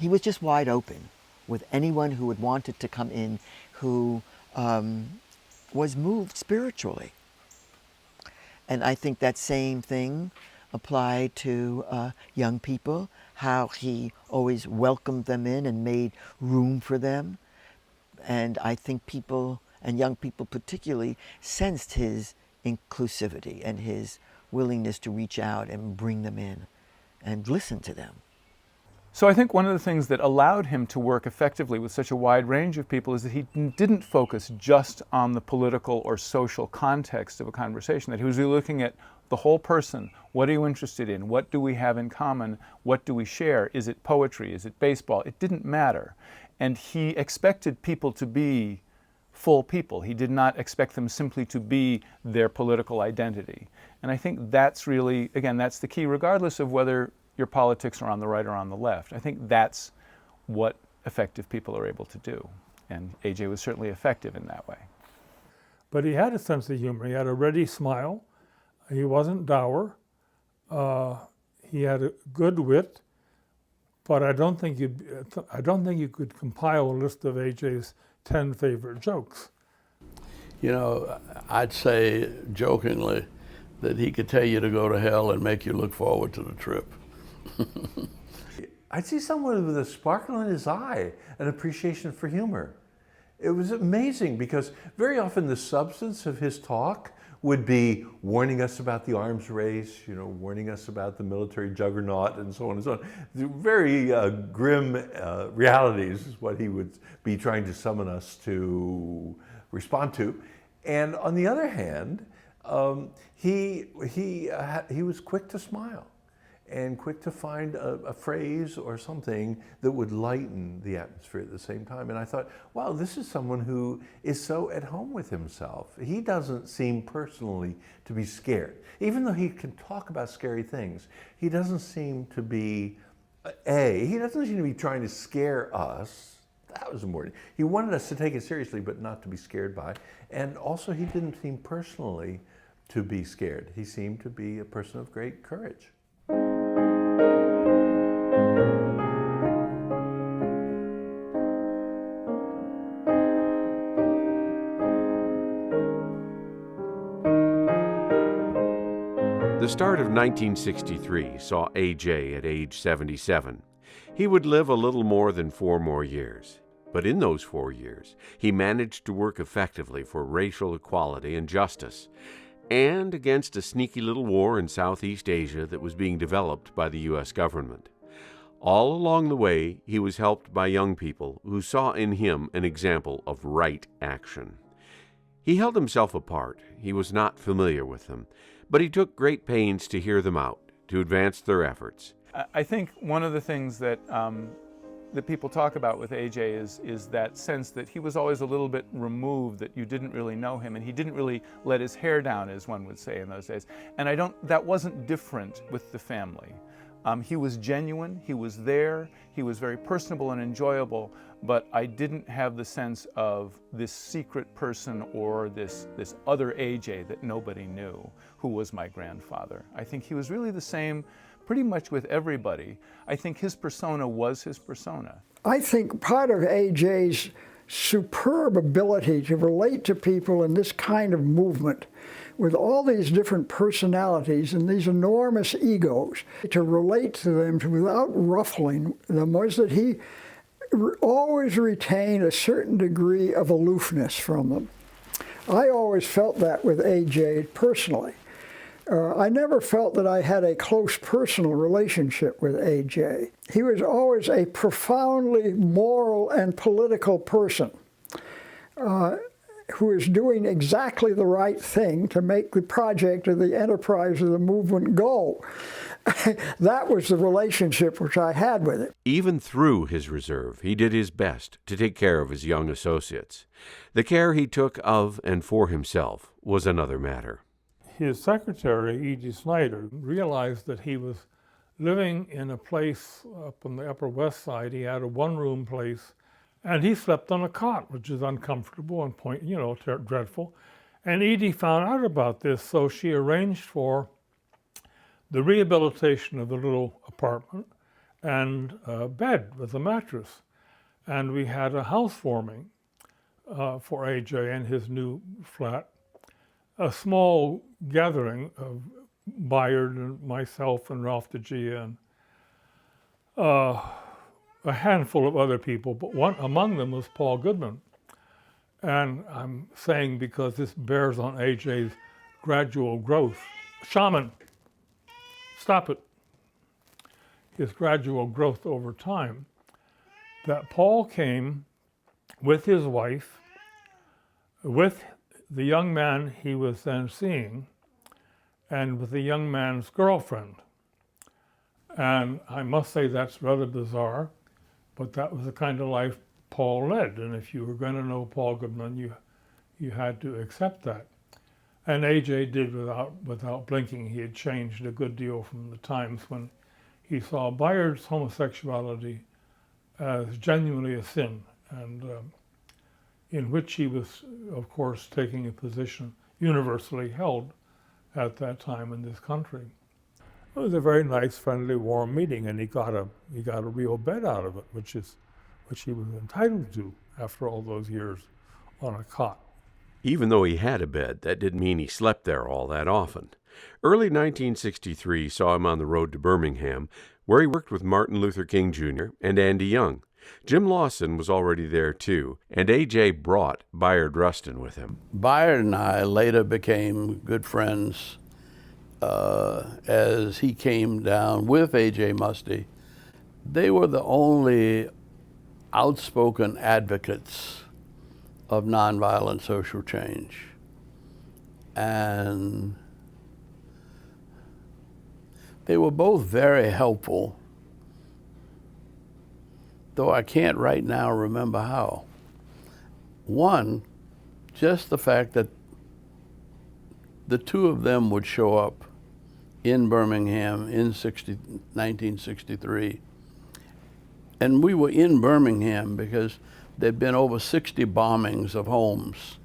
he was just wide open with anyone who had wanted to come in who was moved spiritually. And I think that same thing applied to young people, how he always welcomed them in and made room for them. And I think people, and young people particularly, sensed his inclusivity and his willingness to reach out and bring them in and listen to them. So I think one of the things that allowed him to work effectively with such a wide range of people is that he didn't focus just on the political or social context of a conversation, that he was really looking at the whole person. What are you interested in? What do we have in common? What do we share? Is it poetry? Is it baseball? It didn't matter. And he expected people to be full people. He did not expect them simply to be their political identity. And I think that's really, again, that's the key, regardless of whether your politics are on the right or on the left. I think that's what effective people are able to do. And A.J. was certainly effective in that way. But he had a sense of humor. He had a ready smile. He wasn't dour. He had a good wit. But I don't think you could compile a list of A.J.'s 10 favorite jokes. You know, I'd say jokingly that he could tell you to go to hell and make you look forward to the trip. I'd see someone with a sparkle in his eye, an appreciation for humor. It was amazing because very often the substance of his talk would be warning us about the arms race, you know, warning us about the military juggernaut and so on and so on. The very grim realities is what he would be trying to summon us to respond to. And on the other hand, he was quick to smile and quick to find a phrase or something that would lighten the atmosphere at the same time. And I thought, wow, this is someone who is so at home with himself. He doesn't seem personally to be scared. Even though he can talk about scary things, he doesn't seem to be, he doesn't seem to be trying to scare us. That was important. He wanted us to take it seriously, but not to be scared by. And also, he didn't seem personally to be scared. He seemed to be a person of great courage. The start of 1963 saw A.J. at age 77. He would live a little more than 4 more years. But in those 4 years, he managed to work effectively for racial equality and justice, and against a sneaky little war in Southeast Asia that was being developed by the U.S. government. All along the way, he was helped by young people who saw in him an example of right action. He held himself apart. He was not familiar with them, but he took great pains to hear them out, to advance their efforts. I think one of the things that that people talk about with A.J. is that sense that he was always a little bit removed, that you didn't really know him, and he didn't really let his hair down, as one would say in those days. And that wasn't different with the family. He was genuine, he was there, he was very personable and enjoyable, but I didn't have the sense of this secret person or this other A.J. that nobody knew, who was my grandfather. I think he was really the same pretty much with everybody. I think his persona was his persona. I think part of A.J.'s superb ability to relate to people in this kind of movement with all these different personalities and these enormous egos, to relate to them without ruffling them, was that he always retained a certain degree of aloofness from them. I always felt that with A.J. personally. I never felt that I had a close personal relationship with A.J. He was always a profoundly moral and political person who is doing exactly the right thing to make the project or the enterprise or the movement go. That was the relationship which I had with him. Even through his reserve, he did his best to take care of his young associates. The care he took of and for himself was another matter. His secretary, E.G. Snyder, realized that he was living in a place up on the Upper West Side. He had a one-room place, and he slept on a cot, which is uncomfortable and dreadful. And E.D. found out about this, so she arranged for the rehabilitation of the little apartment and a bed with a mattress. And we had a housewarming for AJ in his new flat. A small gathering of Bayard and myself and Ralph de Gia and a handful of other people, but one among them was Paul Goodman. And I'm saying because this bears on AJ's gradual growth. Shaman, stop it. His gradual growth over time. That Paul came with his wife, with the young man he was then seeing, and with the young man's girlfriend. And I must say that's rather bizarre, but that was the kind of life Paul led. And if you were going to know Paul Goodman, you had to accept that. And AJ did without blinking. He had changed a good deal from the times when he saw Bayard's homosexuality as genuinely a sin, and in which he was, of course, taking a position universally held at that time in this country. It was a very nice, friendly, warm meeting, and he got a real bed out of it, which he was entitled to after all those years on a cot. Even though he had a bed, that didn't mean he slept there all that often. Early 1963 saw him on the road to Birmingham, where he worked with Martin Luther King Jr. and Andy Young. Jim Lawson was already there too, and A.J. brought Bayard Rustin with him. Bayard and I later became good friends as he came down with A.J. Muste. They were the only outspoken advocates of nonviolent social change. And they were both very helpful, though I can't right now remember how. One, just the fact that the two of them would show up in Birmingham in 1963. And we were in Birmingham because there'd been over 60 bombings of homes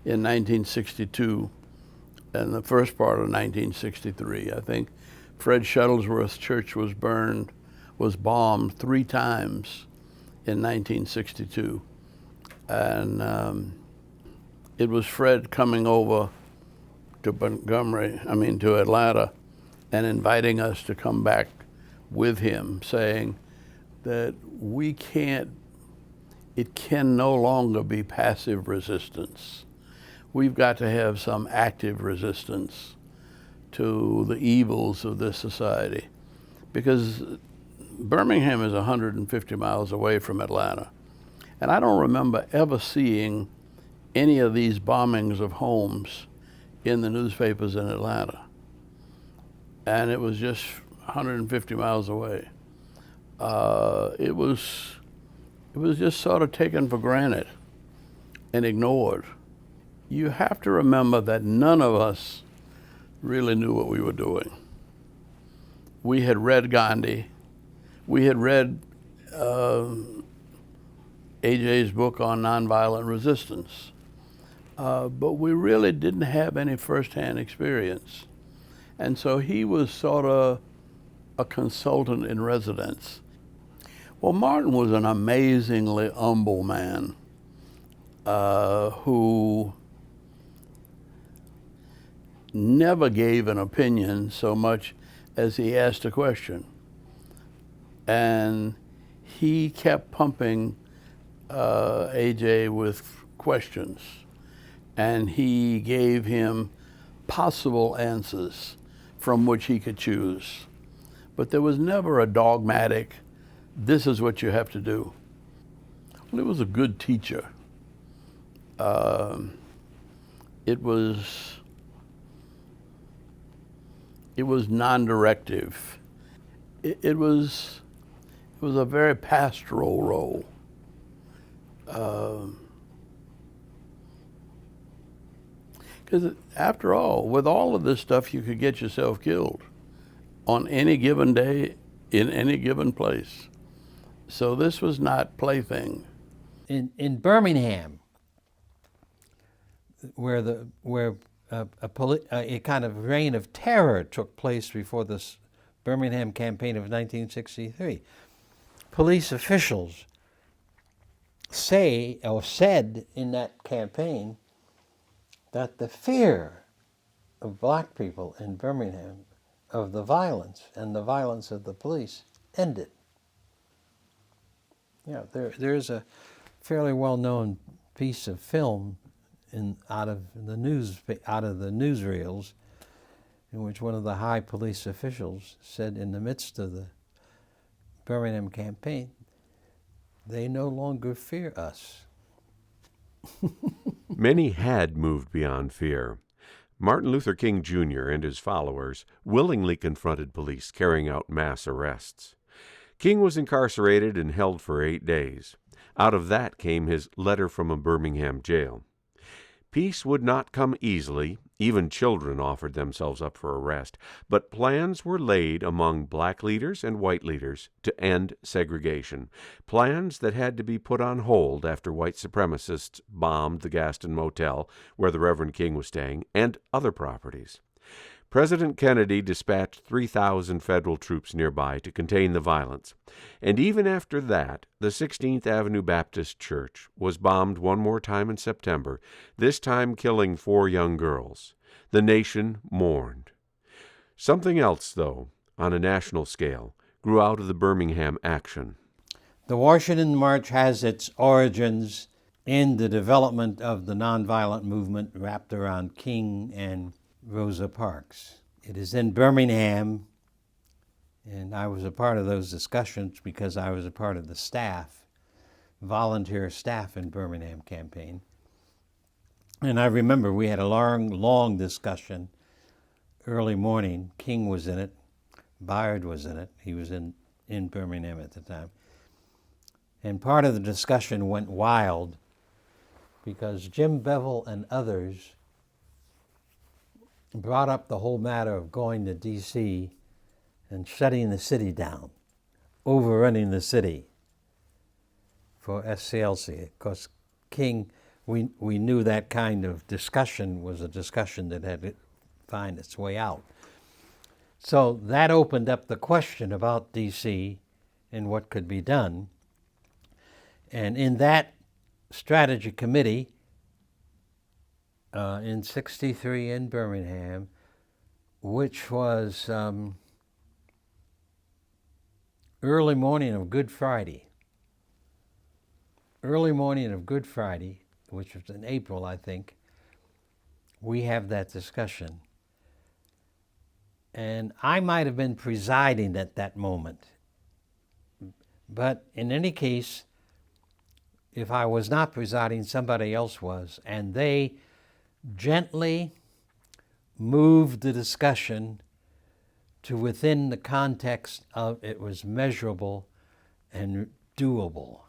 in 1962 and the first part of 1963. I think Fred Shuttlesworth's church was bombed 3 times in 1962. And it was Fred coming over to to Atlanta and inviting us to come back with him, saying that it can no longer be passive resistance. We've got to have some active resistance to the evils of this society, because Birmingham is 150 miles away from Atlanta. And I don't remember ever seeing any of these bombings of homes in the newspapers in Atlanta. And it was just 150 miles away. It was just sort of taken for granted and ignored. You have to remember that none of us really knew what we were doing. We had read Gandhi. We had read AJ's book on nonviolent resistance. But we really didn't have any firsthand experience. And so he was sort of a consultant in residence. Well, Martin was an amazingly humble man who never gave an opinion so much as he asked a question. And he kept pumping AJ with questions. And he gave him possible answers from which he could choose. But there was never a dogmatic, this is what you have to do. Well, he was a good teacher. It was non-directive. It was a very pastoral role. Because after all, with all of this stuff, you could get yourself killed on any given day, in any given place. So this was not plaything. In Birmingham, where a kind of reign of terror took place before the Birmingham campaign of 1963. Police officials say, or said in that campaign, that the fear of black people in Birmingham of the violence and the violence of the police ended. Yeah, there's a fairly well-known piece of film out of the newsreels, in which one of the high police officials said, in the midst of the Birmingham campaign, they no longer fear us. Many had moved beyond fear. Martin Luther King Jr. and his followers willingly confronted police carrying out mass arrests. King was incarcerated and held for 8 days. Out of that came his letter from a Birmingham jail. Peace would not come easily. Even children offered themselves up for arrest. But plans were laid among black leaders and white leaders to end segregation. Plans that had to be put on hold after white supremacists bombed the Gaston Motel, where the Reverend King was staying, and other properties. President Kennedy dispatched 3,000 federal troops nearby to contain the violence. And even after that, the 16th Avenue Baptist Church was bombed one more time in September, this time killing 4 young girls. The nation mourned. Something else, though, on a national scale, grew out of the Birmingham action. The Washington March has its origins in the development of the nonviolent movement wrapped around King and Rosa Parks. It is in Birmingham, and I was a part of those discussions because I was a part of the staff, volunteer staff in Birmingham campaign. And I remember we had a long discussion early morning. King was in it, Bayard was in it. He was in Birmingham at the time. And part of the discussion went wild because Jim Bevel and others brought up the whole matter of going to D.C. and shutting the city down, overrunning the city for SCLC. Of course, King, we knew that kind of discussion was a discussion that had to find its way out. So that opened up the question about D.C. and what could be done. And in that strategy committee, in '63 in Birmingham, which was early morning of Good Friday, which was in April, I think, we have that discussion. And I might have been presiding at that moment. But in any case, if I was not presiding, somebody else was. And they gently moved the discussion to within the context of it was measurable and doable.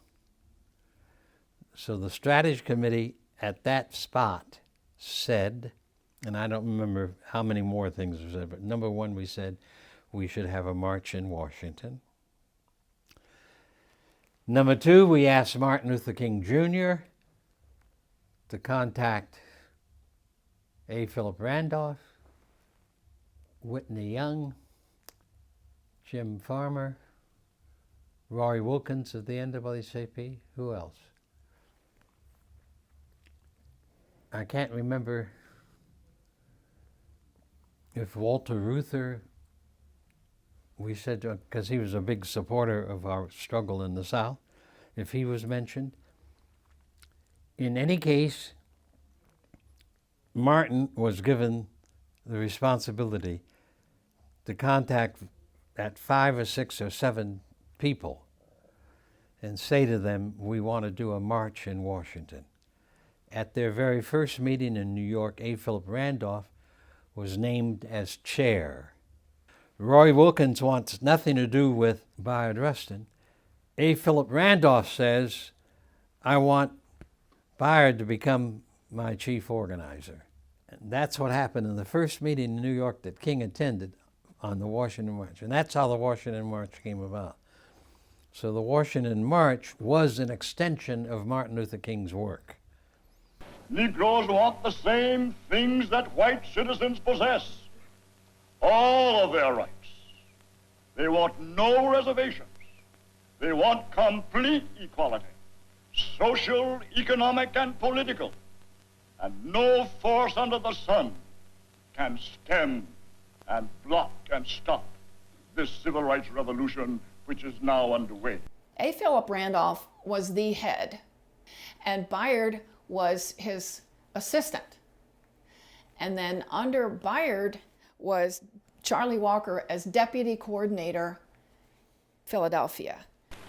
So the strategy committee at that spot said, and I don't remember how many more things were said, but number one, we said we should have a march in Washington. Number two, we asked Martin Luther King Jr. to contact A. Philip Randolph, Whitney Young, Jim Farmer, Roy Wilkins of the NAACP. Who else? I can't remember if Walter Reuther, we said, because he was a big supporter of our struggle in the South, if he was mentioned. In any case, Martin was given the responsibility to contact at 5 or 6 or 7 people and say to them, we want to do a march in Washington. At their very first meeting in New York, A. Philip Randolph was named as chair. Roy Wilkins wants nothing to do with Bayard Rustin. A. Philip Randolph says, I want Bayard to become my chief organizer. And that's what happened in the first meeting in New York that King attended on the Washington March. And that's how the Washington March came about. So the Washington March was an extension of Martin Luther King's work. Negroes want the same things that white citizens possess. All of their rights. They want no reservations. They want complete equality, social, economic, and political. And no force under the sun can stem and block and stop this civil rights revolution which is now underway. A. Philip Randolph was the head, and Bayard was his assistant. And then under Bayard was Charlie Walker as deputy coordinator, Philadelphia.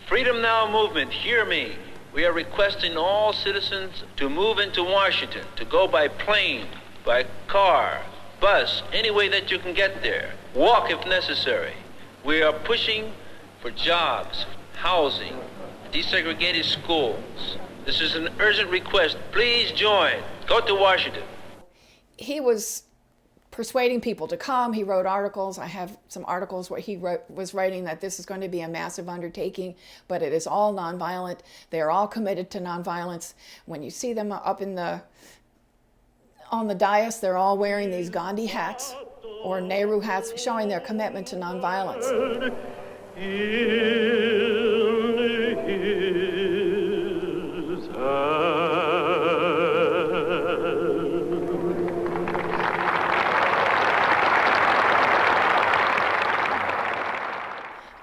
Freedom Now movement, hear me. We are requesting all citizens to move into Washington, to go by plane, by car, bus, any way that you can get there. Walk if necessary. We are pushing for jobs, housing, desegregated schools. This is an urgent request. Please join. Go to Washington. He was persuading people to come. He wrote articles. I have some articles where he was writing that this is going to be a massive undertaking, but it is all nonviolent. They are all committed to nonviolence. When you see them up on the dais, they're all wearing these Gandhi hats or Nehru hats, showing their commitment to nonviolence.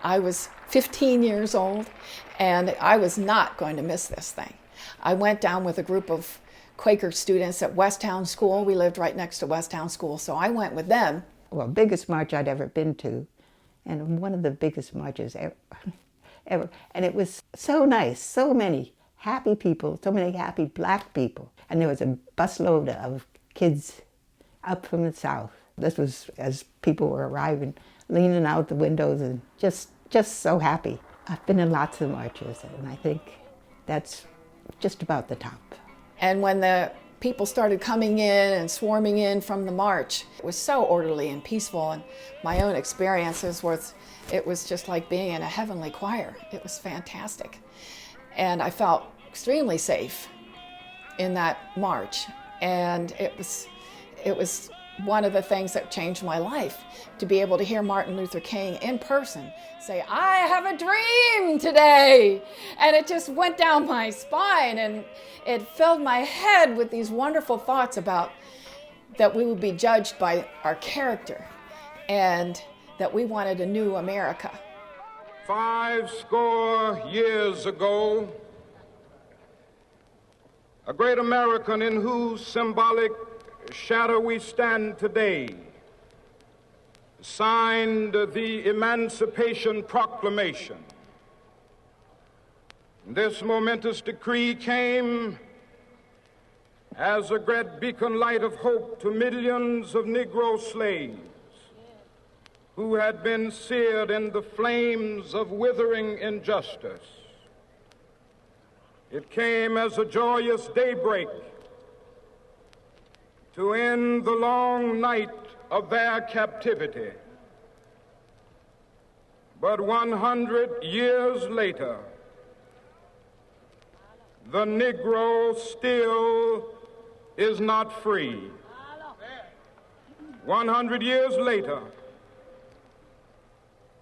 I was 15 years old, and I was not going to miss this thing. I went down with a group of Quaker students at Westtown School. We lived right next to Westtown School, so I went with them. Well, biggest march I'd ever been to, and one of the biggest marches ever. And it was so nice, so many happy people, so many happy black people. And there was a busload of kids up from the South. This was as people were arriving, leaning out the windows and just so happy. I've been in lots of marches, and I think that's just about the top. And when the people started coming in and swarming in from the march, it was so orderly and peaceful, and my own experiences it was just like being in a heavenly choir. It was fantastic. And I felt extremely safe in that march, and it was one of the things that changed my life, to be able to hear Martin Luther King in person say, "I have a dream today." And it just went down my spine, and it filled my head with these wonderful thoughts about that we would be judged by our character, and that we wanted a new America. 50 years ago, a great American in whose symbolic shadow we stand today signed the Emancipation Proclamation. This momentous decree came as a great beacon light of hope to millions of Negro slaves who had been seared in the flames of withering injustice. It came as a joyous daybreak to end the long night of their captivity. But 100 years later, the Negro still is not free. 100 years later,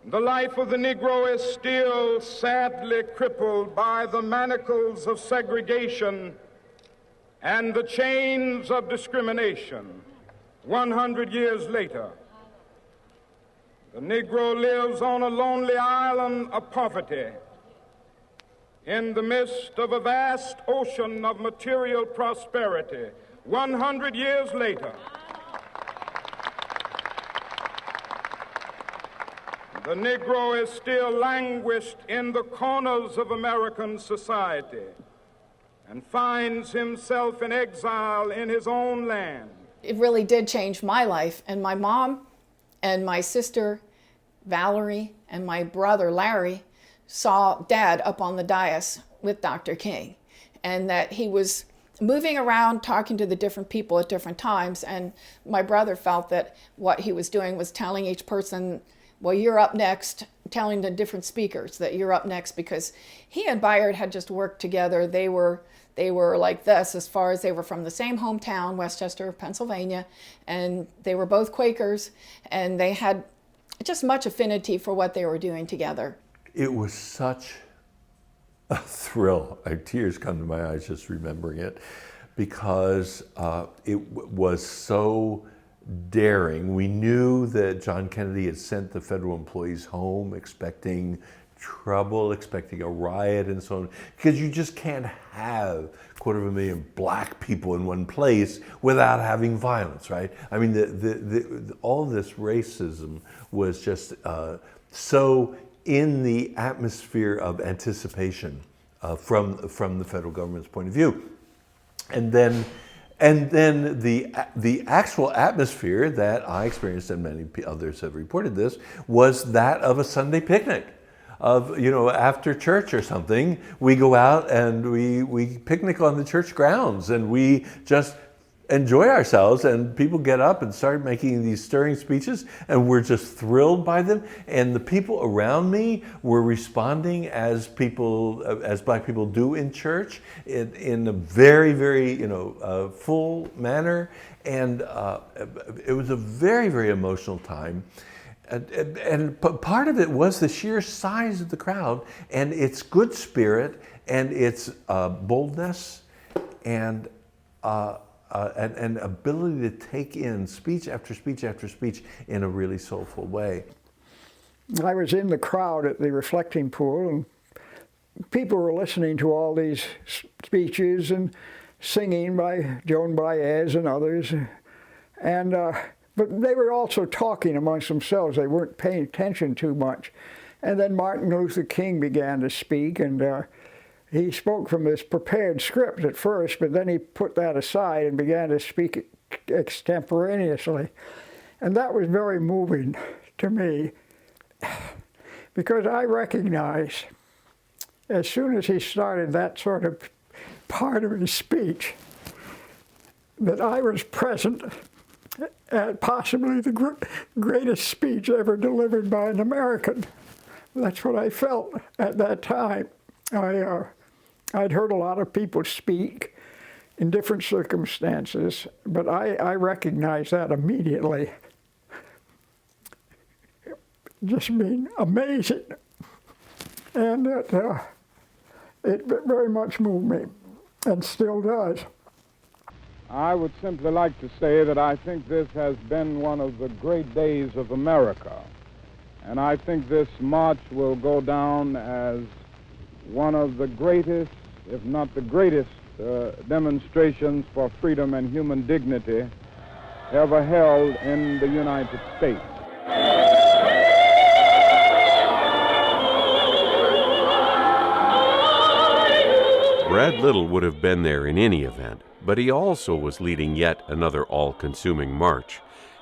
the life of the Negro is still sadly crippled by the manacles of segregation and the chains of discrimination. 100 years later, the Negro lives on a lonely island of poverty in the midst of a vast ocean of material prosperity. 100 years later, the Negro is still languished in the corners of American society and finds himself in exile in his own land. It really did change my life, and my mom and my sister Valerie and my brother Larry saw Dad up on the dais with Dr. King, and that he was moving around talking to the different people at different times, and my brother felt that what he was doing was telling each person, well, you're up next, telling the different speakers that you're up next, because he and Bayard had just worked together. They were like this as far as they were from the same hometown, Westchester, Pennsylvania, and they were both Quakers, and they had just much affinity for what they were doing together. It was such a thrill. Tears come to my eyes just remembering it, because it was so daring. We knew that John Kennedy had sent the federal employees home expecting trouble, expecting a riot and so on, because you just can't have 250,000 black people in one place without having violence, right? I mean, all this racism was just so in the atmosphere of anticipation from the federal government's point of view. And then the actual atmosphere that I experienced, and many others have reported this, was that of a Sunday picnic. Of, you know, after church or something, we go out and we picnic on the church grounds, and we just enjoy ourselves, and people get up and start making these stirring speeches, and we're just thrilled by them. And the people around me were responding as black people do in church, in a very, very, full manner. And it was a very, very emotional time. And part of it was the sheer size of the crowd and its good spirit and its boldness and ability to take in speech after speech after speech in a really soulful way. I was in the crowd at the reflecting pool, and people were listening to all these speeches and singing by Joan Baez and others, and but they were also talking amongst themselves. They weren't paying attention too much. And then Martin Luther King began to speak, and he spoke from this prepared script at first, but then he put that aside and began to speak extemporaneously. And that was very moving to me, because I recognize, as soon as he started that sort of part of his speech, that I was present at possibly the greatest speech ever delivered by an American. That's what I felt at that time. I'd heard a lot of people speak in different circumstances, but I recognized that immediately. Just being amazing. And that it very much moved me, and still does. I would simply like to say that I think this has been one of the great days of America. And I think this march will go down as one of the greatest, if not the greatest, demonstrations for freedom and human dignity ever held in the United States. Brad Little would have been there in any event, but he also was leading yet another all-consuming march.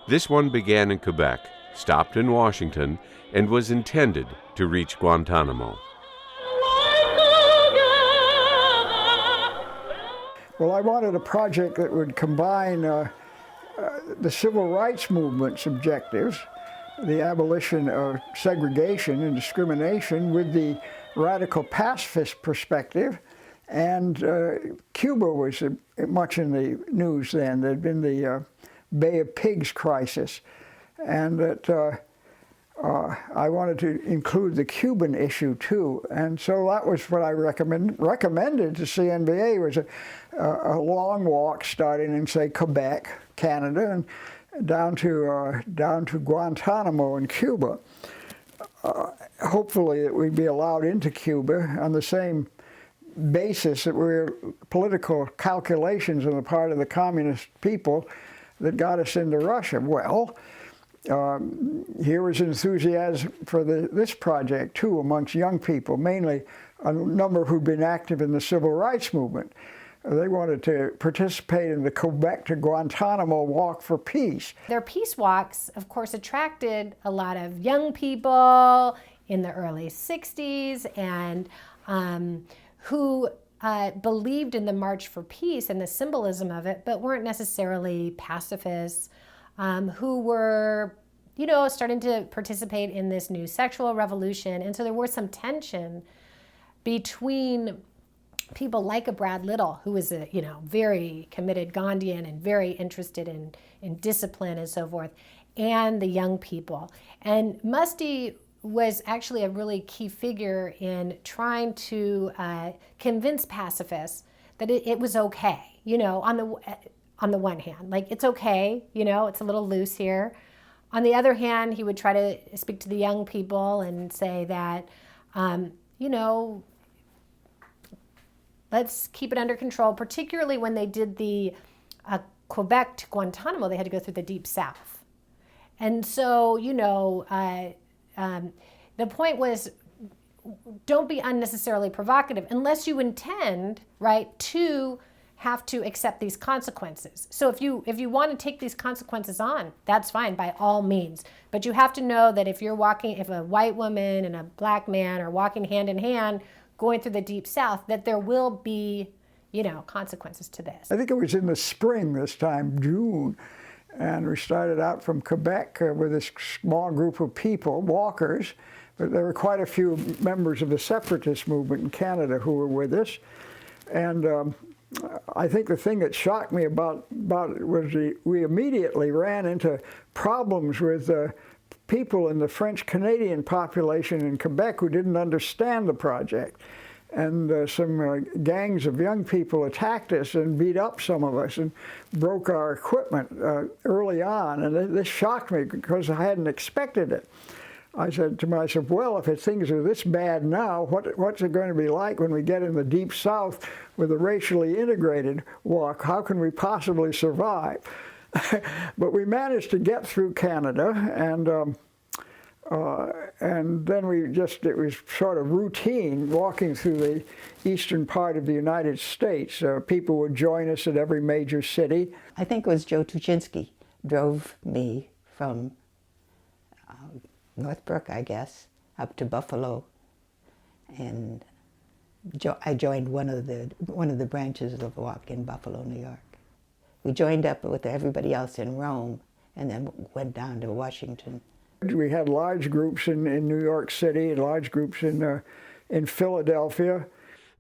This one began in Quebec, stopped in Washington, and was intended to reach Guantanamo. Well, I wanted a project that would combine the civil rights movement's objectives, the abolition of segregation and discrimination, with the radical pacifist perspective. And Cuba was much in the news then. There'd been the Bay of Pigs crisis, and that I wanted to include the Cuban issue too. And so that was what I recommended to CNBA, was a long walk starting in, say, Quebec, Canada, and down to Guantanamo in Cuba. Hopefully that we'd be allowed into Cuba on the same basis that were political calculations on the part of the communist people that got us into Russia. Well, here was enthusiasm for this project too amongst young people, mainly a number who'd been active in the civil rights movement. They wanted to participate in the Quebec to Guantanamo Walk for Peace. Their peace walks, of course, attracted a lot of young people in the early 60s and who believed in the March for Peace and the symbolism of it, but weren't necessarily pacifists, who were, starting to participate in this new sexual revolution. And so there was some tension between people like a Brad Little, who was a very committed Gandhian and very interested in discipline and so forth, and the young people. And Muste was actually a really key figure in trying to convince pacifists that it was okay, you know, on the one hand, like it's okay, you know, it's a little loose here. On the other hand, he would try to speak to the young people and say that, you know, let's keep it under control, particularly when they did the Quebec to Guantanamo, they had to go through the Deep South. And so, you know, the point was, don't be unnecessarily provocative unless you intend, right, to have to accept these consequences. So if you want to take these consequences on, that's fine by all means. But you have to know that if a white woman and a black man are walking hand in hand going through the Deep South, that there will be, you know, consequences to this. I think it was in the spring this time, June, and we started out from Quebec with this small group of people, walkers, but there were quite a few members of the separatist movement in Canada who were with us. And I think the thing that shocked me about it was we immediately ran into problems with people in the French-Canadian population in Quebec who didn't understand the project. And some gangs of young people attacked us and beat up some of us and broke our equipment early on. And this shocked me because I hadn't expected it. I said to myself, well, if things are this bad now, what's it going to be like when we get in the Deep South with a racially integrated walk? How can we possibly survive? But we managed to get through Canada, and then it was sort of routine walking through the eastern part of the United States. People would join us at every major city. I think it was Joe Tuchinski drove me from Northbrook, I guess, up to Buffalo, and I joined one of the branches of the walk in Buffalo, New York. We joined up with everybody else in Rome, and then went down to Washington. We had large groups in New York City, and large groups in Philadelphia.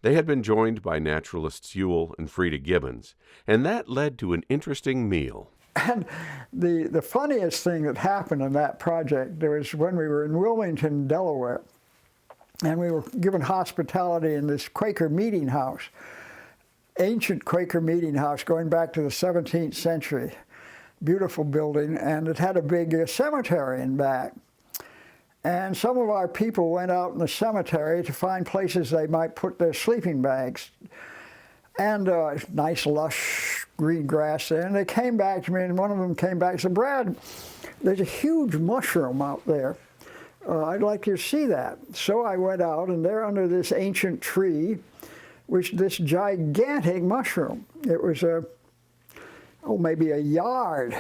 They had been joined by naturalists Ewell and Frida Gibbons, and that led to an interesting meal. And the funniest thing that happened in that project was when we were in Wilmington, Delaware, and we were given hospitality in this Quaker meeting house, ancient Quaker meeting house going back to the 17th century. Beautiful building, and it had a big cemetery in back. And some of our people went out in the cemetery to find places they might put their sleeping bags. And nice lush green grass there. And they came back to me, and one of them came back and said, Brad, there's a huge mushroom out there. I'd like you to see that. So I went out, and there under this ancient tree was this gigantic mushroom. It was maybe a yard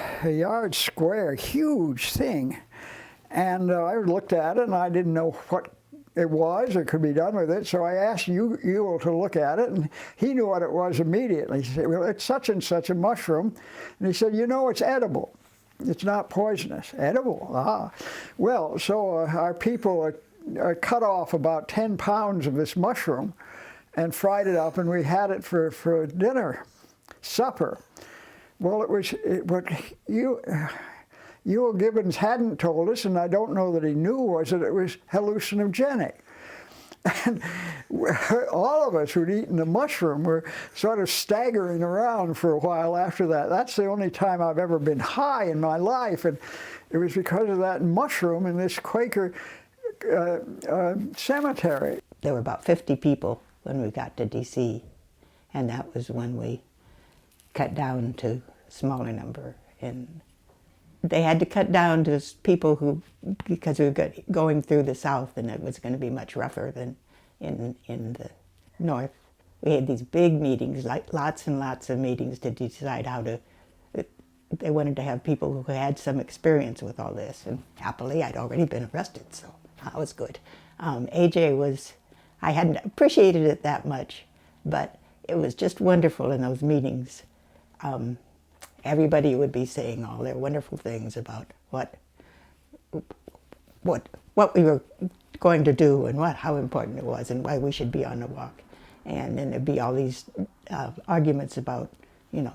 square, huge thing. And I looked at it, and I didn't know what it was or could be done with it, so I asked Ewell to look at it, and he knew what it was immediately. He said, well, it's such and such a mushroom. And he said, you know, it's edible. It's not poisonous. Edible? Ah. Well, so our people cut off about 10 pounds of this mushroom and fried it up, and we had it for dinner, supper. Well, what Ewell Gibbons hadn't told us, and I don't know that he knew, was that it was hallucinogenic. And all of us who'd eaten the mushroom were sort of staggering around for a while after that. That's the only time I've ever been high in my life, and it was because of that mushroom in this Quaker cemetery. There were about 50 people when we got to D.C., and that was when we cut down to a smaller number. And they had to cut down to people who, because we were going through the South, and it was going to be much rougher than in the North. We had these big meetings, like lots and lots of meetings to decide how to, they wanted to have people who had some experience with all this, and happily I'd already been arrested, so that was good. AJ was, I hadn't appreciated it that much, but it was just wonderful in those meetings. Everybody would be saying all their wonderful things about what we were going to do and how important it was and why we should be on the walk. And then there'd be all these arguments about, you know,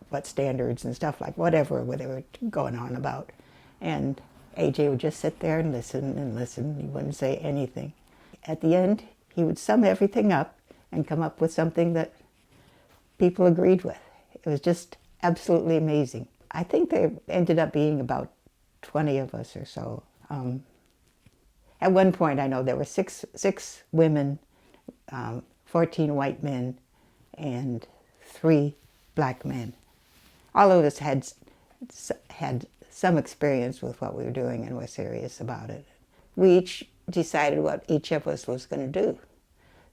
what standards and stuff like whatever they were going on about. And AJ would just sit there and listen and listen. He wouldn't say anything. At the end, he would sum everything up and come up with something that people agreed with. It was just absolutely amazing. I think there ended up being about 20 of us or so. At one point, I know there were six women, 14 white men, and 3 black men. All of us had some experience with what we were doing and were serious about it. We each decided what each of us was going to do.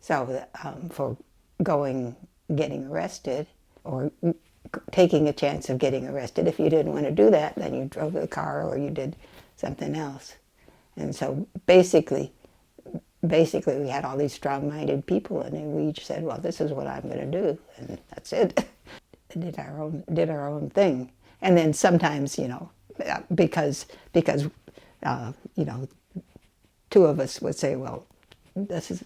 So for getting arrested, or taking a chance of getting arrested, if you didn't want to do that, then you drove the car or you did something else. And so basically we had all these strong-minded people, and we each said, well, this is what I'm going to do, and that's it. Did our own thing. And then sometimes, you know, because you know, 2 of us would say, well, this is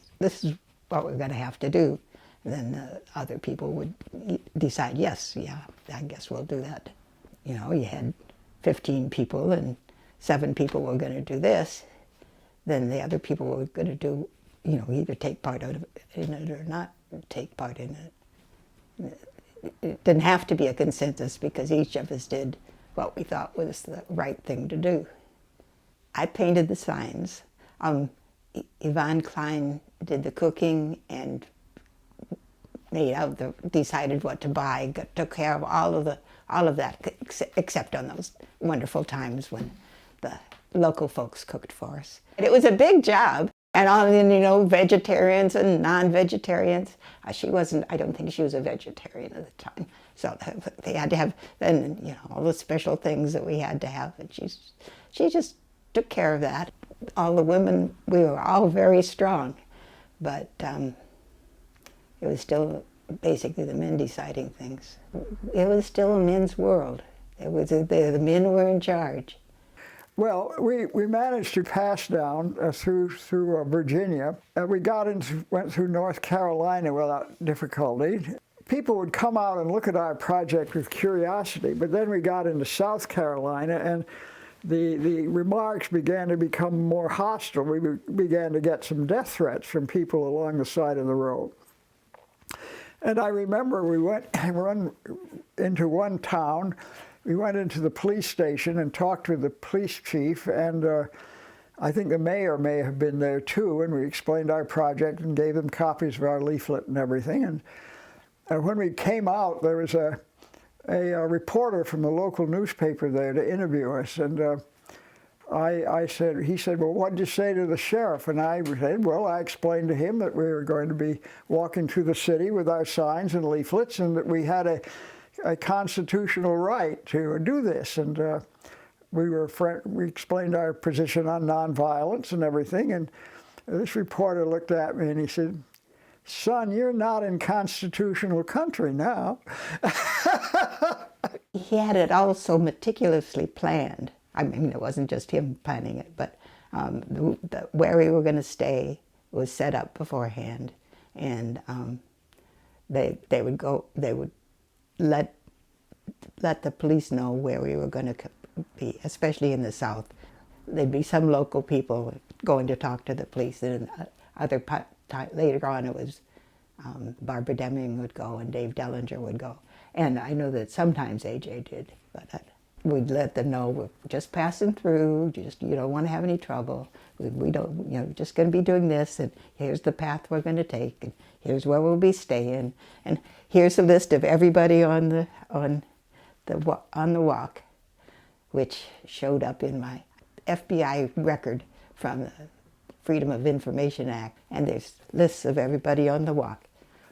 what we're going to have to do. And then other people would decide, yes, yeah, I guess we'll do that. You know, you had 15 people and 7 people were going to do this. Then the other people were going to do, you know, either take part in it or not take part in it. It didn't have to be a consensus because each of us did what we thought was the right thing to do. I painted the signs. Yvonne Klein did the cooking and decided what to buy, took care of all of that, except on those wonderful times when the local folks cooked for us. And it was a big job. And all, you know, vegetarians and non-vegetarians. I don't think she was a vegetarian at the time. So they had to have, then, you know, all the special things that we had to have. And she just took care of that. All the women, we were all very strong. But it was still basically the men deciding things. It was still a men's world. It was the men were in charge. Well, we managed to pass down through Virginia. We went through North Carolina without difficulty. People would come out and look at our project with curiosity, but then we got into South Carolina and the remarks began to become more hostile. We began to get some death threats from people along the side of the road. And I remember we went into one town. We went into the police station and talked with the police chief, and I think the mayor may have been there too, and we explained our project and gave them copies of our leaflet and everything. And when we came out, there was a reporter from the local newspaper there to interview us, and he said, well, what did you say to the sheriff? And I said, well, I explained to him that we were going to be walking through the city with our signs and leaflets, and that we had a constitutional right to do this, and we explained our position on nonviolence and everything. And this reporter looked at me and he said, "Son, you're not in constitutional country now." He had it all so meticulously planned. I mean, it wasn't just him planning it, but where we were going to stay was set up beforehand, and they would let the police know where we were going to be, especially in the South. There'd be some local people going to talk to the police, and later on it was Barbara Deming would go and Dave Dellinger would go. And I know that sometimes AJ did, but we'd let them know we're just passing through, you don't want to have any trouble. We don't, just going to be doing this, and here's the path we're going to take, and here's where we'll be staying, and here's a list of everybody on the walk, which showed up in my FBI record from the Freedom of Information Act, and there's lists of everybody on the walk.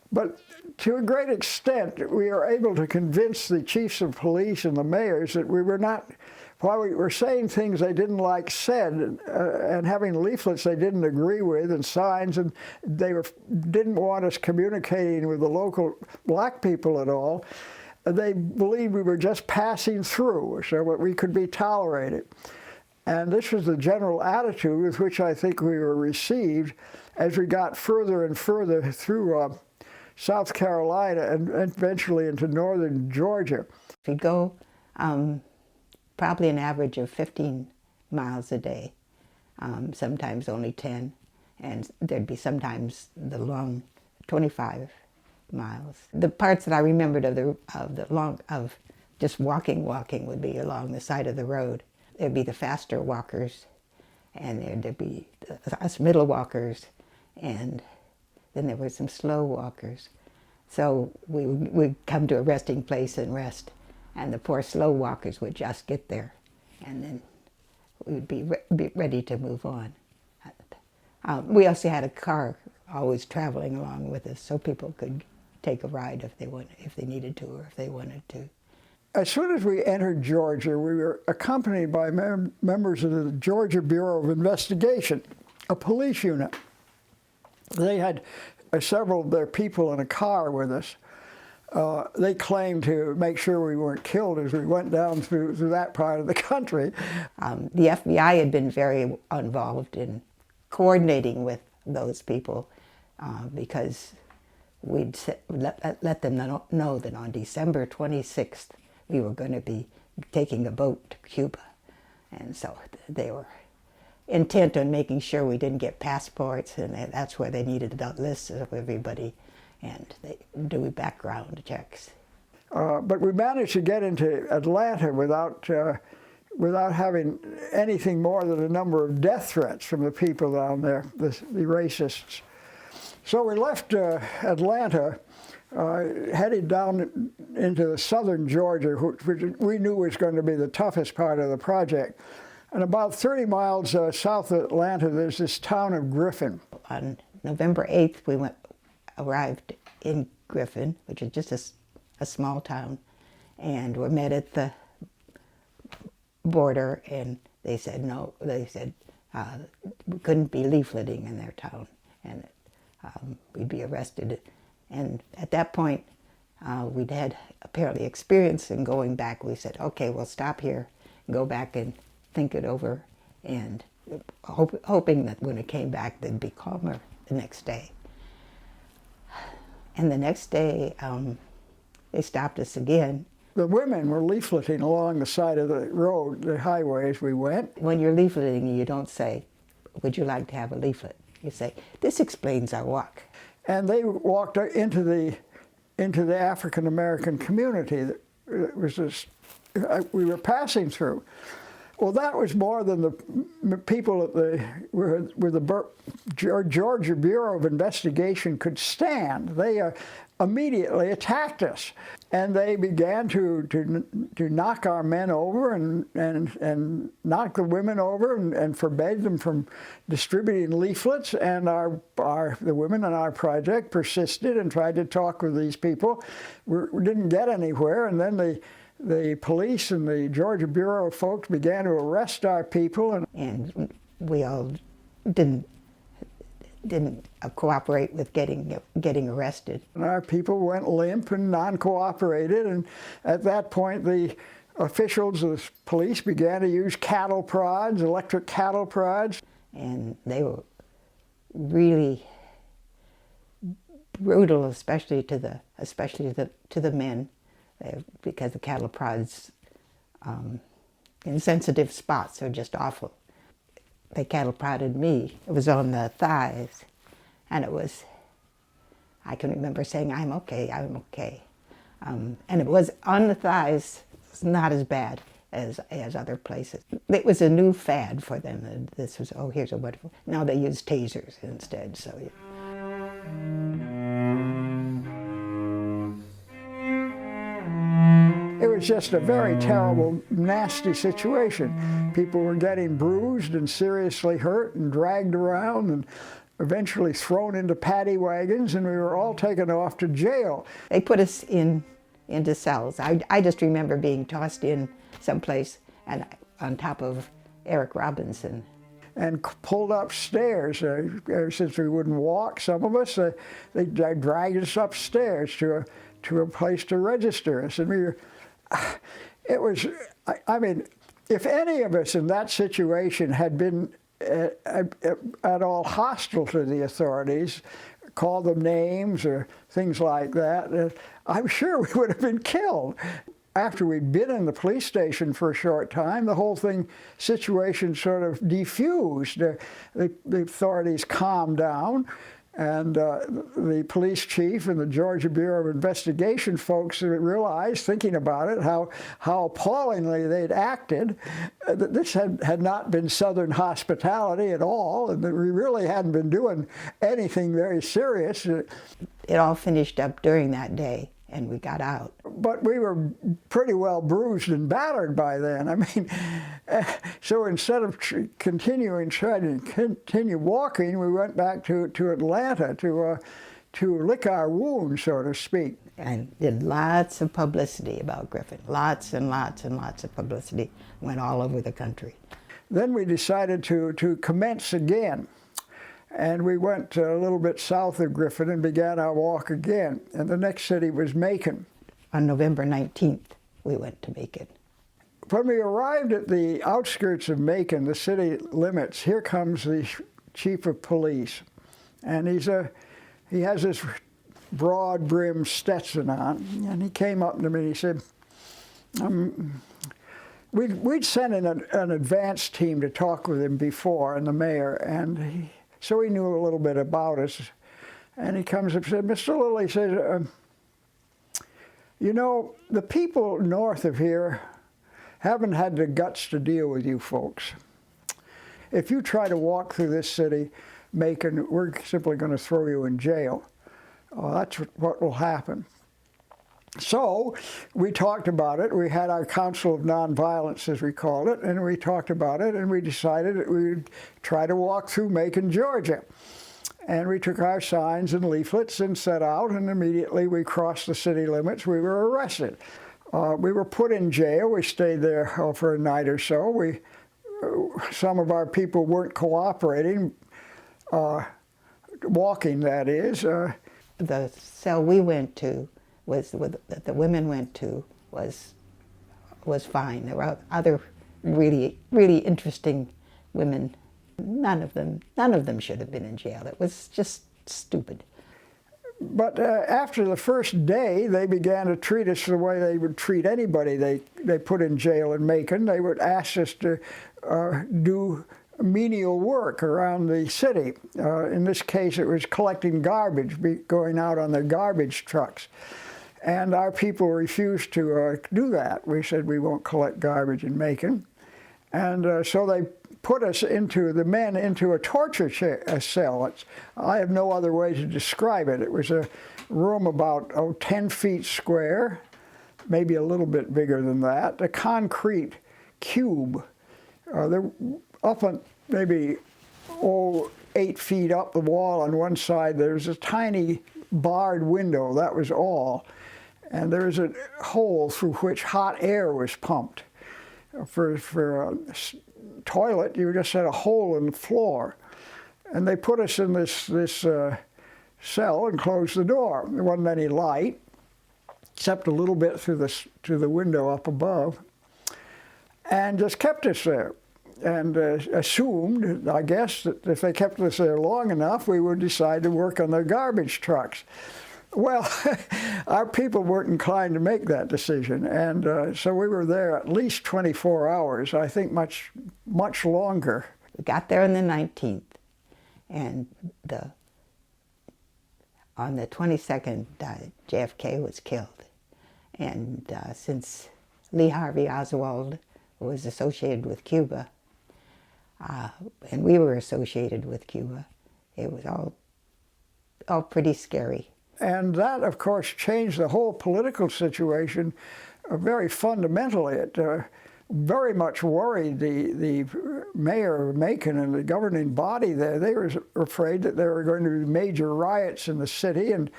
But to a great extent, we are able to convince the chiefs of police and the mayors that we were not, while we were saying things they didn't like said, and having leaflets they didn't agree with, and signs, and they didn't want us communicating with the local black people at all. They believed we were just passing through, so that we could be tolerated. And this was the general attitude with which I think we were received as we got further and further through South Carolina and eventually into northern Georgia. We'd go probably an average of 15 miles a day, sometimes only 10, and there'd be sometimes the long 25 miles. The parts that I remembered of just walking would be along the side of the road. There'd be the faster walkers, and there'd be us middle walkers, and then there were some slow walkers. So we'd come to a resting place and rest, and the poor slow walkers would just get there, and then we'd be ready to move on. We also had a car always traveling along with us, so people could take a ride if they needed to, or if they wanted to. As soon as we entered Georgia, we were accompanied by members of the Georgia Bureau of Investigation, a police unit. They had several of their people in a car with us. They claimed to make sure we weren't killed as we went down through that part of the country. The FBI had been very involved in coordinating with those people because we'd let them know that on December 26th we were going to be taking a boat to Cuba. And so they were intent on making sure we didn't get passports, and that's where they needed the lists of everybody, and they do background checks. But we managed to get into Atlanta without having anything more than a number of death threats from the people down there, the racists. So we left Atlanta, headed down into southern Georgia, which we knew was going to be the toughest part of the project. And about 30 miles south of Atlanta, there's this town of Griffin. On November 8th, we arrived in Griffin, which is just a small town, and were met at the border, and they said no. They said we couldn't be leafleting in their town, and we'd be arrested. And at that point, we'd had apparently experience in going back. We said, okay, we'll stop here, go back and think it over, and hoping that when it came back, they'd be calmer the next day. And the next day, they stopped us again. The women were leafleting along the side of the road, the highway, as we went. When you're leafleting, you don't say, would you like to have a leaflet? You say, this explains our walk. And they walked into the African-American community that was we were passing through. Well, that was more than the people at the Georgia Bureau of Investigation could stand. They immediately attacked us, and they began to knock our men over and knock the women over and forbade them from distributing leaflets. And the women in our project persisted and tried to talk with these people. We didn't get anywhere, and then the police and the Georgia Bureau folks began to arrest our people. And we all didn't cooperate with getting arrested. And our people went limp and non-cooperated, and at that point the officials of the police began to use cattle prods, electric cattle prods. And they were really brutal, especially to the men, because the cattle prods in sensitive spots are just awful. They cattle prodded me. It was on the thighs, and I can remember saying, I'm okay, I'm okay. And it was on the thighs. It's not as bad as other places. It was a new fad for them. And this was, oh, here's a wonderful. Now they use tasers instead, so. Yeah. It was just a very terrible, nasty situation. People were getting bruised and seriously hurt and dragged around and eventually thrown into paddy wagons, and we were all taken off to jail. They put us into cells. I just remember being tossed in someplace and on top of Eric Robinson. And pulled upstairs. Since we wouldn't walk, some of us, they dragged us upstairs to a place to register us. And we were, it was, I mean, if any of us in that situation had been at all hostile to the authorities, called them names or things like that, I'm sure we would have been killed. after we'd been in the police station for a short time, the whole situation sort of diffused. The authorities calmed down, and the police chief and the Georgia Bureau of Investigation folks realized, thinking about it, how appallingly they'd acted, that this had not been Southern hospitality at all, and that we really hadn't been doing anything very serious. It all finished up during that day, and we got out. But we were pretty well bruised and battered by then. I mean, so instead of trying to continue walking, we went back to Atlanta to lick our wounds, so to speak. And did lots of publicity about Griffin. Lots and lots and lots of publicity. Went all over the country. Then we decided to commence again. And we went a little bit south of Griffin and began our walk again. And the next city was Macon. On November 19th, we went to Macon. When we arrived at the outskirts of Macon, the city limits, here comes the chief of police. And he has this broad-brimmed Stetson on. And he came up to me and he said, we'd sent in an advance team to talk with him before, and the mayor, and so he knew a little bit about us. And he comes up and said, Mr. Little, he says, you know, the people north of here haven't had the guts to deal with you folks. If you try to walk through this city, Macon, we're simply going to throw you in jail. That's what will happen. So we talked about it. We had our Council of Nonviolence, as we called it, and we talked about it, and we decided that we would try to walk through Macon, Georgia. And we took our signs and leaflets and set out, and immediately we crossed the city limits. We were arrested. We were put in jail. We stayed there for a night or so. Some of our people weren't cooperating, walking, that is. The cell we went to, that the women went to, was fine. There were other really, really interesting women. None of them should have been in jail. It was just stupid. But after the first day, they began to treat us the way they would treat anybody they put in jail in Macon. They would ask us to do menial work around the city. In this case, it was collecting garbage, going out on their garbage trucks. And our people refused to do that. We said we won't collect garbage in Macon. And so they put us into a torture cell. I have no other way to describe it. It was a room about 10 feet square, maybe a little bit bigger than that, a concrete cube. They're up on maybe 8 feet up the wall on one side. There's a tiny barred window, that was all. And there was a hole through which hot air was pumped. For a toilet, you just had a hole in the floor. And they put us in this cell and closed the door. There wasn't any light, except a little bit through the window up above, and just kept us there. And assumed, I guess, that if they kept us there long enough, we would decide to work on their garbage trucks. Well, our people weren't inclined to make that decision, and so we were there at least 24 hours, I think much longer. We got there on the 19th, and on the 22nd, JFK was killed. And since Lee Harvey Oswald was associated with Cuba, and we were associated with Cuba, it was all pretty scary. And that, of course, changed the whole political situation very fundamentally. It very much worried the mayor of Macon and the governing body there. They were afraid that there were going to be major riots in the city, and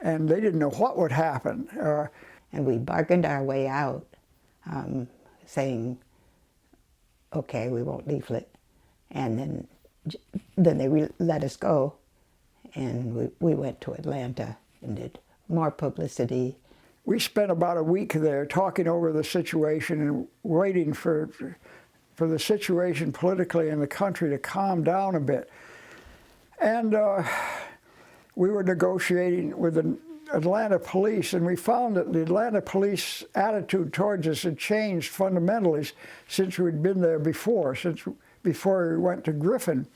they didn't know what would happen. And we bargained our way out, saying, okay, we won't leaflet. And then they let us go, and we went to Atlanta and did more publicity. We spent about a week there talking over the situation and waiting for the situation politically in the country to calm down a bit. And we were negotiating with Atlanta police, and we found that the Atlanta police attitude towards us had changed fundamentally since we'd been there before, before we went to Griffin.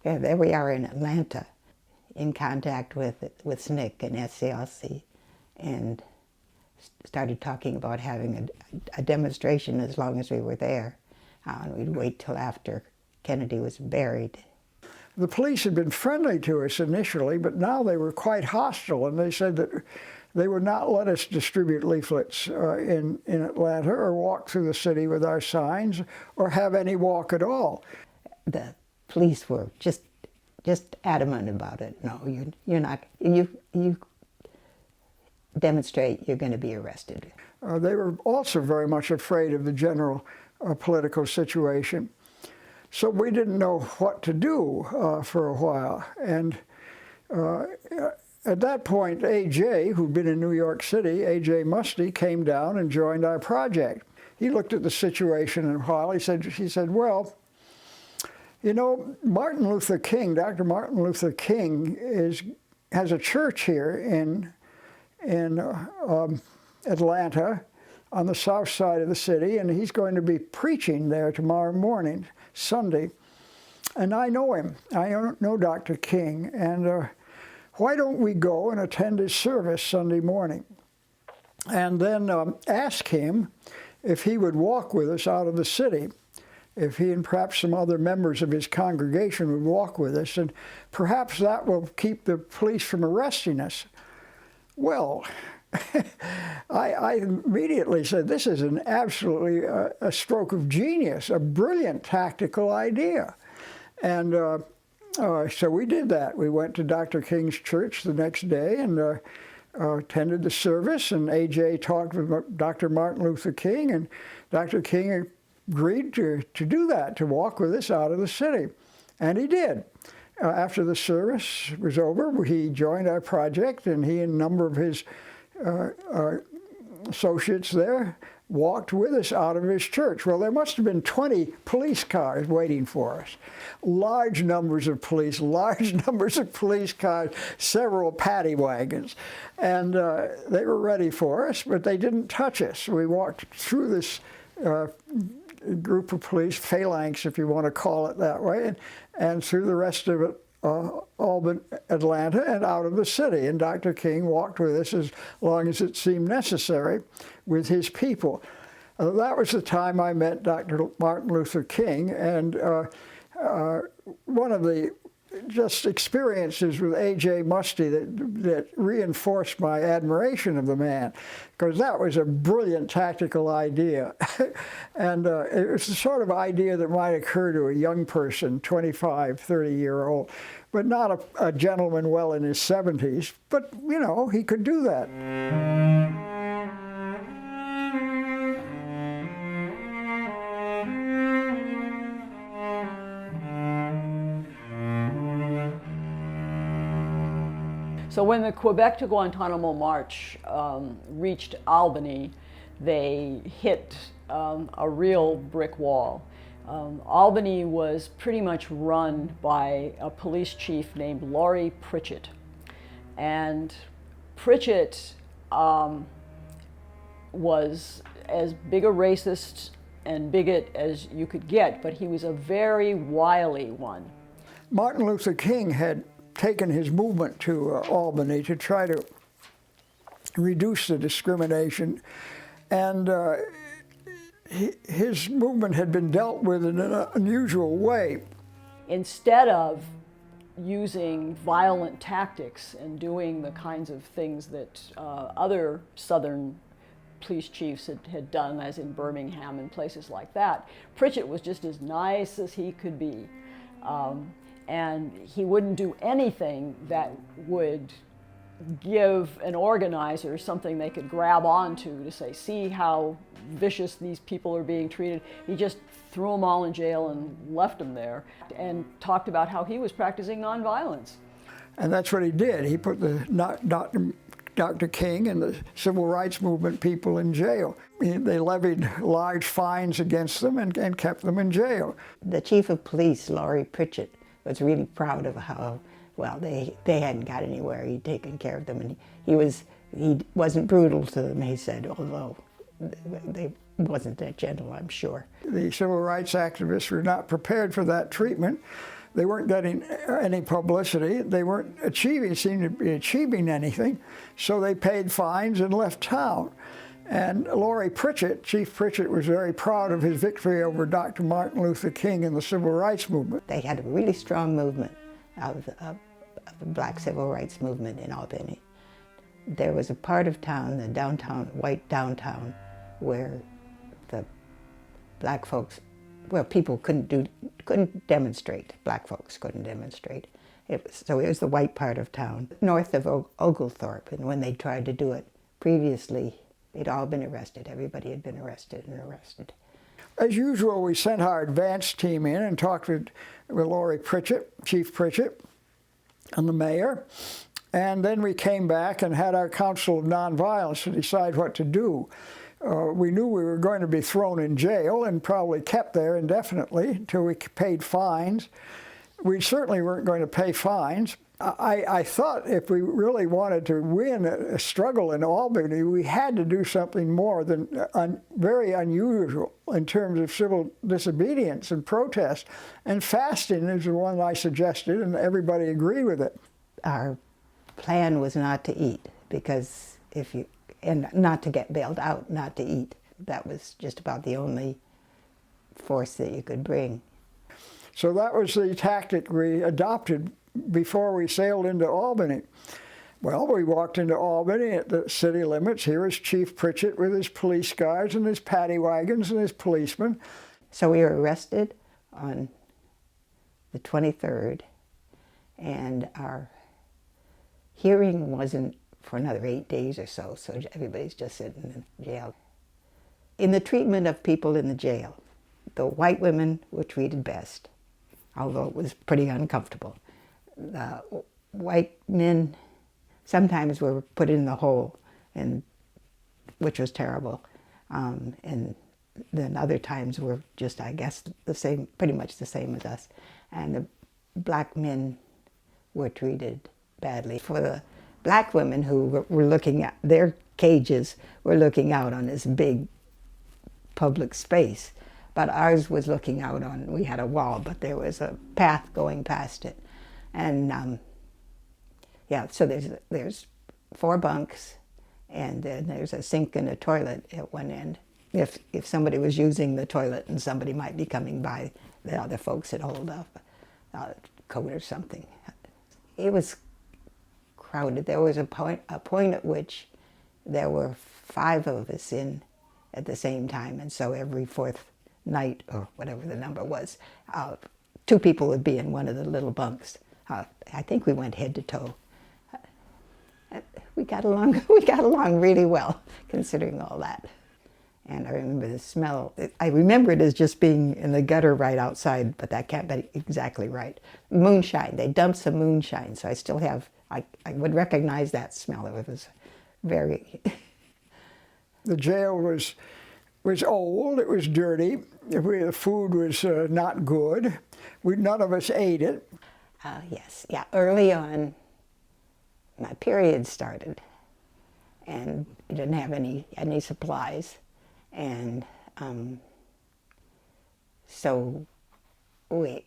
Yeah, there we are in Atlanta, in contact with SNCC and SCLC, and started talking about having a demonstration as long as we were there. And we'd wait till after Kennedy was buried. The police had been friendly to us initially, but now they were quite hostile, and they said that they would not let us distribute leaflets in Atlanta or walk through the city with our signs or have any walk at all. The police were just adamant about it. No, you're not. You demonstrate, you're going to be arrested. They were also very much afraid of the general political situation. So we didn't know what to do for a while. And at that point, A.J., who'd been in New York City, A.J. Muste, came down and joined our project. He looked at the situation in a while. He said, well, you know, Martin Luther King, Dr. Martin Luther King has a church here in Atlanta on the south side of the city, and he's going to be preaching there tomorrow morning, Sunday. And I know him. I know Dr. King. And why don't we go and attend his service Sunday morning? And then ask him if he would walk with us out of the city, if he and perhaps some other members of his congregation would walk with us, and perhaps that will keep the police from arresting us. Well, I immediately said, this is an absolutely a stroke of genius, a brilliant tactical idea. And so we did that. We went to Dr. King's church the next day and attended the service, and A.J. talked with Dr. Martin Luther King, and Dr. King agreed to do that, to walk with us out of the city. And he did. After the service was over, he joined our project, and he and a number of his associates there walked with us out of his church. Well, there must have been 20 police cars waiting for us. Large numbers of police cars, several paddy wagons. And they were ready for us, but they didn't touch us. We walked through this group of police, phalanx, if you want to call it that way, and through the rest of it, Atlanta, and out of the city. And Dr. King walked with us as long as it seemed necessary with his people. That was the time I met Dr. Martin Luther King, and one of the just experiences with A.J. Muste that reinforced my admiration of the man, because that was a brilliant tactical idea. And it was the sort of idea that might occur to a young person, 25, 30-year-old, but not a gentleman well in his 70s. But, you know, he could do that. So when the Quebec to Guantanamo March reached Albany, they hit a real brick wall. Albany was pretty much run by a police chief named Laurie Pritchett. And Pritchett was as big a racist and bigot as you could get, but he was a very wily one. Martin Luther King had taken his movement to Albany to try to reduce the discrimination, and his movement had been dealt with in an unusual way. Instead of using violent tactics and doing the kinds of things that other Southern police chiefs had done, as in Birmingham and places like that, Pritchett was just as nice as he could be. And he wouldn't do anything that would give an organizer something they could grab onto to say, see how vicious these people are being treated. He just threw them all in jail and left them there, and talked about how he was practicing nonviolence. And that's what he did. He put Dr. King and the civil rights movement people in jail. They levied large fines against them and kept them in jail. The chief of police, Laurie Pritchett, was really proud of how Well, they hadn't got anywhere. He'd taken care of them, and he wasn't brutal to them, he said, although they wasn't that gentle, I'm sure. The civil rights activists were not prepared for that treatment. They weren't getting any publicity. They weren't seemed to be achieving anything, so they paid fines and left town. And Laurie Pritchett, Chief Pritchett, was very proud of his victory over Dr. Martin Luther King in the civil rights movement. They had a really strong movement of the black civil rights movement in Albany. There was a part of town, the downtown, white downtown, where the black folks, well, people couldn't demonstrate. Black folks couldn't demonstrate. So it was the white part of town, north of Oglethorpe. And when they tried to do it previously, they'd all been arrested. Everybody had been arrested and arrested. As usual, we sent our advance team in and talked with Laurie Pritchett, Chief Pritchett, and the mayor. And then we came back and had our Council of Nonviolence to decide what to do. We knew we were going to be thrown in jail and probably kept there indefinitely until we paid fines. We certainly weren't going to pay fines. I thought if we really wanted to win a struggle in Albany, we had to do something more than very unusual in terms of civil disobedience and protest. And fasting is the one I suggested, and everybody agreed with it. Our plan was not to eat, because and not to get bailed out, not to eat. That was just about the only force that you could bring. So that was the tactic we adopted before we sailed into Albany. Well, we walked into Albany at the city limits. Here was Chief Pritchett with his police guards and his paddy wagons and his policemen. So we were arrested on the 23rd, and our hearing wasn't for another 8 days or so, so everybody's just sitting in jail. In the treatment of people in the jail, the white women were treated best, although it was pretty uncomfortable. The white men sometimes were put in the hole, which was terrible, and then other times were just, I guess, the same, pretty much the same as us. And the black men were treated badly. For the black women who were looking at their cages, were looking out on this big public space, but ours was looking out on, we had a wall, but there was a path going past it. And yeah, so there's 4 bunks, and then there's a sink and a toilet at one end. If somebody was using the toilet and somebody might be coming by, the other folks had hold up a coat or something. It was crowded. There was a point at which there were 5 of us in at the same time, and so every 4th night, or whatever the number was, 2 people would be in one of the little bunks. I think we went head to toe. We got along really well, considering all that. And I remember the smell. I remember it as just being in the gutter right outside, but that can't be exactly right. Moonshine. They dumped some moonshine, so I still have. I would recognize that smell. It was very. The jail was old. It was dirty. The food was not good. None of us ate it. Yes, yeah. Early on, my period started, and we didn't have any supplies, and so we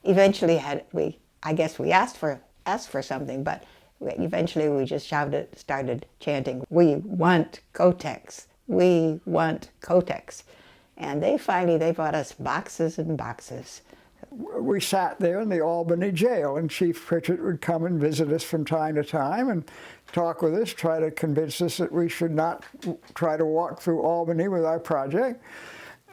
eventually I guess we asked for something, but eventually we just started chanting, "We want Kotex, we want Kotex," and they bought us boxes and boxes. We sat there in the Albany jail, and Chief Pritchett would come and visit us from time to time and talk with us, try to convince us that we should not try to walk through Albany with our project.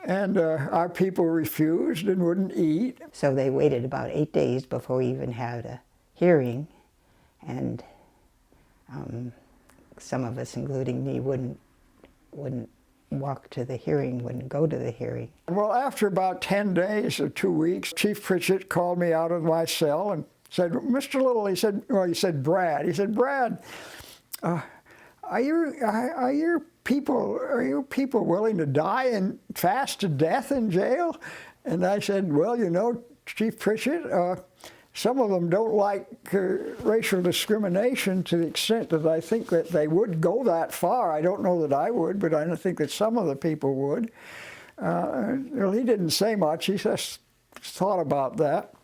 And our people refused and wouldn't eat. So they waited about 8 days before we even had a hearing, and some of us, including me, wouldn't walk to the hearing, wouldn't go to the hearing. Well, after about 10 days or 2 weeks, Chief Pritchett called me out of my cell and said, "Mr. Little," he said Brad. He said, "Brad, are your people willing to die and fast to death in jail?" And I said, "Well, Chief Pritchett, Some of them don't like racial discrimination to the extent that I think that they would go that far. I don't know that I would, but I think that some of the people would. Well, he didn't say much. He just thought about that.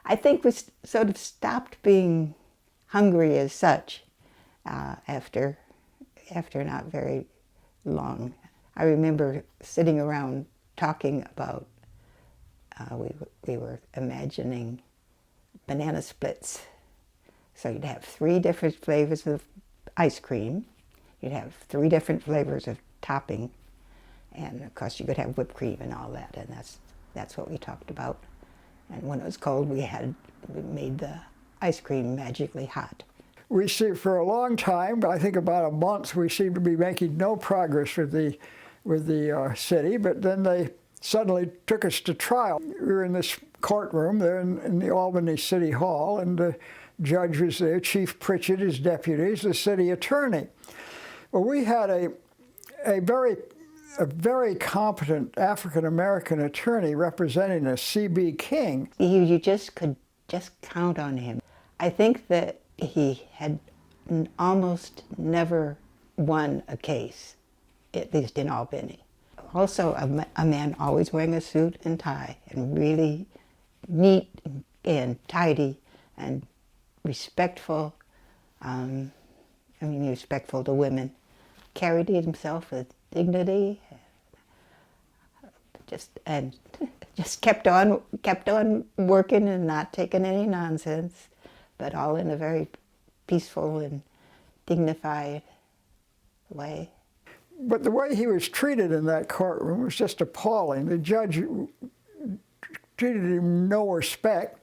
I think we sort of stopped being hungry as such after not very long. I remember sitting around talking about, we were imagining banana splits. So you'd have 3 different flavors of ice cream, you'd have 3 different flavors of topping, and of course you could have whipped cream and all that, and that's what we talked about. And when it was cold, we made the ice cream magically hot. We see for a long time, I think about a month, we seemed to be making no progress with the city, but then they suddenly took us to trial. We were in this courtroom there in the Albany City Hall, and the judge was there, Chief Pritchett, his deputies, the city attorney. Well, we had a very competent African-American attorney representing us, C.B. King. You just could count on him. I think that he had almost never won a case, at least in Albany. Also, a man always wearing a suit and tie, and really neat and tidy and respectful. Respectful to women. Carried himself with dignity. Just kept on working and not taking any nonsense, but all in a very peaceful and dignified way. But the way he was treated in that courtroom was just appalling. The judge treated him no respect.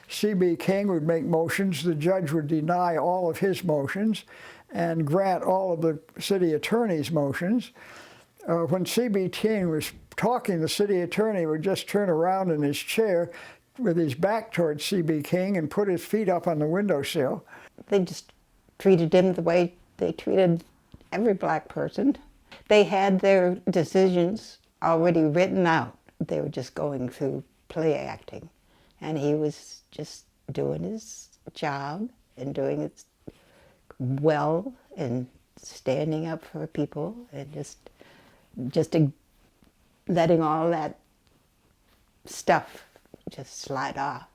C.B. King would make motions. The judge would deny all of his motions and grant all of the city attorney's motions. When C.B. King was talking, the city attorney would just turn around in his chair with his back towards C.B. King and put his feet up on the windowsill. They just treated him the way they treated every black person. They had their decisions already written out. They were just going through play acting. And he was just doing his job and doing it well and standing up for people and just letting all that stuff just slide off.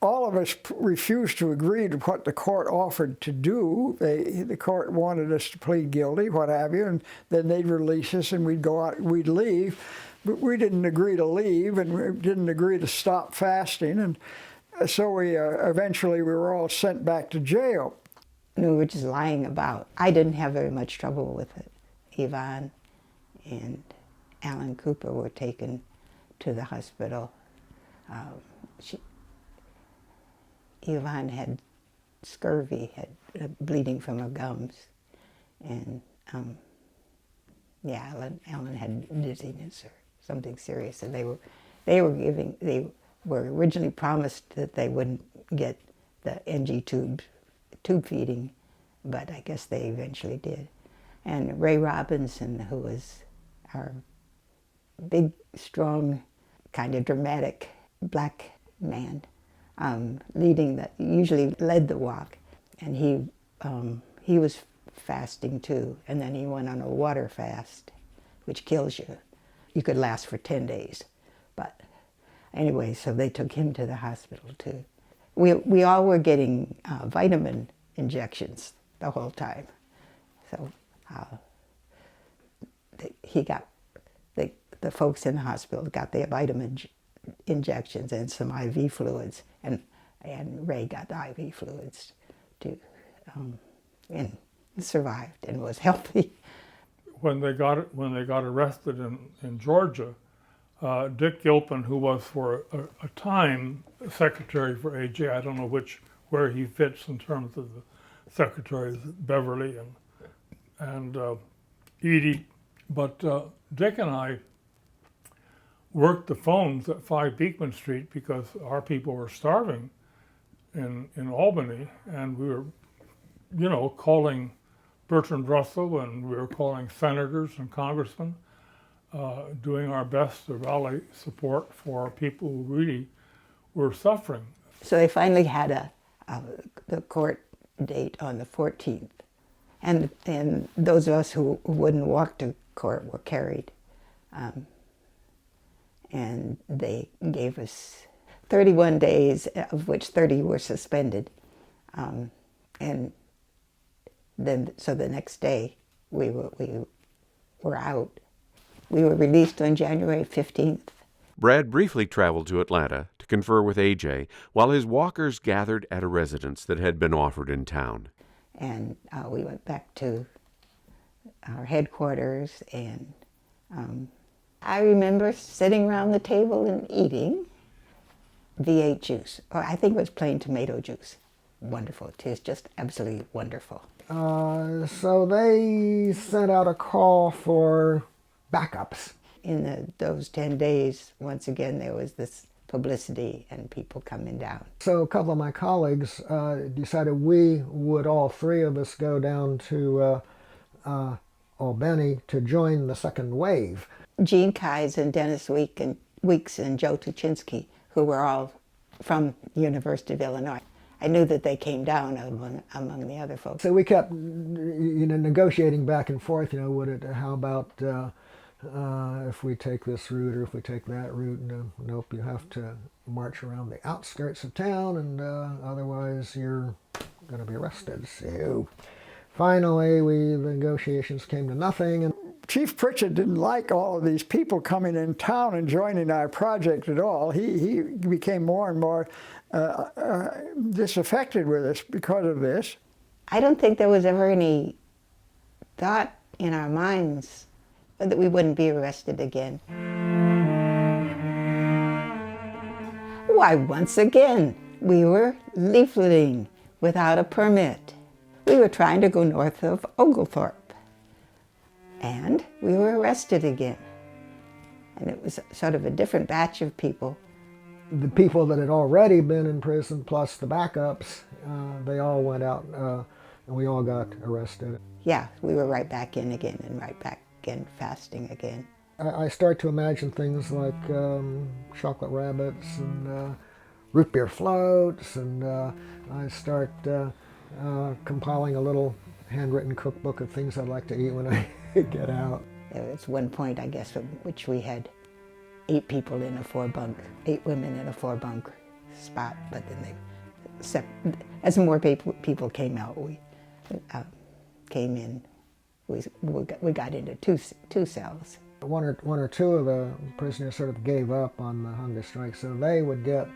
All of us refused to agree to what the court offered to do. The court wanted us to plead guilty, what have you, and then they'd release us and we'd go out, we'd leave. But we didn't agree to leave, and we didn't agree to stop fasting, and so we eventually we were all sent back to jail. And we were just lying about. I didn't have very much trouble with it. Yvonne and Alan Cooper were taken to the hospital. Yvonne had scurvy, had bleeding from her gums, and Alan had dizziness or something serious, and they were originally promised that they wouldn't get the NG tube feeding, but I guess they eventually did. And Ray Robinson, who was our big, strong, kind of dramatic black man, usually led the walk, and he was fasting too, and then he went on a water fast, which kills you. You could last for 10 days, but anyway, so they took him to the hospital too. We all were getting vitamin injections the whole time, so the folks in the hospital got their vitamin injections and some IV fluids, and Ray got the IV fluids too, and survived and was healthy. When they got arrested in Georgia, Dick Gilpin, who was for a time secretary for AJ, I don't know where he fits in terms of the secretaries, Beverly and Edie, but Dick and I worked the phones at 5 Beekman Street because our people were starving in Albany, and we were, calling Bertrand Russell, and we were calling senators and congressmen, doing our best to rally support for people who really were suffering. So they finally had the court date on the 14th. And those of us who wouldn't walk to court were carried. And they gave us 31 days, of which 30 were suspended. And then, so the next day, we were out. We were released on January 15th. Brad briefly traveled to Atlanta to confer with A.J. while his walkers gathered at a residence that had been offered in town. And we went back to our headquarters, and I remember sitting around the table and eating V8 juice, or I think it was plain tomato juice. Wonderful. It tastes just absolutely wonderful. So they sent out a call for backups. In those 10 days, once again, there was this publicity and people coming down. So a couple of my colleagues decided we would, all three of us, go down to Albany to join the second wave. Gene Keyes and Dennis Weeks and Joe Tuchinski, who were all from the University of Illinois. I knew that they came down among the other folks. So we kept, negotiating back and forth. How about if we take this route or if we take that route? Nope, you have to march around the outskirts of town, and otherwise you're going to be arrested. So finally, the negotiations came to nothing. And Chief Pritchett didn't like all of these people coming in town and joining our project at all. He became more and more disaffected with us because of this. I don't think there was ever any thought in our minds that we wouldn't be arrested again. Why, once again, we were leafleting without a permit. We were trying to go north of Oglethorpe. And we were arrested again. And it was sort of a different batch of people. The people that had already been in prison, plus the backups, they all went out, and we all got arrested. Yeah, we were right back in again, and right back in fasting again. I start to imagine things like chocolate rabbits and root beer floats, and I start compiling a little handwritten cookbook of things I'd like to eat when I get out. There was one point, I guess, at which we had 8 people in a 4-bunk, 8 women in a 4-bunk spot, but then as more people came out, we came in, we got into two cells. One or two of the prisoners sort of gave up on the hunger strike, so they would get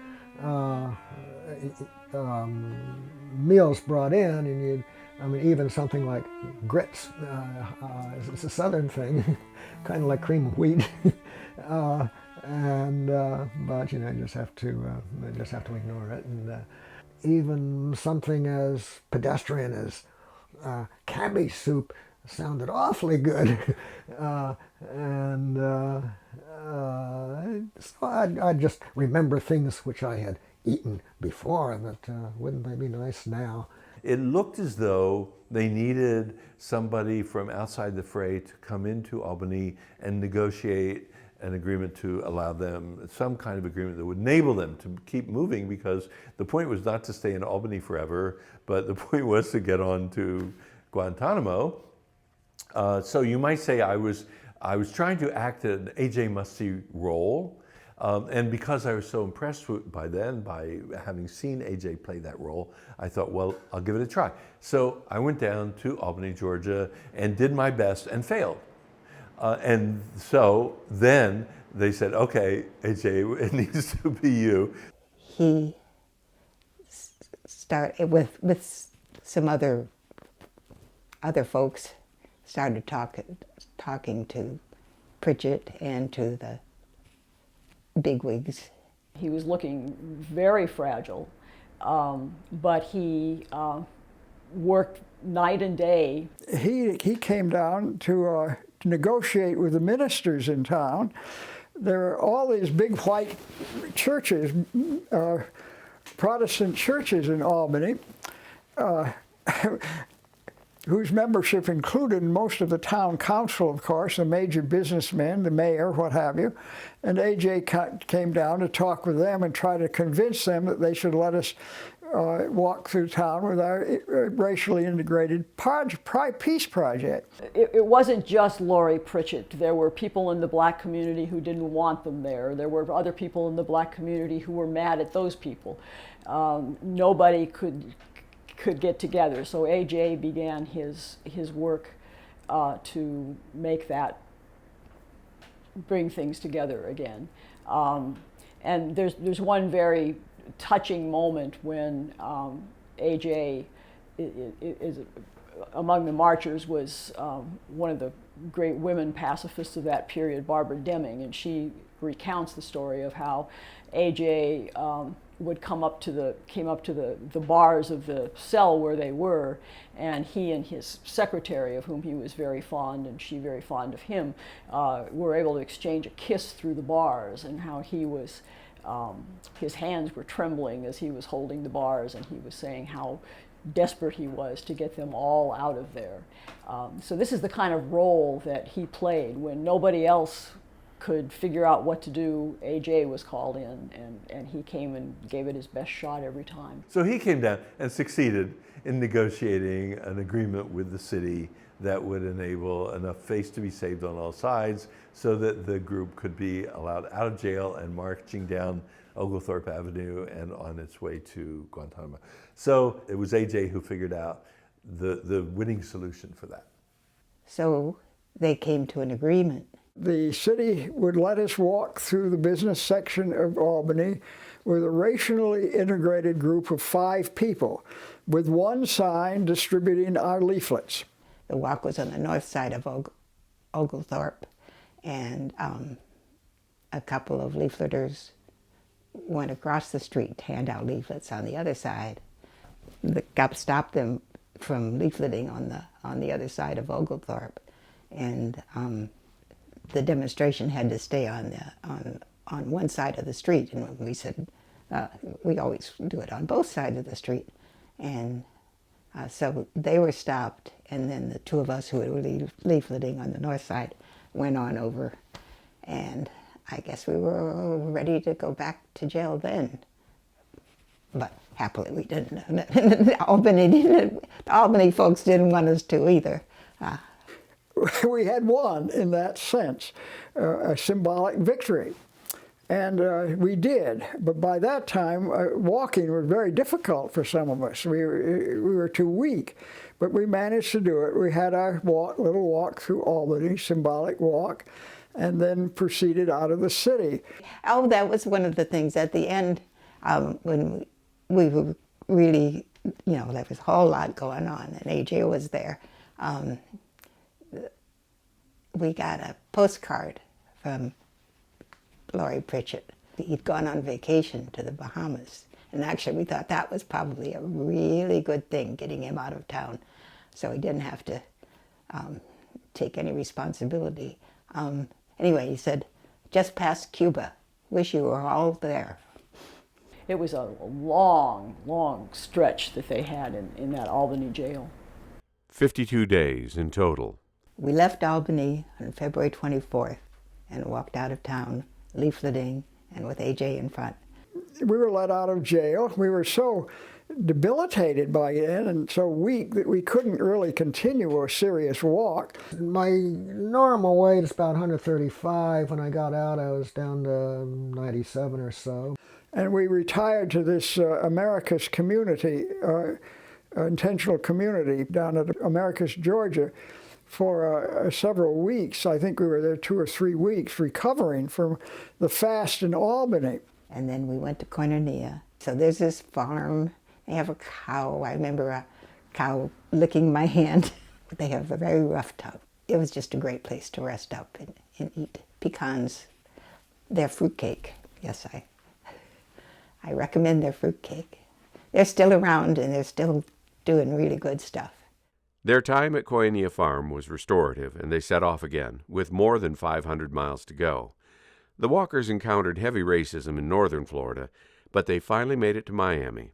meals brought in, and even something like grits. It's a southern thing, kind of like cream of wheat. But you just have to ignore it. And even something as pedestrian as cabbage soup sounded awfully good. So I'd just remember things which I had eaten before, and that wouldn't they be nice now? It looked as though they needed somebody from outside the fray to come into Albany and negotiate an agreement to allow them, some kind of agreement that would enable them to keep moving, because the point was not to stay in Albany forever, but the point was to get on to Guantanamo. So you might say I was trying to act an A.J. Muste role, and because I was so impressed by having seen A.J. play that role, I thought, well, I'll give it a try. So I went down to Albany, Georgia, and did my best and failed. And so then they said, okay, A.J., it needs to be you. He started with some other folks, started talking to Pritchett and to the bigwigs. He was looking very fragile, but he worked night and day. He came down to negotiate with the ministers in town. There are all these big white churches, Protestant churches in Albany. whose membership included most of the town council, of course, the major businessmen, the mayor, what have you. And A.J. came down to talk with them and try to convince them that they should let us walk through town with our racially integrated peace project. It wasn't just Laurie Pritchett. There were people in the black community who didn't want them there. There were other people in the black community who were mad at those people. Nobody could get together. So A.J. began his work to make that, bring things together again. And there's one very touching moment when A.J. is among the marchers was one of the great women pacifists of that period, Barbara Deming, and she recounts the story of how A.J. would came up to the bars of the cell where they were, and he and his secretary, of whom he was very fond and she very fond of him, were able to exchange a kiss through the bars, and how he was his hands were trembling as he was holding the bars, and he was saying how desperate he was to get them all out of there. So this is the kind of role that he played when nobody else could figure out what to do. A.J. was called in, and he came and gave it his best shot every time. So he came down and succeeded in negotiating an agreement with the city that would enable enough face to be saved on all sides so that the group could be allowed out of jail and marching down Oglethorpe Avenue and on its way to Guantanamo. So it was A.J. who figured out the winning solution for that. So they came to an agreement. The city would let us walk through the business section of Albany with a racially integrated group of 5 people, with one sign distributing our leaflets. The walk was on the north side of Oglethorpe, and a couple of leafleters went across the street to hand out leaflets on the other side. The cops stopped them from leafleting on the other side of Oglethorpe, and the demonstration had to stay on one side of the street, and we said we always do it on both sides of the street, and so they were stopped, and then the 2 of us who were leafleting on the north side went on over, and I guess we were ready to go back to jail then, but happily we didn't. The Albany folks didn't want us to either. We had won in that sense, a symbolic victory. And we did, but by that time, walking was very difficult for some of us. We were too weak, but we managed to do it. We had our little walk through Albany, symbolic walk, and then proceeded out of the city. Oh, that was one of the things at the end, when we were really, there was a whole lot going on, and A.J. was there. We got a postcard from Laurie Pritchett. He'd gone on vacation to the Bahamas, and actually we thought that was probably a really good thing, getting him out of town, so he didn't have to take any responsibility. Anyway, he said, "Just past Cuba. Wish you were all there." It was a long, long stretch that they had in that Albany jail. 52 days in total. We left Albany on February 24th and walked out of town, leafleting and with A.J. in front. We were let out of jail. We were so debilitated by then and so weak that we couldn't really continue a serious walk. My normal weight is about 135. When I got out, I was down to 97 or so. And we retired to this Americus community, intentional community down at Americus, Georgia, for several weeks. I think we were there 2 or 3 weeks recovering from the fast in Albany. And then we went to Koinonia. So there's this farm. They have a cow. I remember a cow licking my hand. They have a very rough tub. It was just a great place to rest up and eat pecans. Their fruitcake, yes, I recommend their fruitcake. They're still around and they're still doing really good stuff. Their time at Koinonia Farm was restorative, and they set off again, with more than 500 miles to go. The walkers encountered heavy racism in northern Florida, but they finally made it to Miami.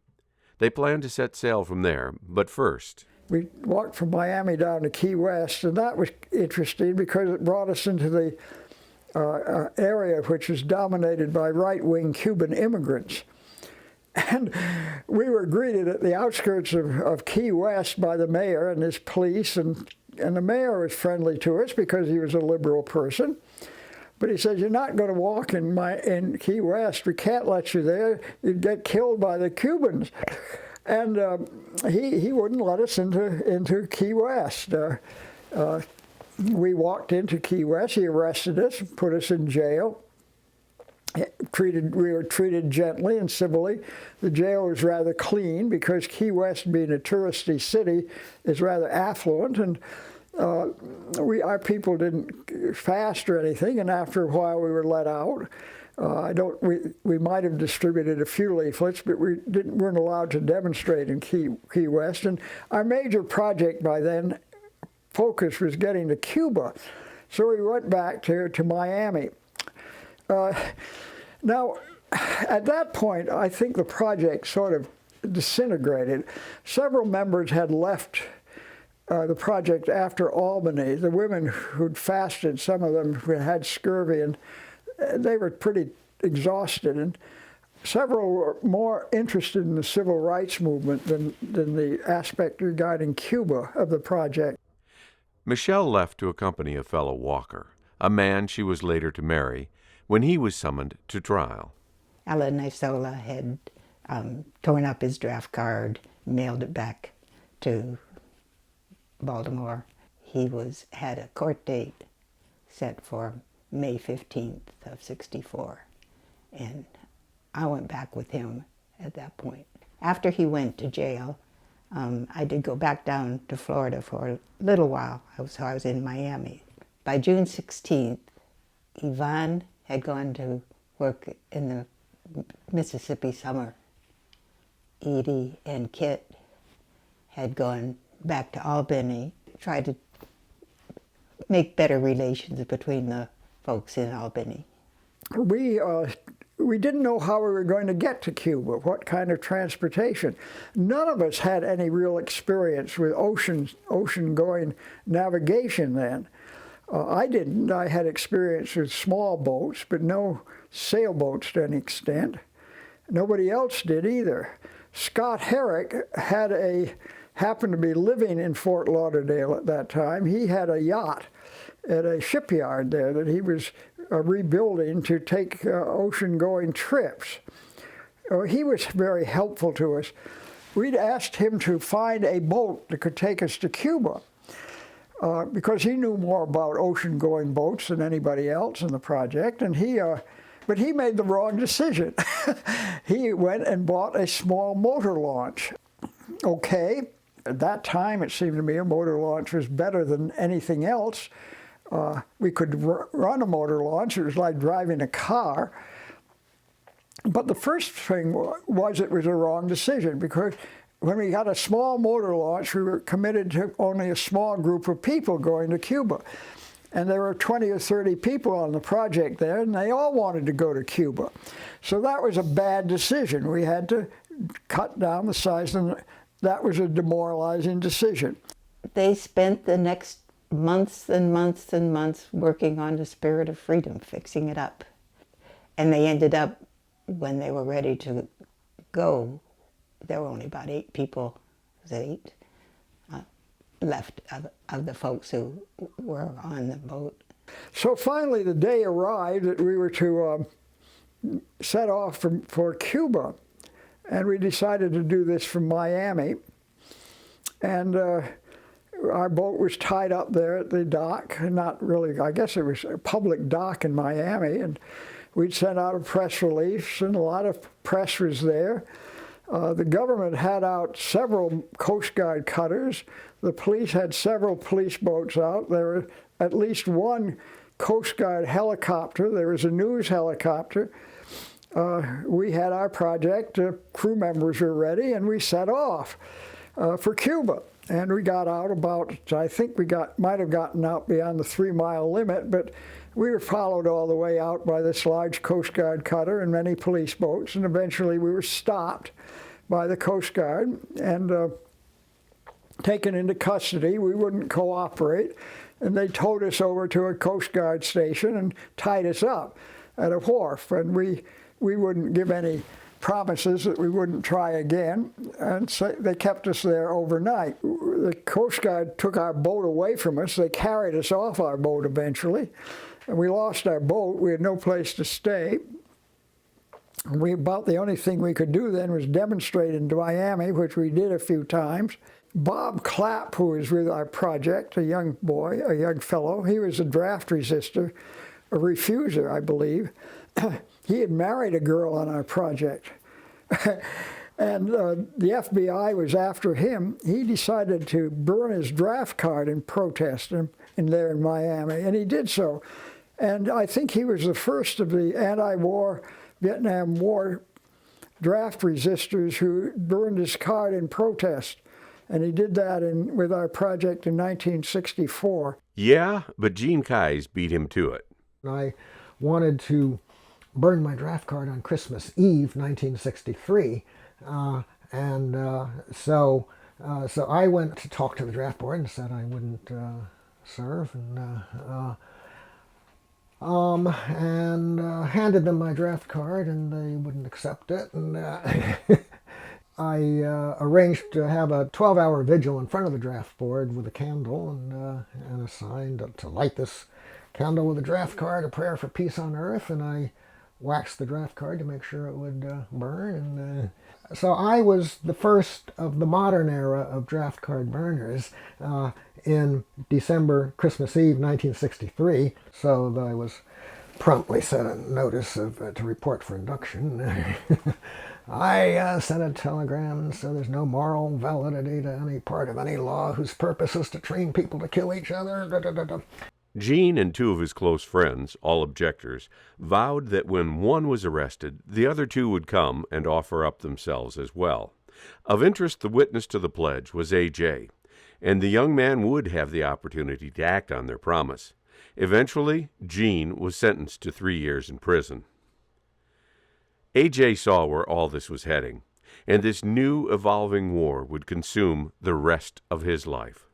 They planned to set sail from there, but first... We walked from Miami down to Key West, and that was interesting because it brought us into the area which is dominated by right-wing Cuban immigrants. And we were greeted at the outskirts of Key West by the mayor and his police, and the mayor was friendly to us because he was a liberal person. But he said, "You're not going to walk in Key West. We can't let you there. You'd get killed by the Cubans." And he wouldn't let us into Key West. We walked into Key West. He arrested us, put us in jail. We were treated gently and civilly. The jail was rather clean because Key West, being a touristy city, is rather affluent, and our people didn't fast or anything. And after a while, we were let out. We might have distributed a few leaflets, but we weren't allowed to demonstrate in Key West. And our major project by then, focus was getting to Cuba, so we went back to Miami. Now, at that point, I think the project sort of disintegrated. Several members had left the project after Albany. The women who'd fasted, some of them had scurvy, and they were pretty exhausted. And several were more interested in the civil rights movement than the aspect regarding Cuba of the project. Michelle left to accompany a fellow walker, a man she was later to marry, when he was summoned to trial. Alan Isola had torn up his draft card, mailed it back to Baltimore. He had a court date set for May 15th of '64, and I went back with him at that point. After he went to jail, I did go back down to Florida for a little while, so I was in Miami. By June 16th, Yvonne had gone to work in the Mississippi summer. Edie and Kit had gone back to Albany, tried to make better relations between the folks in Albany. We didn't know how we were going to get to Cuba, what kind of transportation. None of us had any real experience with ocean-going navigation then. I didn't. I had experience with small boats, but no sailboats to any extent. Nobody else did either. Scott Herrick happened to be living in Fort Lauderdale at that time. He had a yacht at a shipyard there that he was rebuilding to take ocean-going trips. He was very helpful to us. We'd asked him to find a boat that could take us to Cuba because he knew more about ocean-going boats than anybody else in the project, and but he made the wrong decision. He went and bought a small motor launch. Okay, at that time it seemed to me a motor launch was better than anything else. We could run a motor launch. It was like driving a car. But the first thing was it was a wrong decision, because when we got a small motor launch, we were committed to only a small group of people going to Cuba. And there were 20 or 30 people on the project there, and they all wanted to go to Cuba. So that was a bad decision. We had to cut down the size, and that was a demoralizing decision. They spent the next months and months and months working on the Spirit of Freedom, fixing it up. And they ended up, when they were ready to go, there were only about 8 people, left of the folks who were on the boat. So finally the day arrived that we were to set off for Cuba, and we decided to do this from Miami. And our boat was tied up there at the dock, not really, I guess it was a public dock in Miami, and we'd sent out a press release, and a lot of press was there. The government had out several Coast Guard cutters. The police had several police boats out. There was at least one Coast Guard helicopter. There was a news helicopter. We had our project. Crew members were ready, and we set off for Cuba. And we got out about, I think we might have gotten out beyond the 3-mile limit, but we were followed all the way out by this large Coast Guard cutter and many police boats, and eventually we were stopped by the Coast Guard. And taken into custody. We wouldn't cooperate, and they towed us over to a Coast Guard station and tied us up at a wharf, and we wouldn't give any promises that we wouldn't try again, and so they kept us there overnight. The Coast Guard took our boat away from us. They carried us off our boat eventually, and we lost our boat. We had no place to stay. About the only thing we could do then was demonstrate in Miami, which we did a few times. Bob Clapp, who was with our project, a young boy, a young fellow, he was a draft resistor, a refuser, I believe. He had married a girl on our project. And the FBI was after him. He decided to burn his draft card in protest there in Miami, and he did so. And I think he was the first of the anti-war Vietnam War draft resistors who burned his card in protest. And he did that with our project in 1964. Yeah, but Gene Keyes beat him to it. I wanted to burn my draft card on Christmas Eve, 1963. So I went to talk to the draft board and said I wouldn't serve, and handed them my draft card, and they wouldn't accept it. And I arranged to have a 12-hour vigil in front of the draft board with a candle and a sign to light this candle with a draft card, a prayer for peace on earth, and I waxed the draft card to make sure it would burn. And so I was the first of the modern era of draft card burners in December, Christmas Eve, 1963. So I was promptly sent a notice to report for induction. I sent a telegram, so there's no moral validity to any part of any law whose purpose is to train people to kill each other. Gene and two of his close friends, all objectors, vowed that when one was arrested, the other two would come and offer up themselves as well. Of interest, the witness to the pledge was A.J., and the young man would have the opportunity to act on their promise. Eventually, Gene was sentenced to 3 years in prison. A.J. saw where all this was heading, and this new evolving war would consume the rest of his life.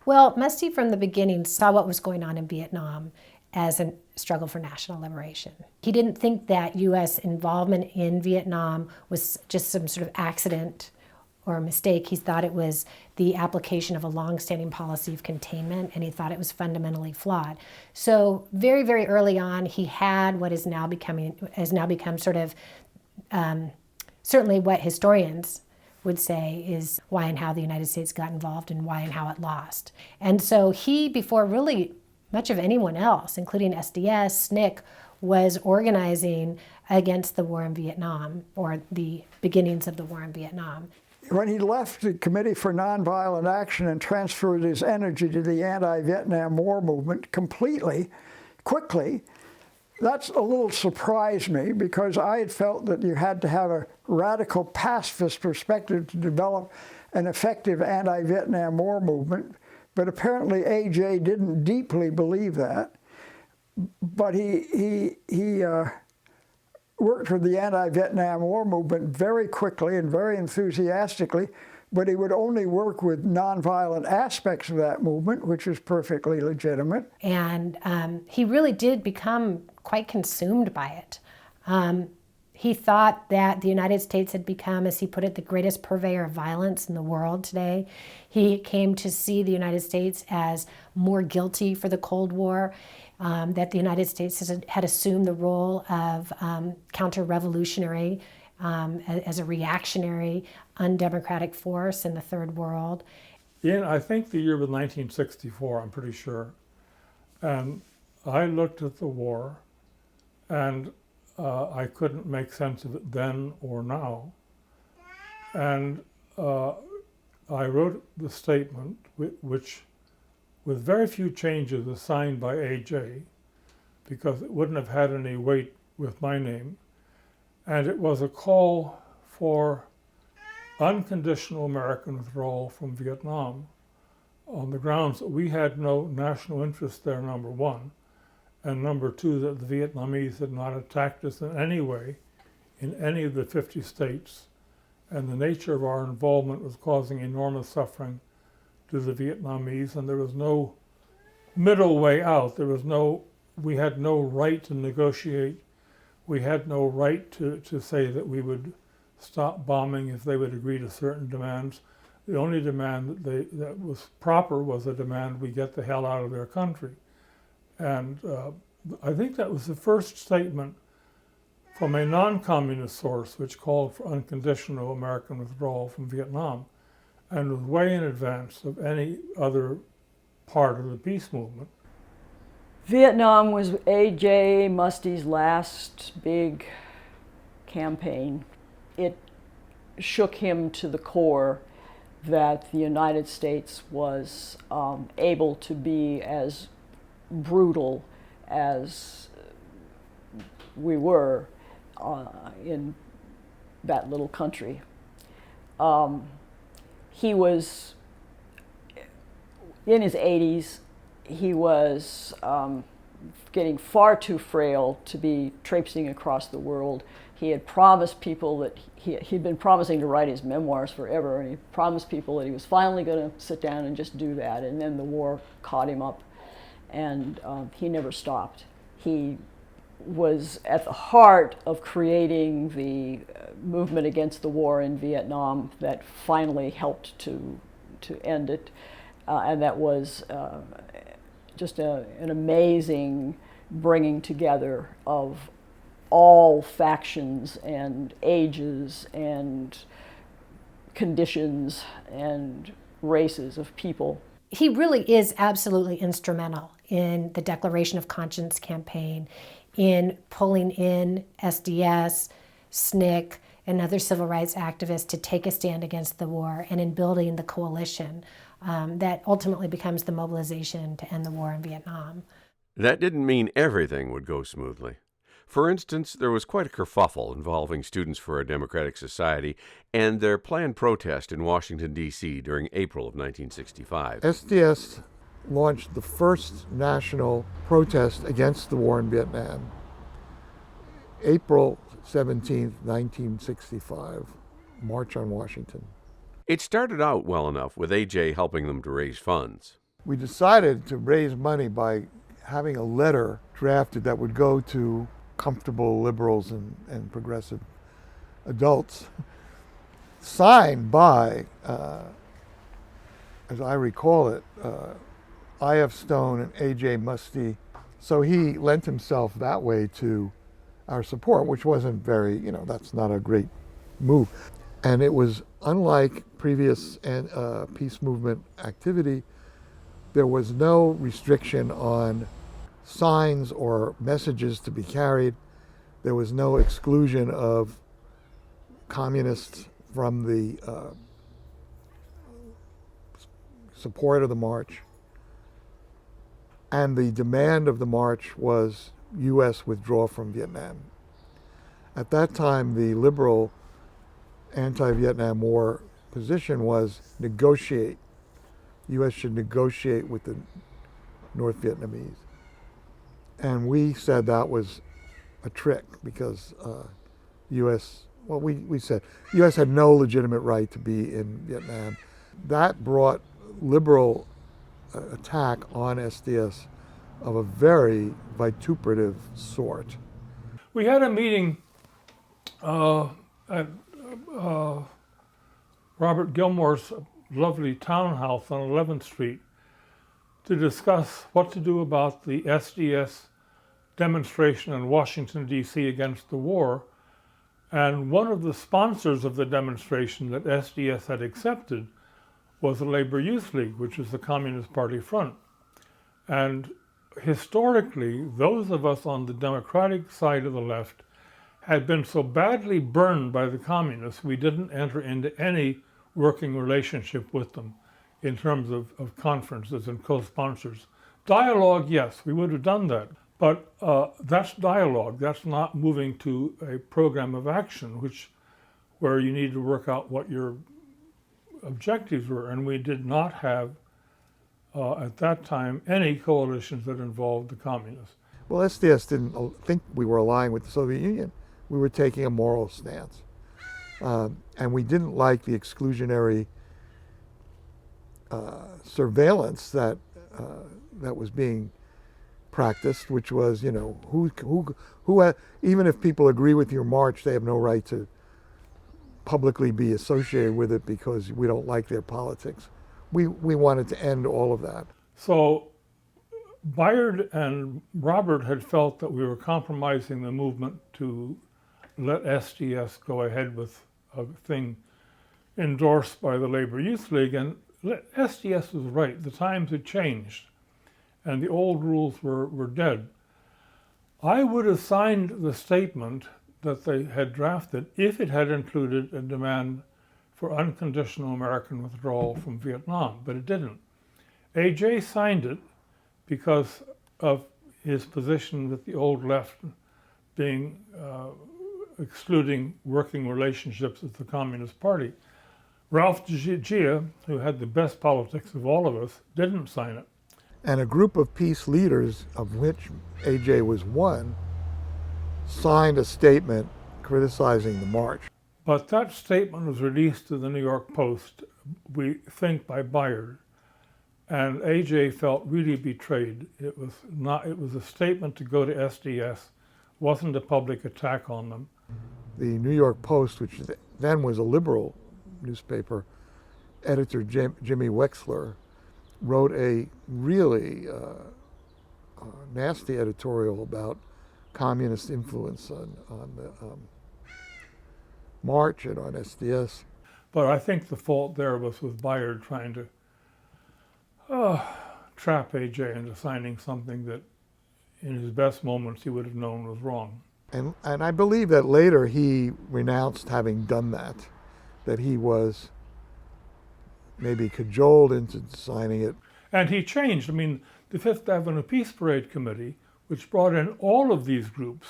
Well, Muste from the beginning saw what was going on in Vietnam as a struggle for national liberation. He didn't think that U.S. involvement in Vietnam was just some sort of accident or a mistake. He thought it was the application of a long-standing policy of containment, and he thought it was fundamentally flawed. So very, very early on, he had what has now become sort of certainly what historians would say is why and how the United States got involved and why and how it lost. And so he, before really much of anyone else, including SDS, SNCC, was organizing against the war in Vietnam, or the beginnings of the war in Vietnam. When he left the Committee for Nonviolent Action and transferred his energy to the anti-Vietnam War movement completely, quickly, that's a little surprised me, because I had felt that you had to have a radical pacifist perspective to develop an effective anti-Vietnam War movement. But apparently A.J. didn't deeply believe that. But he worked for the anti-Vietnam War movement very quickly and very enthusiastically, but he would only work with nonviolent aspects of that movement, which is perfectly legitimate. And he really did become quite consumed by it. He thought that the United States had become, as he put it, the greatest purveyor of violence in the world today. He came to see the United States as more guilty for the Cold War, that the United States had assumed the role of counter-revolutionary, as a reactionary, undemocratic force in the Third World. I think the year was 1964, I'm pretty sure. And I looked at the war, and I couldn't make sense of it then or now. And I wrote the statement, which, with very few changes, was signed by A.J., because it wouldn't have had any weight with my name. And it was a call for unconditional American withdrawal from Vietnam on the grounds that we had no national interest there, number one, and number two, that the Vietnamese had not attacked us in any way in any of the 50 states, and the nature of our involvement was causing enormous suffering to the Vietnamese, and there was no middle way out. We had no right to negotiate. We had no right to say that we would stop bombing if they would agree to certain demands. The only demand that was proper was a demand we get the hell out of their country. And I think that was the first statement from a non-communist source which called for unconditional American withdrawal from Vietnam, and was way in advance of any other part of the peace movement. Vietnam was A.J. Muste's last big campaign. It shook him to the core that the United States was able to be as brutal as we were in that little country. He was in his 80s. He was getting far too frail to be traipsing across the world. He had promised people that he'd been promising to write his memoirs forever, and he promised people that he was finally going to sit down and just do that, and then the war caught him up, and he never stopped. He was at the heart of creating the movement against the war in Vietnam that finally helped to end it, and that was just an amazing bringing together of all factions and ages and conditions and races of people. He really is absolutely instrumental in the Declaration of Conscience campaign, in pulling in SDS, SNCC, and other civil rights activists to take a stand against the war, and in building the coalition that ultimately becomes the mobilization to end the war in Vietnam. That didn't mean everything would go smoothly. For instance, there was quite a kerfuffle involving Students for a Democratic Society and their planned protest in Washington, D.C. during April of 1965. SDS launched the first national protest against the war in Vietnam, April 17, 1965, March on Washington. It started out well enough with A.J. helping them to raise funds. We decided to raise money by having a letter drafted that would go to comfortable liberals and progressive adults, signed by, as I recall it, I.F. Stone and A.J. Muste. So he lent himself that way to our support, which wasn't very, that's not a great move. And it was unlike previous peace movement activity. There was no restriction on signs or messages to be carried. There was no exclusion of communists from the support of the march. And the demand of the march was U.S. withdraw from Vietnam. At that time, the liberal anti-Vietnam War position was negotiate. U.S. should negotiate with the North Vietnamese. And we said that was a trick because U.S., well, we said U.S. had no legitimate right to be in Vietnam. That brought liberal attack on SDS of a very vituperative sort. We had a meeting at Robert Gilmore's lovely townhouse on 11th Street to discuss what to do about the SDS demonstration in Washington, D.C. against the war. And one of the sponsors of the demonstration that SDS had accepted was the Labor Youth League, which is the Communist Party front. And historically, those of us on the Democratic side of the left had been so badly burned by the communists, we didn't enter into any working relationship with them in terms of conferences and co-sponsors. Dialogue, yes, we would have done that. But that's dialogue. That's not moving to a program of action, where you need to work out what your objectives were. And we did not have, at that time, any coalitions that involved the communists. Well, SDS didn't think we were allying with the Soviet Union. We were taking a moral stance. And we didn't like the exclusionary surveillance that was being practiced, which was, you know, even if people agree with your march, they have no right to publicly be associated with it because we don't like their politics. We wanted to end all of that. So Bayard and Robert had felt that we were compromising the movement to let SDS go ahead with a thing endorsed by the Labor Youth League, and SDS was right. The times had changed, and the old rules were dead. I would have signed the statement that they had drafted if it had included a demand for unconditional American withdrawal from Vietnam, but it didn't. A.J. signed it because of his position with the old left being excluding working relationships with the Communist Party. Ralph Gia, who had the best politics of all of us, didn't sign it. And a group of peace leaders, of which A.J. was one, signed a statement criticizing the march. But that statement was released to the New York Post, we think, by Bayard. And A.J. felt really betrayed. It was a statement to go to SDS, wasn't a public attack on them. The New York Post, which then was a liberal newspaper, editor Jimmy Wexler wrote a really nasty editorial about communist influence on the march and on SDS. But I think the fault there was with Bayard trying to trap A.J. into signing something that in his best moments he would have known was wrong. And I believe that later he renounced having done that he was maybe cajoled into signing it. And he changed. I mean, the Fifth Avenue Peace Parade Committee, which brought in all of these groups,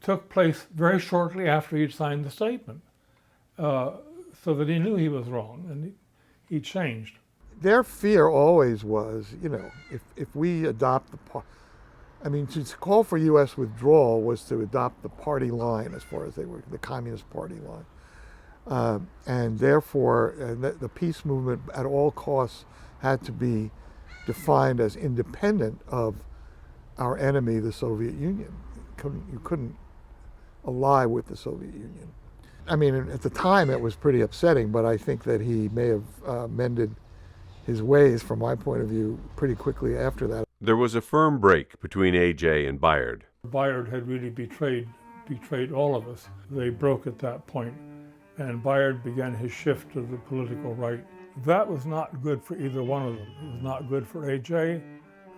took place very shortly after he'd signed the statement, so that he knew he was wrong, and he changed. Their fear always was, you know, if we adopt to call for U.S. withdrawal was to adopt the party line as far as they were, the Communist Party line. And therefore, the peace movement at all costs had to be defined as independent of our enemy, the Soviet Union. You couldn't ally with the Soviet Union. I mean, at the time it was pretty upsetting, but I think that he may have mended his ways, from my point of view, pretty quickly after that. There was a firm break between A.J. and Bayard. Bayard had really betrayed all of us. They broke at that point, and Bayard began his shift to the political right. That was not good for either one of them. It was not good for A.J.,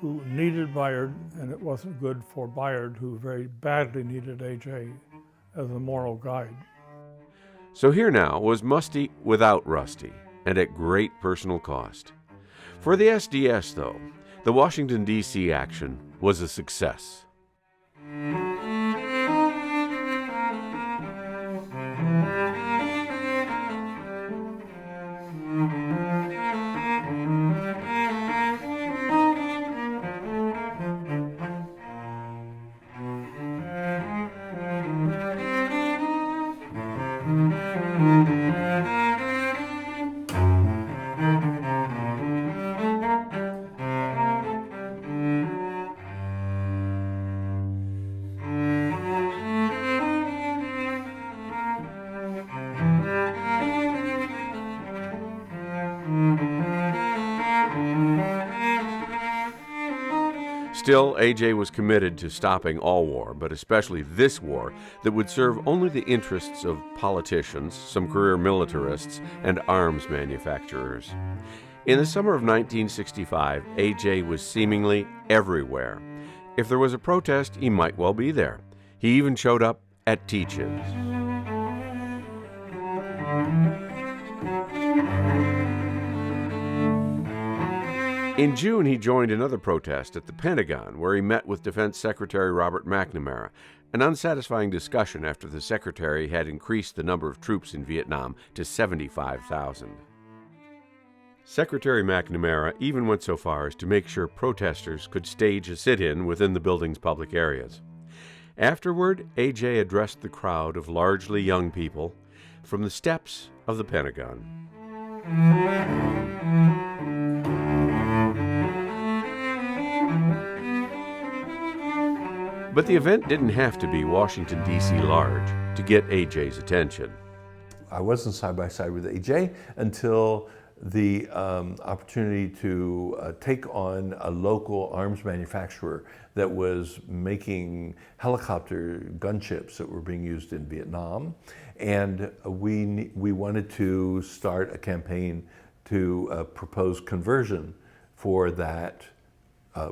who needed Bayard, and it wasn't good for Bayard, who very badly needed A.J. as a moral guide. So here now was Muste without Rusty, and at great personal cost. For the SDS, though, the Washington, D.C. action was a success. Still, A.J. was committed to stopping all war, but especially this war that would serve only the interests of politicians, some career militarists, and arms manufacturers. In the summer of 1965, A.J. was seemingly everywhere. If there was a protest, he might well be there. He even showed up at teach-ins. In June, he joined another protest at the Pentagon, where he met with Defense Secretary Robert McNamara, an unsatisfying discussion after the Secretary had increased the number of troops in Vietnam to 75,000. Secretary McNamara even went so far as to make sure protesters could stage a sit-in within the building's public areas. Afterward, A.J. addressed the crowd of largely young people from the steps of the Pentagon. But the event didn't have to be Washington, D.C. large to get A.J.'s attention. I wasn't side by side with A.J. until the opportunity to take on a local arms manufacturer that was making helicopter gunships that were being used in Vietnam. And we wanted to start a campaign to propose conversion for that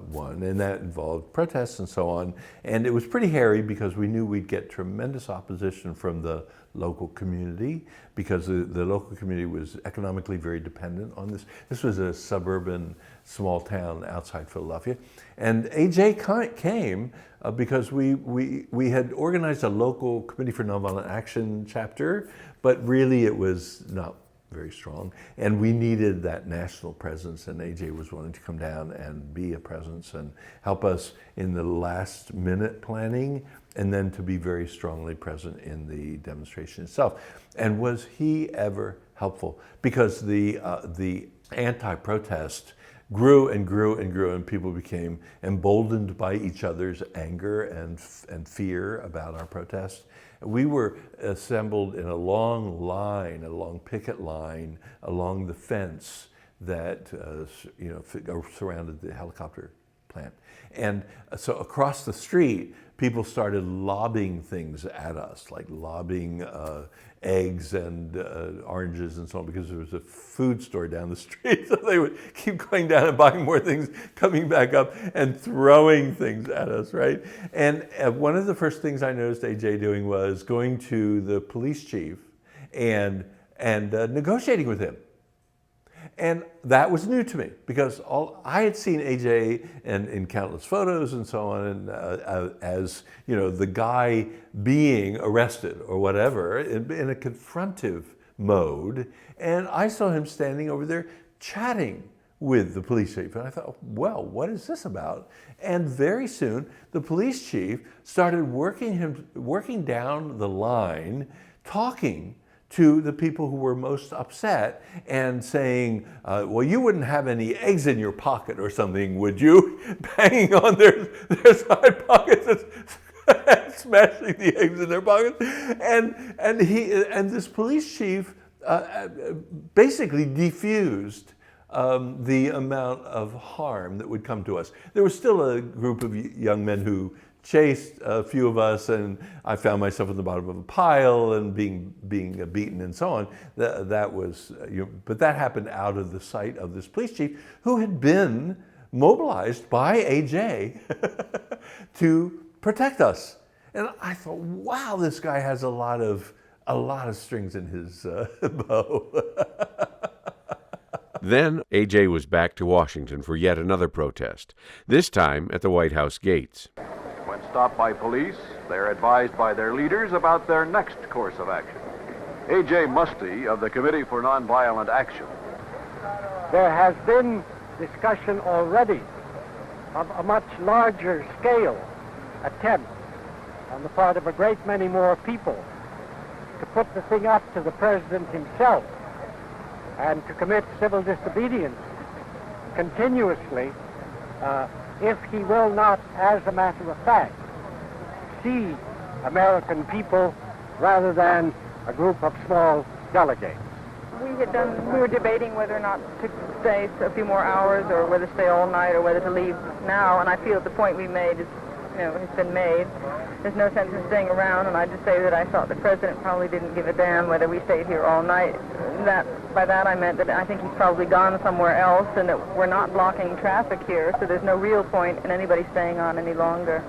one, and that involved protests and so on. And it was pretty hairy because we knew we'd get tremendous opposition from the local community because the local community was economically very dependent on this. This was a suburban small town outside Philadelphia. And A.J. came because we had organized a local Committee for Nonviolent Action chapter, but really it was not very strong. And we needed that national presence, and A.J. was willing to come down and be a presence and help us in the last minute planning, and then to be very strongly present in the demonstration itself. And was he ever helpful? Because the anti-protest grew and grew and grew, and people became emboldened by each other's anger and fear about our protest. We were assembled in a long line, a long picket line along the fence that surrounded the helicopter plant. And so across the street, people started lobbing things at us, like lobbing eggs and oranges and so on, because there was a food store down the street. So they would keep going down and buying more things, coming back up and throwing things at us, right? And one of the first things I noticed A.J. doing was going to the police chief and negotiating with him. And that was new to me because I had seen A.J. in countless photos and so on, and as the guy being arrested or whatever in a confrontive mode, and I saw him standing over there chatting with the police chief, and I thought, well, what is this about? And very soon, the police chief started working down the line, talking to the people who were most upset and saying, well, you wouldn't have any eggs in your pocket or something, would you? Banging on their side pockets and smashing the eggs in their pockets. And this police chief basically defused the amount of harm that would come to us. There was still a group of young men who chased a few of us, and I found myself at the bottom of a pile and being beaten and so on. That was, but that happened out of the sight of this police chief who had been mobilized by A.J. to protect us. And I thought, wow, this guy has a lot of strings in his bow. Then A.J. was back to Washington for yet another protest, this time at the White House gates. When stopped by police, they're advised by their leaders about their next course of action. A.J. Muste of the Committee for Nonviolent Action. There has been discussion already of a much larger scale attempt on the part of a great many more people to put the thing up to the president himself and to commit civil disobedience continuously if he will not, as a matter of fact, see American people rather than a group of small delegates. We were debating whether or not to stay a few more hours or whether to stay all night or whether to leave now, and I feel that the point we made is, has been made. There's no sense in staying around, and I just say that I thought the president probably didn't give a damn whether we stayed here all night. By that I meant that I think he's probably gone somewhere else, and that we're not blocking traffic here, so there's no real point in anybody staying on any longer.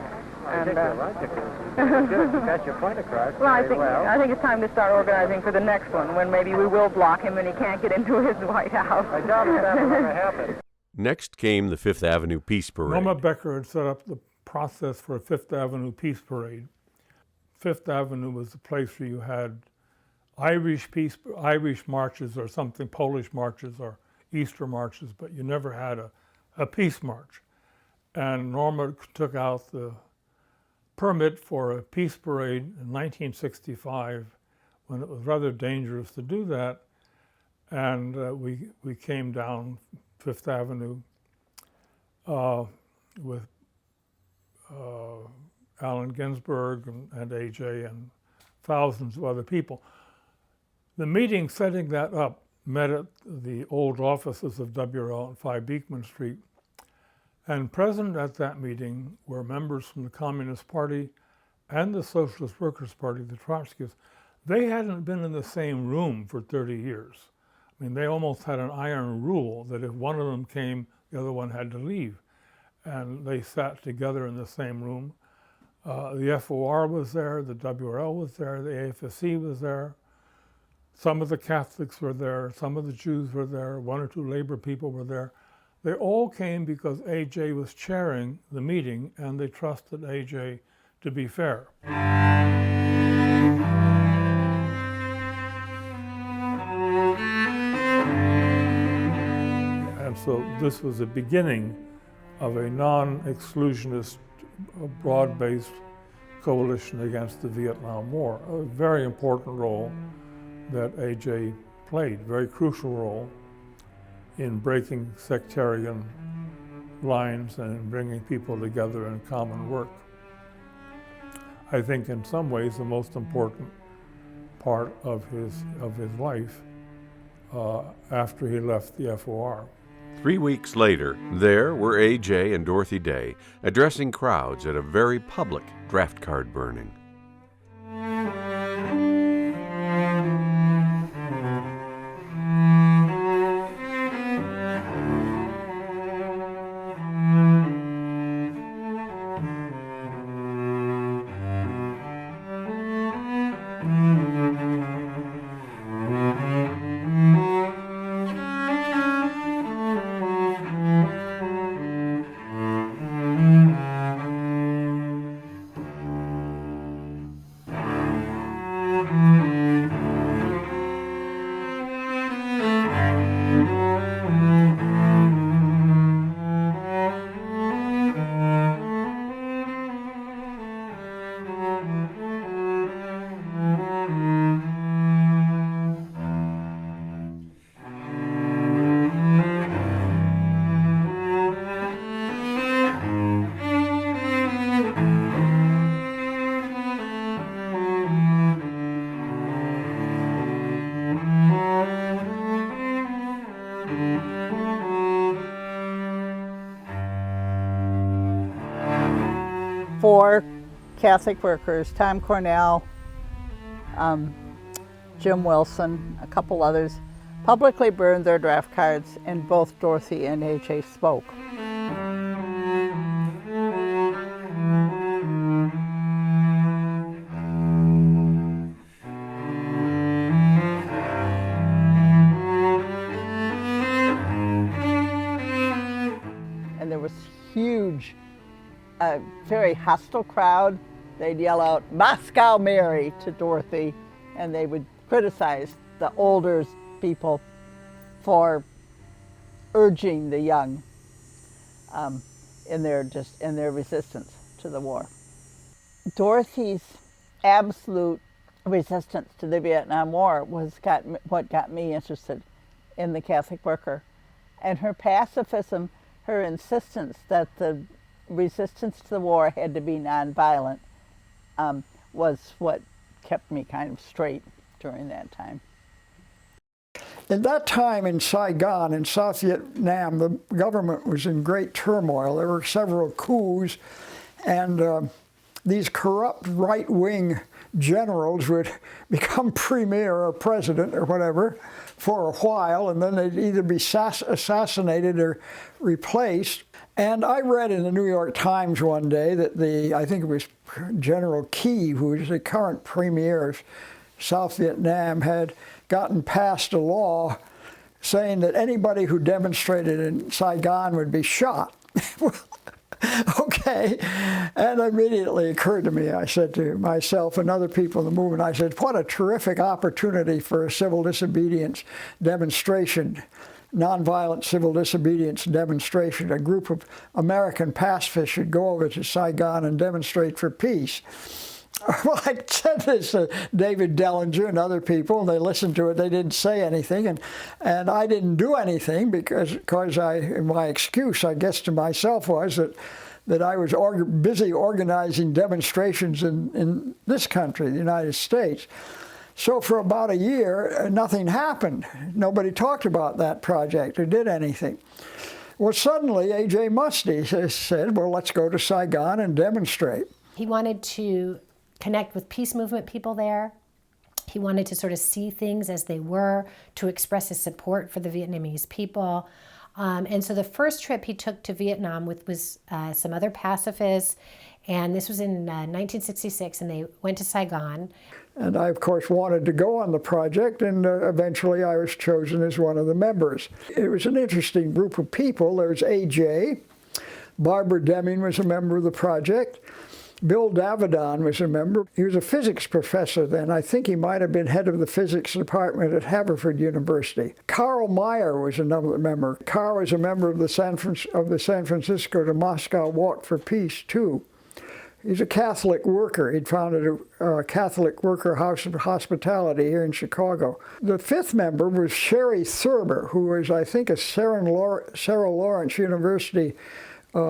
I think you're logical. Good. You got your point across. Well, I think it's time to start organizing for the next one, when maybe we will block him and he can't get into his White House. I doubt if that will ever happen. Next came the Fifth Avenue Peace Parade. Norma Becker had set up the process for a Fifth Avenue Peace Parade. Fifth Avenue was the place where you had Irish marches or something, Polish marches or Easter marches, but you never had a peace march. And Norma took out the permit for a peace parade in 1965 when it was rather dangerous to do that. and we came down Fifth Avenue with Allen Ginsberg and AJ and thousands of other people. The meeting setting that up met at the old offices of WL on 5 Beekman Street, and present at that meeting were members from the Communist Party and the Socialist Workers' Party, the Trotskyists. They hadn't been in the same room for 30 years. I mean, they almost had an iron rule that if one of them came, the other one had to leave. And they sat together in the same room. The FOR was there, the WRL was there, the AFSC was there. Some of the Catholics were there, some of the Jews were there, 1 or 2 labor people were there. They all came because AJ was chairing the meeting, and they trusted AJ to be fair. And so this was the beginning of a non-exclusionist, broad-based coalition against the Vietnam War. A very important role that AJ played, very crucial role in breaking sectarian lines and bringing people together in common work. I think in some ways the most important part of his life after he left the FOR. 3 weeks later, there were A.J. and Dorothy Day addressing crowds at a very public draft card burning. Four Catholic workers, Tom Cornell, Jim Wilson, a couple others, publicly burned their draft cards, and both Dorothy and A.J. spoke. And there was huge, a very hostile crowd. They'd yell out, "Moscow Mary," to Dorothy, and they would criticize the older people for urging the young in their resistance to the war. Dorothy's absolute resistance to the Vietnam War was what got me interested in the Catholic worker. And her pacifism, her insistence that the resistance to the war had to be nonviolent, was what kept me kind of straight during that time. At that time in Saigon, in South Vietnam, the government was in great turmoil. There were several coups, and these corrupt right-wing generals would become premier or president or whatever for a while, and then they'd either be assassinated or replaced. And I read in the New York Times one day that I think it was General Key, who is the current premier of South Vietnam, had gotten passed a law saying that anybody who demonstrated in Saigon would be shot. Okay, and immediately occurred to me, I said to myself and other people in the movement, I said, what a terrific opportunity for a civil disobedience demonstration, nonviolent civil disobedience demonstration. A group of American pacifists should go over to Saigon and demonstrate for peace. Well, I said this to David Dellinger and other people, and they listened to it. They didn't say anything, and I didn't do anything because my excuse, I guess, to myself was that I was busy organizing demonstrations in this country, the United States. So for about a year, nothing happened. Nobody talked about that project or did anything. Well, suddenly, A.J. Muste said, well, let's go to Saigon and demonstrate. He wanted to connect with peace movement people there. He wanted to sort of see things as they were, to express his support for the Vietnamese people. And so the first trip he took to Vietnam was some other pacifists, and this was in 1966, and they went to Saigon. And I, of course, wanted to go on the project, and eventually I was chosen as one of the members. It was an interesting group of people. There was A.J., Barbara Deming was a member of the project, Bill Davidon was a member. He was a physics professor then. I think he might have been head of the physics department at Haverford University. Karl Meyer was another member. Karl was a member of the San Francisco to Moscow Walk for Peace, too. He's a Catholic worker. He'd founded a Catholic worker house of hospitality here in Chicago. The fifth member was Sherry Thurber, who was, I think, a Sarah Lawrence University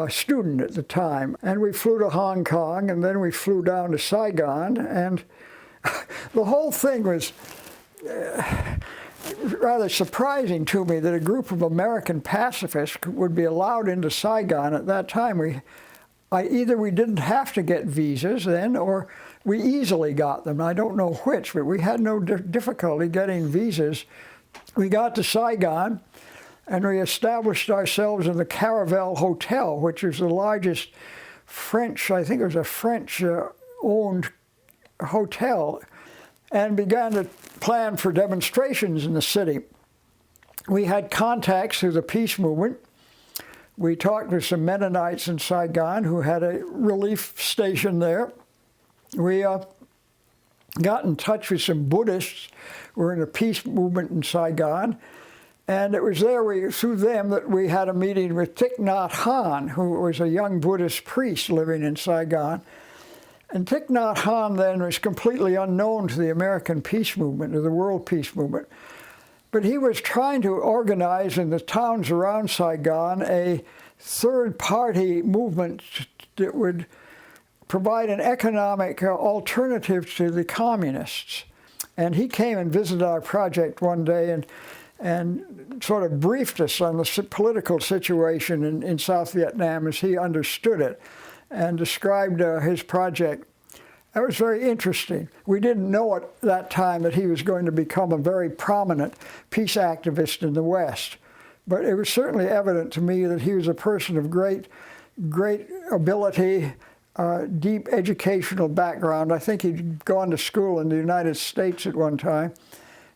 student at the time. And we flew to Hong Kong, and then we flew down to Saigon, and the whole thing was rather surprising to me that a group of American pacifists would be allowed into Saigon at that time. Either we didn't have to get visas then, or we easily got them. I don't know which, but we had no difficulty getting visas. We got to Saigon, and we established ourselves in the Caravel Hotel, which is the largest French, I think it was a French-owned hotel, and began to plan for demonstrations in the city. We had contacts through the peace movement. We talked to some Mennonites in Saigon who had a relief station there. We got in touch with some Buddhists who were in a peace movement in Saigon. And it was there, through them, that we had a meeting with Thich Nhat Hanh, who was a young Buddhist priest living in Saigon. And Thich Nhat Hanh then was completely unknown to the American peace movement, or the world peace movement. But he was trying to organize in the towns around Saigon a third-party movement that would provide an economic alternative to the communists. And he came and visited our project one day and sort of briefed us on the political situation in South Vietnam as he understood it, and described his project. That was very interesting. We didn't know at that time that he was going to become a very prominent peace activist in the West. But it was certainly evident to me that he was a person of great ability, deep educational background. I think he'd gone to school in the United States at one time,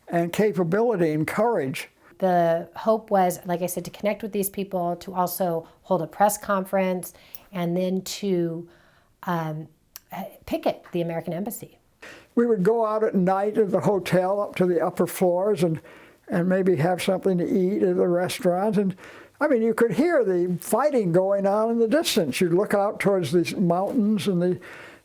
and capability and courage. The hope was, like I said, to connect with these people, to also hold a press conference, and then to picket the American embassy. We would go out at night at the hotel up to the upper floors and maybe have something to eat at the restaurant. And I mean, you could hear the fighting going on in the distance. You'd look out towards these mountains in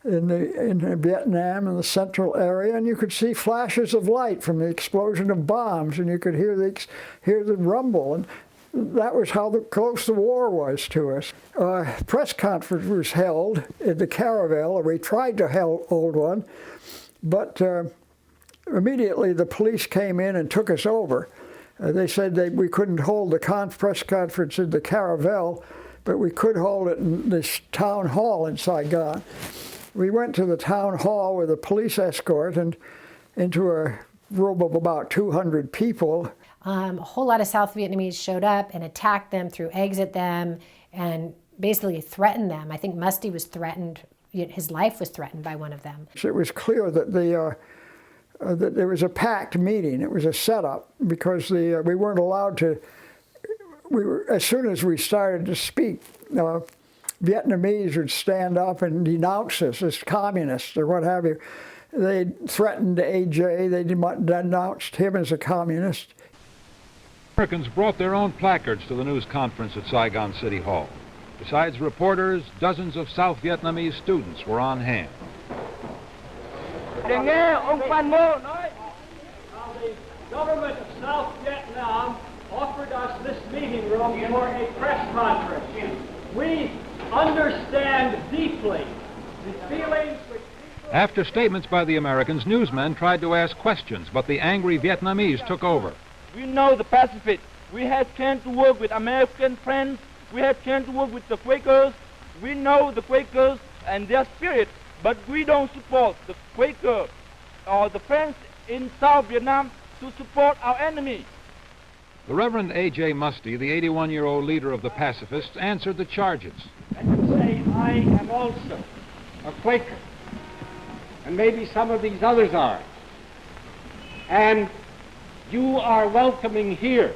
Vietnam, in the central area, and you could see flashes of light from the explosion of bombs, and you could hear the rumble. And that was how close the war was to us. A press conference was held at the Caravel, or we tried to hold one, but immediately the police came in and took us over. They said we couldn't hold the press conference in the Caravel, but we could hold it in this town hall in Saigon. We went to the town hall with a police escort and into a room of about 200 people. A whole lot of South Vietnamese showed up and attacked them, threw eggs at them, and basically threatened them. I think Muste was threatened, his life was threatened by one of them. So it was clear that that there was a packed meeting. It was a setup because we weren't allowed to, as soon as we started to speak, Vietnamese would stand up and denounce us as communists or what have you. They threatened A.J., they denounced him as a communist. Americans brought their own placards to the news conference at Saigon City Hall. Besides reporters, dozens of South Vietnamese students were on hand. để nghe ông Phan Mô nói. The government of South Vietnam offered us this meeting room for a press conference. We understand deeply the feelings which... After statements by the Americans, newsmen tried to ask questions, but the angry Vietnamese took over. We know the Pacific. We have chance to work with American friends. We have chance to work with the Quakers. We know the Quakers and their spirit, but we don't support the Quaker or the friends in South Vietnam to support our enemy. The Reverend A.J. Muste, the 81-year-old leader of the pacifists, answered the charges. And to say, I am also a Quaker, and maybe some of these others are. And you are welcoming here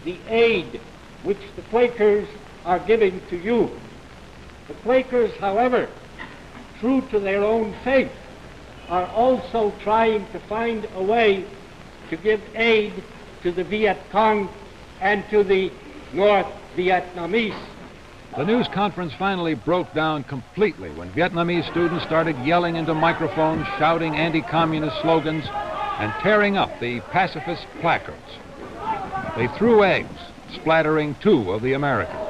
the aid which the Quakers are giving to you. The Quakers, however, true to their own faith, are also trying to find a way to give aid to the Viet Cong and to the North Vietnamese. The news conference finally broke down completely when Vietnamese students started yelling into microphones, shouting anti-communist slogans, and tearing up the pacifist placards. They threw eggs, splattering 2 of the Americans.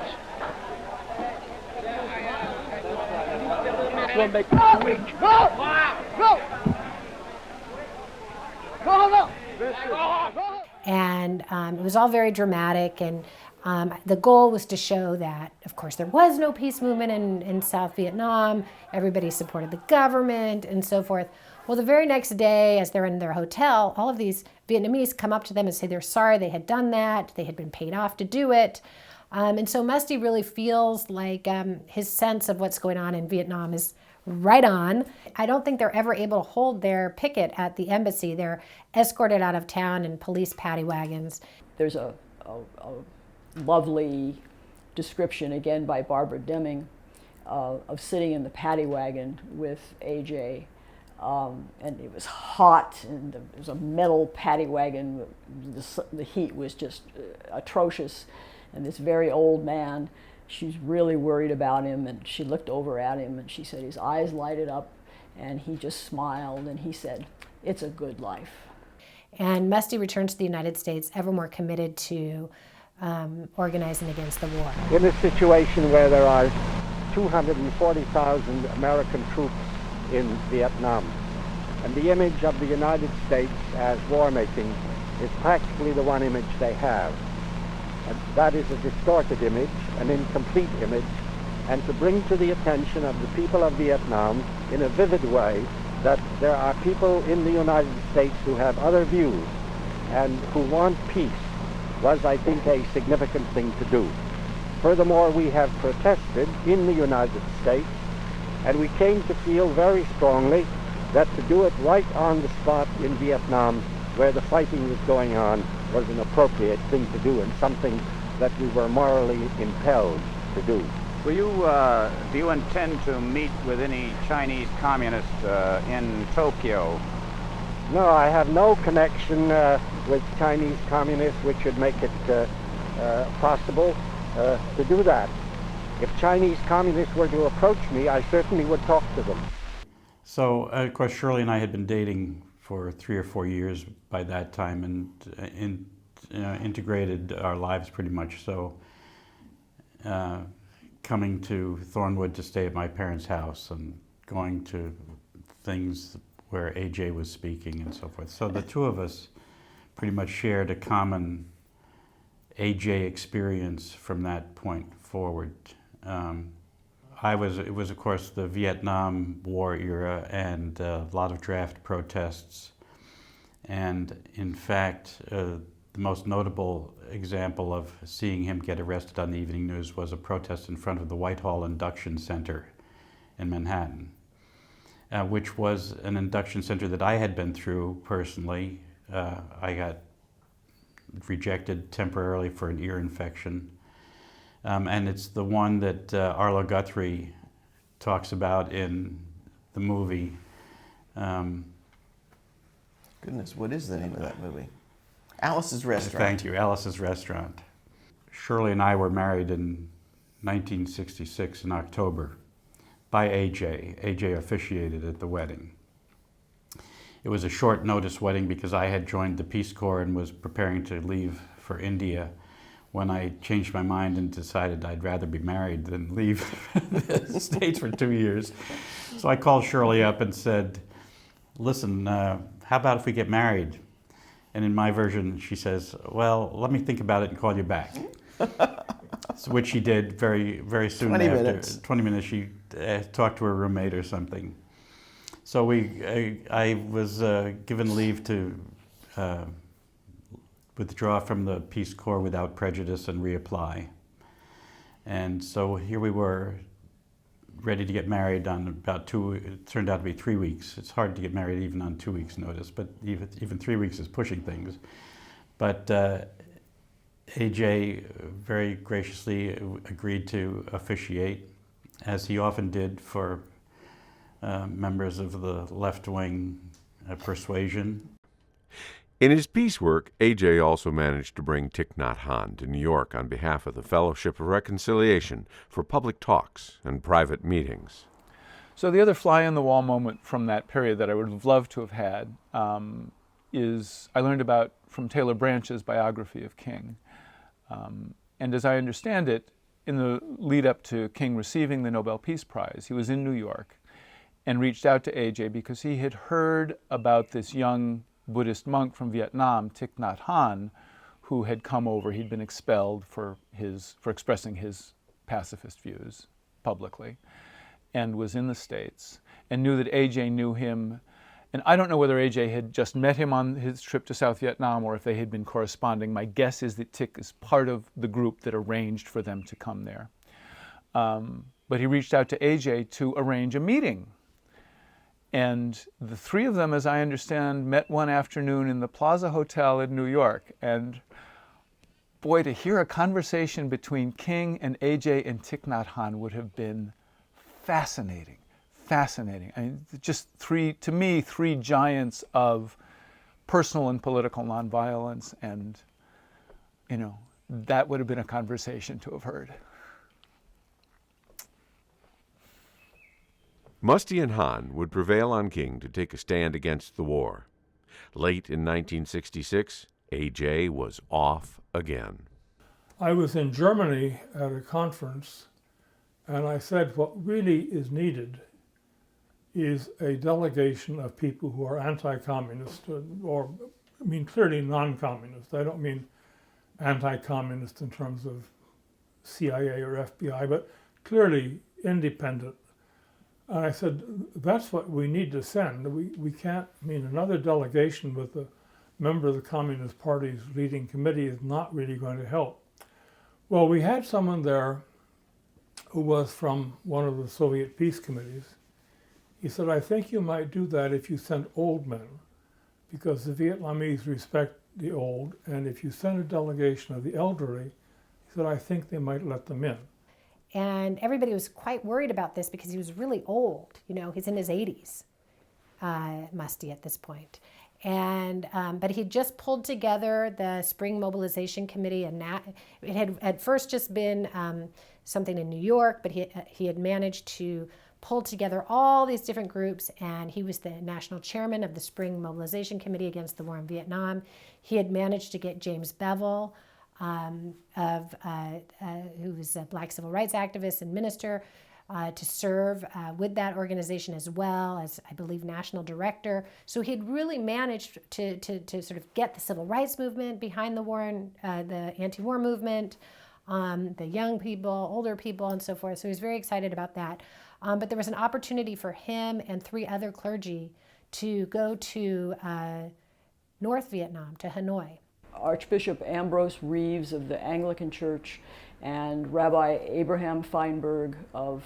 And it was all very dramatic, and the goal was to show that, of course, there was no peace movement in South Vietnam. Everybody supported the government and so forth. Well, the very next day, as they're in their hotel, all of these Vietnamese come up to them and say they're sorry they had done that. They had been paid off to do it. And so Muste really feels like his sense of what's going on in Vietnam is right on. I don't think they're ever able to hold their picket at the embassy. They're escorted out of town in police paddy wagons. There's a lovely description, again by Barbara Deming, of sitting in the paddy wagon with AJ. And it was hot, and it was a metal paddy wagon. The heat was just atrocious. And this very old man, she's really worried about him, and she looked over at him and she said his eyes lighted up, and he just smiled and he said, "It's a good life." And Muste returns to the United States ever more committed to organizing against the war. In a situation where there are 240,000 American troops in Vietnam, and the image of the United States as war-making is practically the one image they have. And that is a distorted image, an incomplete image, and to bring to the attention of the people of Vietnam in a vivid way that there are people in the United States who have other views and who want peace was, I think, a significant thing to do. Furthermore, we have protested in the United States, and we came to feel very strongly that to do it right on the spot in Vietnam where the fighting was going on was an appropriate thing to do and something that we were morally impelled to do. Will you, do you intend to meet with any Chinese communists in Tokyo? No, I have no connection with Chinese communists which would make it possible to do that. If Chinese communists were to approach me, I certainly would talk to them. So, of course, Shirley and I had been dating for 3 or 4 years by that time, and integrated our lives pretty much. So, coming to Thornwood to stay at my parents' house and going to things where AJ was speaking and so forth. So the two of us pretty much shared a common AJ experience from that point forward. It was of course the Vietnam War era and a lot of draft protests. And in fact, the most notable example of seeing him get arrested on the evening news was a protest in front of the Whitehall Induction Center in Manhattan, which was an induction center that I had been through personally. I got rejected temporarily for an ear infection. And it's the one that Arlo Guthrie talks about in the movie. Goodness, what is the name of that movie? Alice's Restaurant. Thank you, Alice's Restaurant. Shirley and I were married in 1966 in October by AJ. AJ officiated at the wedding. It was a short notice wedding because I had joined the Peace Corps and was preparing to leave for India when I changed my mind and decided I'd rather be married than leave the States for 2 years. So I called Shirley up and said, listen, how about if we get married? And in my version, she says, well, let me think about it and call you back. So, which she did very, very soon 20 after. minutes. 20 minutes, she talked to her roommate or something. So I was given leave to withdraw from the Peace Corps without prejudice and reapply. And so here we were, ready to get married on about it turned out to be 3 weeks. It's hard to get married even on 2 weeks' notice, but even 3 weeks is pushing things. But AJ very graciously agreed to officiate, as he often did for members of the left-wing persuasion. In his peace work, A.J. also managed to bring Thich Nhat Hanh to New York on behalf of the Fellowship of Reconciliation for public talks and private meetings. So the other fly-on-the-wall moment from that period that I would have loved to have had is I learned about from Taylor Branch's biography of King. And as I understand it, in the lead up to King receiving the Nobel Peace Prize, he was in New York and reached out to A.J. because he had heard about this young Buddhist monk from Vietnam, Thich Nhat Hanh, who had come over. He'd been expelled for expressing his pacifist views publicly, and was in the States, and knew that A.J. knew him. And I don't know whether A.J. had just met him on his trip to South Vietnam or if they had been corresponding. My guess is that Thich is part of the group that arranged for them to come there. But he reached out to A.J. to arrange a meeting. And the three of them, as I understand, met one afternoon in the Plaza Hotel in New York. And boy, to hear a conversation between King and A.J. and Thich Nhat Hanh would have been fascinating, fascinating. I mean, just three giants of personal and political nonviolence, and, you know, that would have been a conversation to have heard. Muste and Hanh would prevail on King to take a stand against the war. Late in 1966, A.J. was off again. I was in Germany at a conference, and I said what really is needed is a delegation of people who are anti-communist, or I mean clearly non-communist. I don't mean anti-communist in terms of CIA or FBI, but clearly independent. And I said, that's what we need to send. We can't, I mean, another delegation with a member of the Communist Party's leading committee is not really going to help. Well, we had someone there who was from one of the Soviet peace committees. He said, I think you might do that if you send old men, because the Vietnamese respect the old, and if you send a delegation of the elderly, he said, I think they might let them in. And everybody was quite worried about this because he was really old. You know, he's in his 80s, Muste at this point. And, but he'd just pulled together the Spring Mobilization Committee, and it had at first just been something in New York, but he had managed to pull together all these different groups, and he was the national chairman of the Spring Mobilization Committee against the war in Vietnam. He had managed to get James Bevel, who was a black civil rights activist and minister, to serve with that organization as well as, I believe, national director. So he had really managed to sort of get the civil rights movement behind the war, and the anti-war movement, the young people, older people, and so forth. So he was very excited about that. But there was an opportunity for him and 3 other clergy to go to North Vietnam, to Hanoi. Archbishop Ambrose Reeves of the Anglican Church and Rabbi Abraham Feinberg of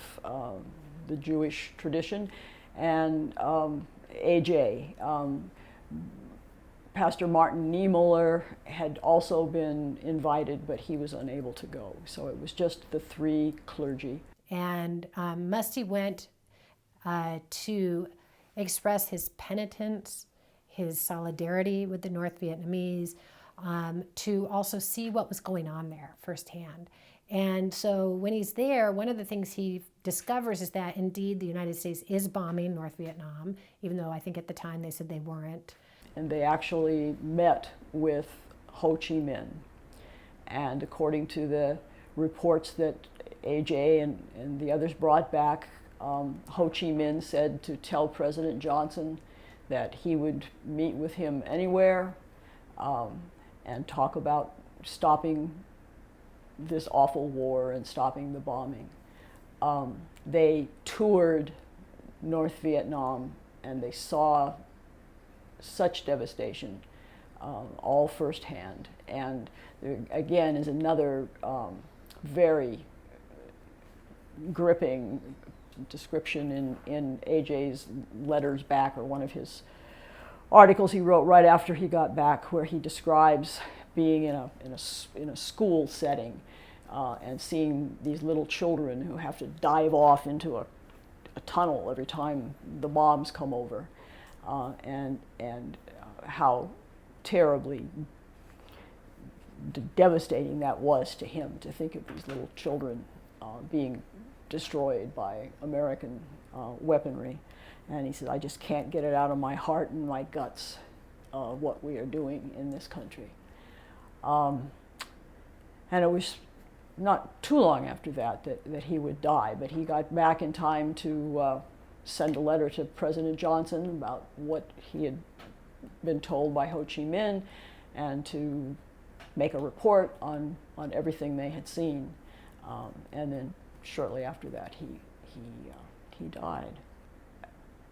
the Jewish tradition, and A.J. Pastor Martin Niemöller had also been invited, but he was unable to go. So it was just the 3 clergy. And Muste went to express his penitence, his solidarity with the North Vietnamese, to also see what was going on there firsthand. And so when he's there, one of the things he discovers is that indeed the United States is bombing North Vietnam, even though I think at the time they said they weren't. And they actually met with Ho Chi Minh. And according to the reports that AJ and the others brought back, Ho Chi Minh said to tell President Johnson that he would meet with him anywhere and talk about stopping this awful war and stopping the bombing. They toured North Vietnam and they saw such devastation, all firsthand. And there, again, is another very gripping description in AJ's letters back, or one of his articles he wrote right after he got back, where he describes being in a school setting and seeing these little children who have to dive off into a tunnel every time the bombs come over, and how terribly devastating that was to him, to think of these little children being destroyed by American weaponry. And he said, I just can't get it out of my heart and my guts what we are doing in this country. And it was not too long after that he would die, but he got back in time to send a letter to President Johnson about what he had been told by Ho Chi Minh, and to make a report on everything they had seen. And then shortly after that, he died.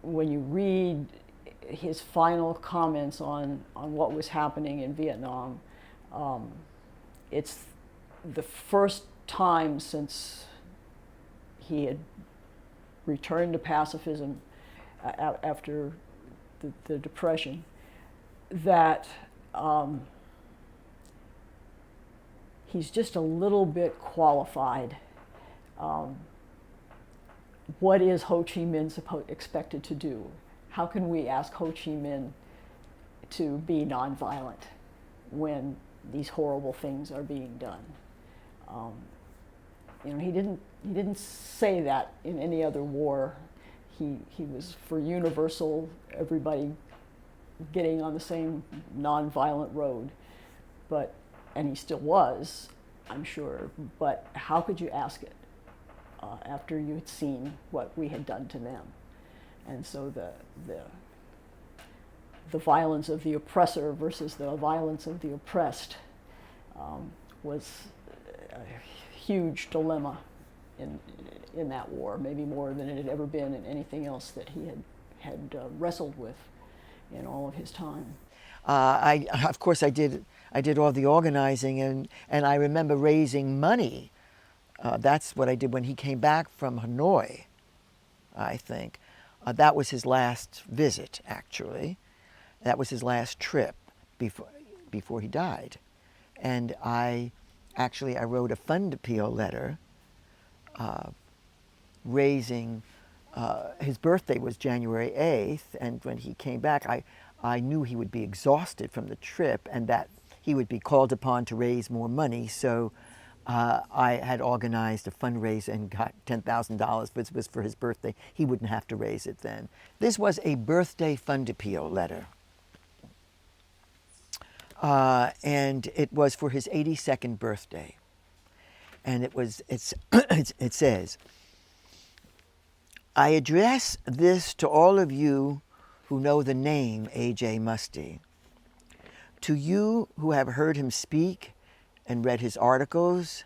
When you read his final comments on what was happening in Vietnam, it's the first time since he had returned to pacifism after the Depression that he's just a little bit qualified. What is Ho Chi Minh expected to do? How can we ask Ho Chi Minh to be nonviolent when these horrible things are being done? He didn't say that in any other war. He was for universal, everybody getting on the same nonviolent road, and he still was, I'm sure. But how could you ask it after you had seen what we had done to them? And so the violence of the oppressor versus the violence of the oppressed was a huge dilemma in that war, maybe more than it had ever been in anything else that he had wrestled with in all of his time. Of course, I did all the organizing, and I remember raising money. That's what I did when he came back from Hanoi, I think. That was his last visit, actually. That was his last trip before he died. And I wrote a fund appeal letter raising, his birthday was January 8th, and when he came back, I knew he would be exhausted from the trip and that he would be called upon to raise more money, so I had organized a fundraiser and got $10,000. This was for his birthday. He wouldn't have to raise it then. This was a birthday fund appeal letter. And it was for his 82nd birthday. And it says, I address this to all of you who know the name A.J. Muste, to you who have heard him speak and read his articles,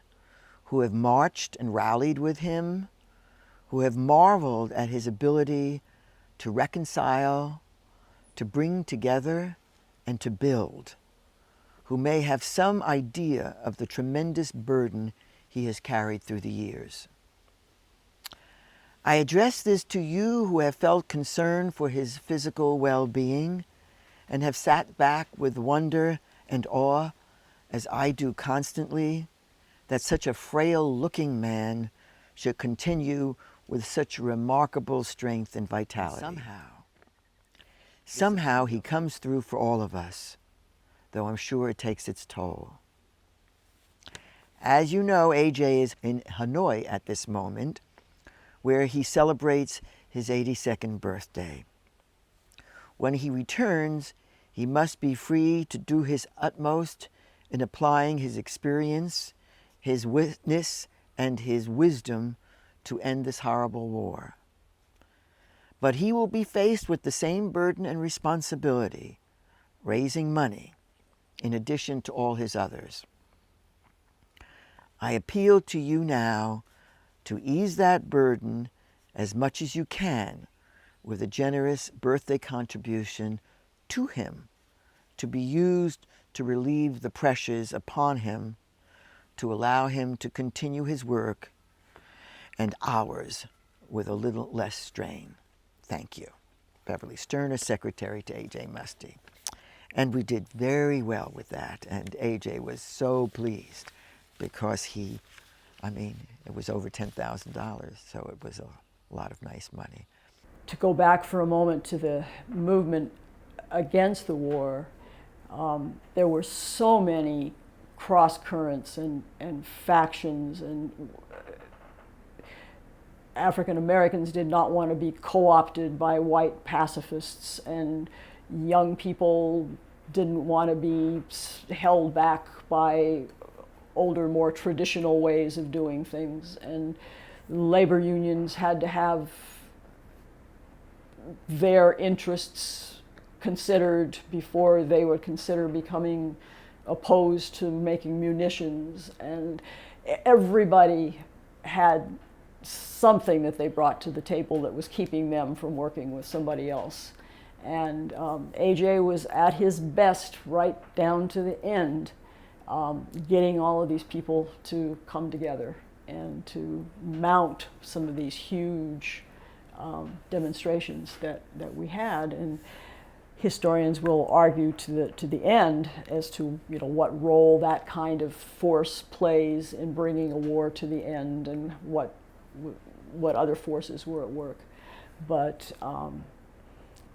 who have marched and rallied with him, who have marveled at his ability to reconcile, to bring together, and to build, who may have some idea of the tremendous burden he has carried through the years. I address this to you who have felt concern for his physical well-being and have sat back with wonder and awe, as I do constantly, that such a frail-looking man should continue with such remarkable strength and vitality. Somehow he comes through for all of us, though I'm sure it takes its toll. As you know, AJ is in Hanoi at this moment, where he celebrates his 82nd birthday. When he returns, he must be free to do his utmost in applying his experience, his witness, and his wisdom to end this horrible war. But he will be faced with the same burden and responsibility, raising money, in addition to all his others. I appeal to you now to ease that burden as much as you can with a generous birthday contribution to him, to be used to relieve the pressures upon him, to allow him to continue his work and ours with a little less strain. Thank you. Beverly Sterner, Secretary to A.J. Muste. And we did very well with that, and A.J. was so pleased because it was over $10,000, so it was a lot of nice money. To go back for a moment to the movement against the war, there were so many cross currents and factions, and African Americans did not want to be co-opted by white pacifists, and young people didn't want to be held back by older, more traditional ways of doing things, and labor unions had to have their interests considered before they would consider becoming opposed to making munitions, and everybody had something that they brought to the table that was keeping them from working with somebody else. And AJ was at his best right down to the end, getting all of these people to come together and to mount some of these huge demonstrations that we had. And historians will argue to the end as to what role that kind of force plays in bringing a war to the end, and what other forces were at work. But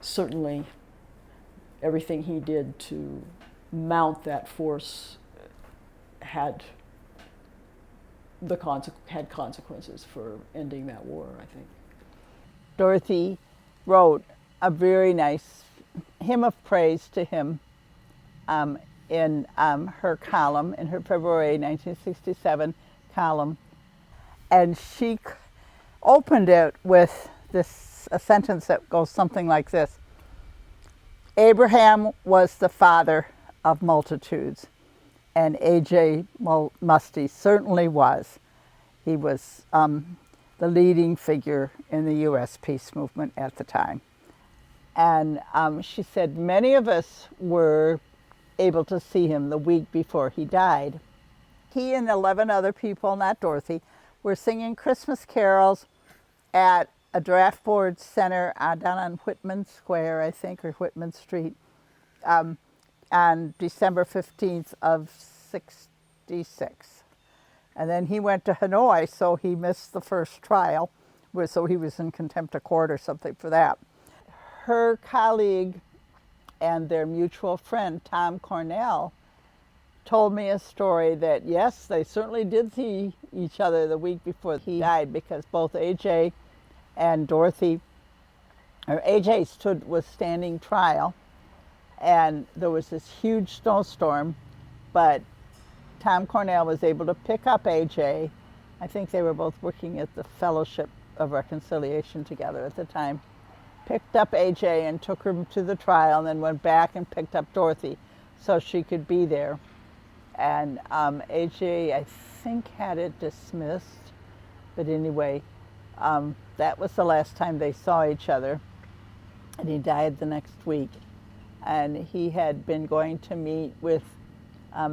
certainly everything he did to mount that force had consequences for ending that war, I think. Dorothy wrote a very nice hymn of praise to him in her column, in her February 1967 column. And she opened it with a sentence that goes something like this: Abraham was the father of multitudes, and A.J. Muste certainly was. He was the leading figure in the U.S. peace movement at the time. And she said many of us were able to see him the week before he died. He and 11 other people, not Dorothy, were singing Christmas carols at a draft board center down on Whitman Square, I think, or Whitman Street, on December 15th of '66. And then he went to Hanoi, so he missed the first trial, so he was in contempt of court or something for that. Her colleague and their mutual friend, Tom Cornell, told me a story that, yes, they certainly did see each other the week before he died, because both A.J. and Dorothy, or A.J. was standing trial, and there was this huge snowstorm, but Tom Cornell was able to pick up A.J. I think they were both working at the Fellowship of Reconciliation together at the time. Picked up A.J. and took her to the trial, and then went back and picked up Dorothy so she could be there. And A.J., I think, had it dismissed, but anyway, that was the last time they saw each other, and he died the next week. And he had been going to meet with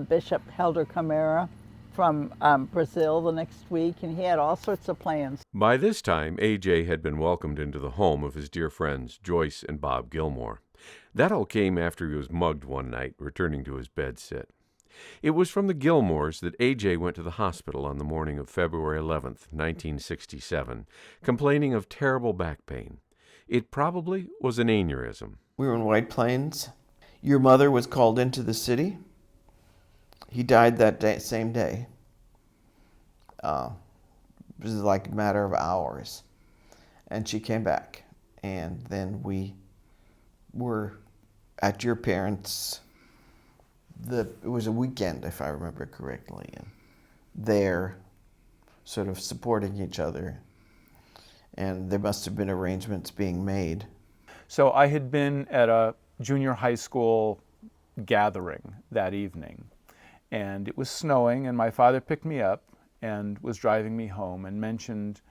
Bishop Helder Camara from Brazil the next week, and he had all sorts of plans. By this time, A.J. had been welcomed into the home of his dear friends Joyce and Bob Gilmore. That all came after he was mugged one night, returning to his bedsit. It was from the Gilmores that A.J. went to the hospital on the morning of February 11th, 1967, complaining of terrible back pain. It probably was an aneurysm. We were in White Plains. Your mother was called into the city. He died that same day. It was like a matter of hours. And she came back. And then we were at your parents', it was a weekend, if I remember correctly, and there sort of supporting each other. And there must have been arrangements being made. So I had been at a junior high school gathering that evening, and it was snowing, and my father picked me up and was driving me home and mentioned,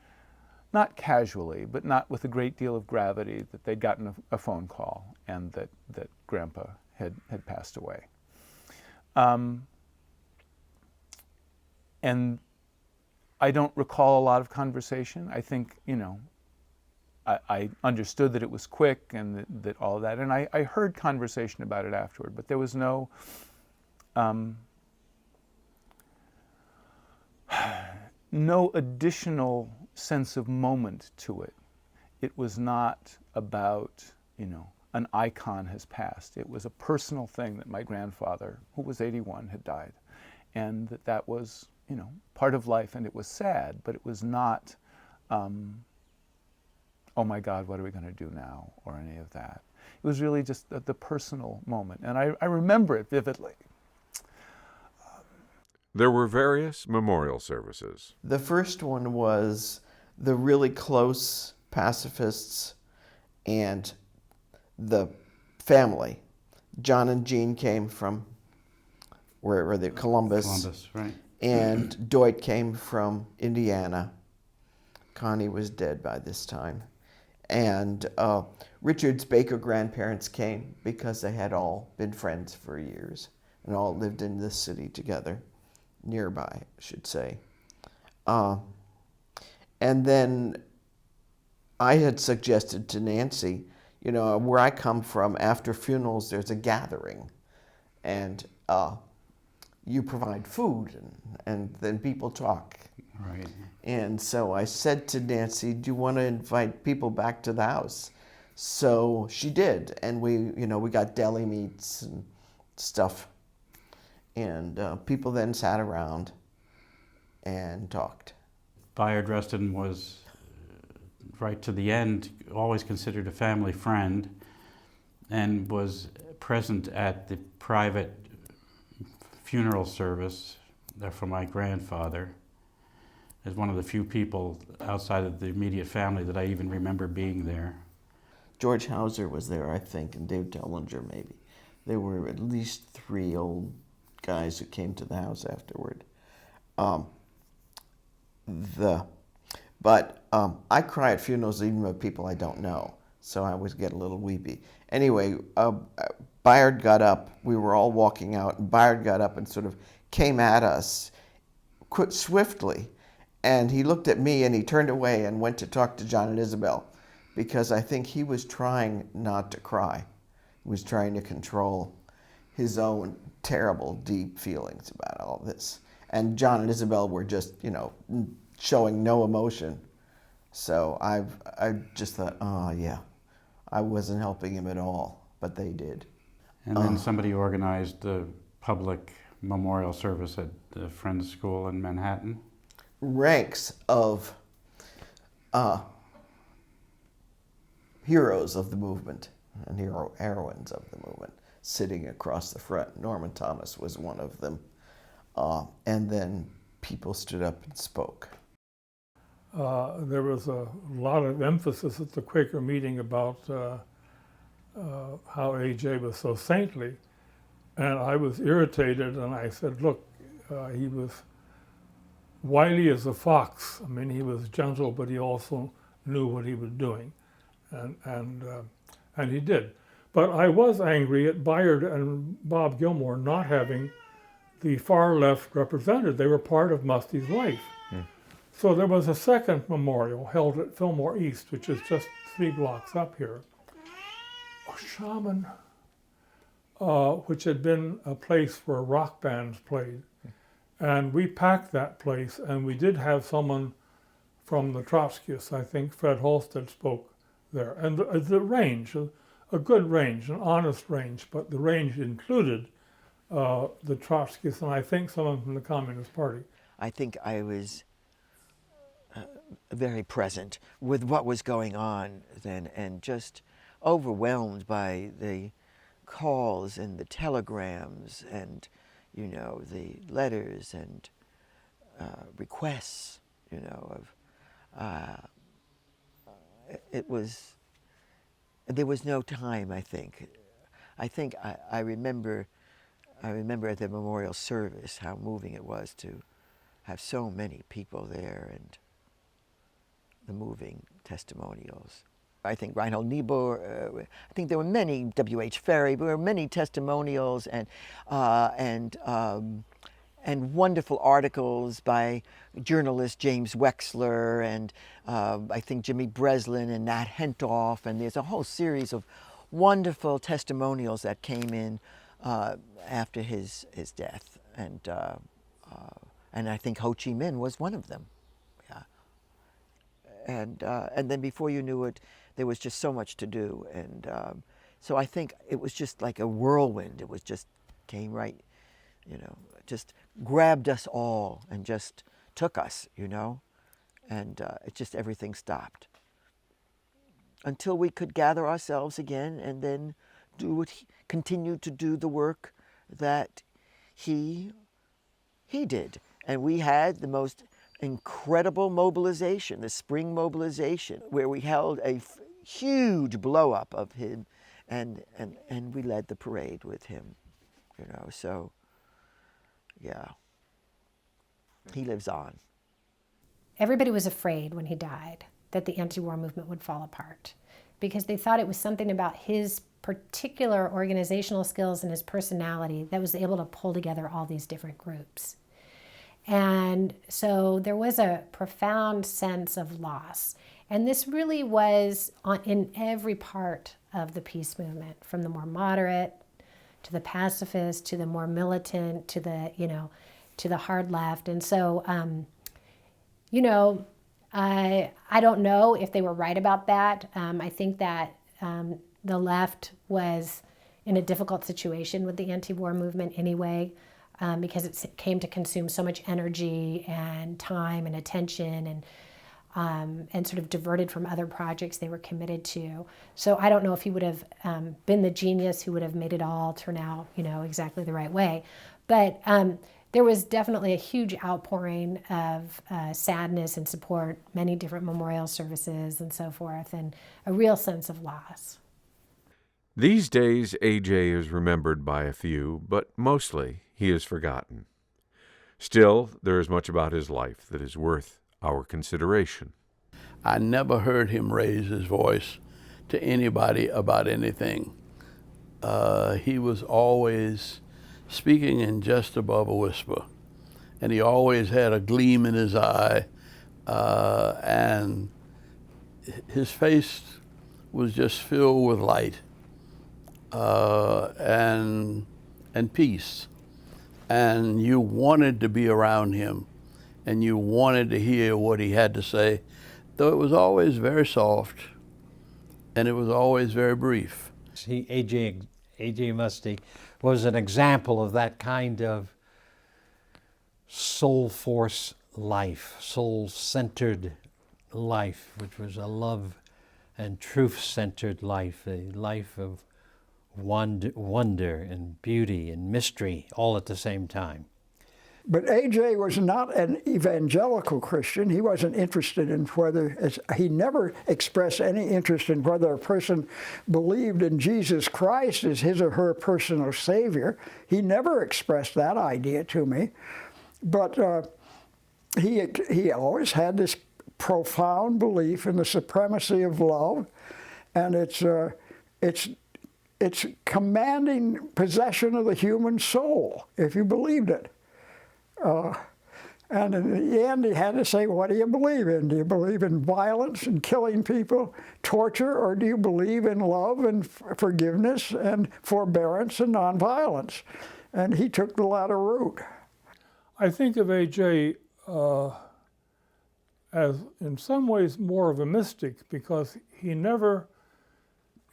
not casually, but not with a great deal of gravity, that they'd gotten a phone call and that Grandpa had passed away. And I don't recall a lot of conversation. I think, I understood that it was quick and that all of that, and I heard conversation about it afterward, but there was no no additional sense of moment to it. It was not about, an icon has passed. It was a personal thing that my grandfather, who was 81, had died, and that was, part of life, and it was sad, but it was not, oh my God, what are we going to do now, or any of that. It was really just the personal moment, and I remember it vividly. There were various memorial services. The first one was the really close pacifists and the family. John and Jean came from, where were they? Columbus. Columbus, right. And Deutsch came from Indiana. Connie was dead by this time. And Richard's Baker grandparents came because they had all been friends for years and all lived in this city together, nearby, I should say. And then I had suggested to Nancy, where I come from, after funerals, there's a gathering. And you provide food, and then people talk. Right. And so I said to Nancy, do you want to invite people back to the house? So she did, and we got deli meats and stuff. And people then sat around and talked. Bayard Rustin was, right to the end, always considered a family friend, and was present at the private funeral service for my grandfather, as one of the few people outside of the immediate family that I even remember being there. George Hauser was there, I think, and Dave Dellinger maybe. There were at least 3 old guys who came to the house afterward. I cry at funerals even with people I don't know, so I always get a little weepy. Anyway, Bayard got up. We were all walking out, and Bayard got up and sort of came at us swiftly. And he looked at me and he turned away and went to talk to John and Isabel, because I think he was trying not to cry. He was trying to control his own terrible, deep feelings about all this. And John and Isabel were just, showing no emotion. So I just thought, oh yeah, I wasn't helping him at all, but they did. And then somebody organized the public memorial service at the Friends School in Manhattan. Ranks of heroes of the movement and heroines of the movement sitting across the front. Norman Thomas was one of them. And then people stood up and spoke. There was a lot of emphasis at the Quaker meeting about how A.J. was so saintly. And I was irritated, and I said, look, he was wily as a fox. I mean, he was gentle, but he also knew what he was doing. And he did. But I was angry at Bayard and Bob Gilmore not having the far left represented. They were part of Muste's life. So there was a second memorial held at Fillmore East, which is just 3 blocks up here. A shaman, which had been a place where rock bands played. And we packed that place, and we did have someone from the Trotskyists, I think Fred Halstead spoke there. And the range, a good range, an honest range, but the range included the Trotskyists and I think someone from the Communist Party. I think I was very present with what was going on then, and just overwhelmed by the calls and the telegrams and, you know, the letters and requests, you know, of it was, there was no time, I think. I remember at the memorial service how moving it was to have so many people there, and the moving testimonials. I think Reinhold Niebuhr, I think there were many, W.H. Ferry, there were many testimonials and wonderful articles by journalist James Wexler, and I think Jimmy Breslin and Nat Hentoff, and there's a whole series of wonderful testimonials that came in after his death, and I think Ho Chi Minh was one of them. Yeah. And then before you knew it, there was just so much to do, and so I think it was just like a whirlwind. It was just came right, you know, just grabbed us all and just took us, you know, and it just everything stopped until we could gather ourselves again and then continue to do the work that he did. And we had the most incredible mobilization, the spring mobilization, where we held a huge blow up of him, and we led the parade with him, you know. So yeah, he lives on. Everybody was afraid when he died that the anti-war movement would fall apart, because they thought it was something about his particular organizational skills and his personality that was able to pull together all these different groups. And so there was a profound sense of loss. And this really was in every part of the peace movement, from the more moderate to the pacifist to the more militant to the, you know, to the hard left. And so, you know, I don't know if they were right about that. I think that the left was in a difficult situation with the anti-war movement anyway, because it came to consume so much energy and time and attention, and sort of diverted from other projects they were committed to. So I don't know if he would have been the genius who would have made it all turn out, you know, exactly the right way. But there was definitely a huge outpouring of sadness and support, many different memorial services and so forth, and a real sense of loss. These days, A.J. is remembered by a few, but mostly he is forgotten. Still, there is much about his life that is worth our consideration. I never heard him raise his voice to anybody about anything. He was always speaking in just above a whisper, and he always had a gleam in his eye, and his face was just filled with light and peace, and you wanted to be around him, and you wanted to hear what he had to say, though it was always very soft, and it was always very brief. A.J. Muste was an example of that kind of soul force life, soul-centered life, which was a love and truth-centered life, a life of wonder and beauty and mystery all at the same time. But A.J. was not an evangelical Christian. He wasn't interested in whether, he never expressed any interest in whether a person believed in Jesus Christ as his or her personal Savior. He never expressed that idea to me. But he always had this profound belief in the supremacy of love, and it's commanding possession of the human soul, if you believed it. And in the end, he had to say, what do you believe in? Do you believe in violence and killing people, torture, or do you believe in love and forgiveness and forbearance and nonviolence? And he took the latter route. I think of A.J. As in some ways more of a mystic, because he never,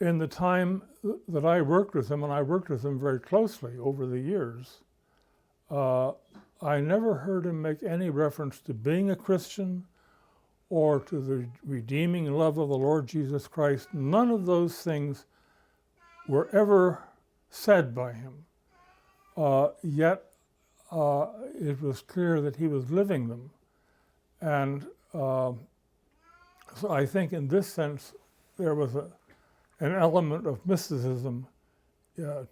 in the time that I worked with him, and I worked with him very closely over the years, I never heard him make any reference to being a Christian or to the redeeming love of the Lord Jesus Christ. None of those things were ever said by him. Yet it was clear that he was living them. And so I think in this sense, there was an element of mysticism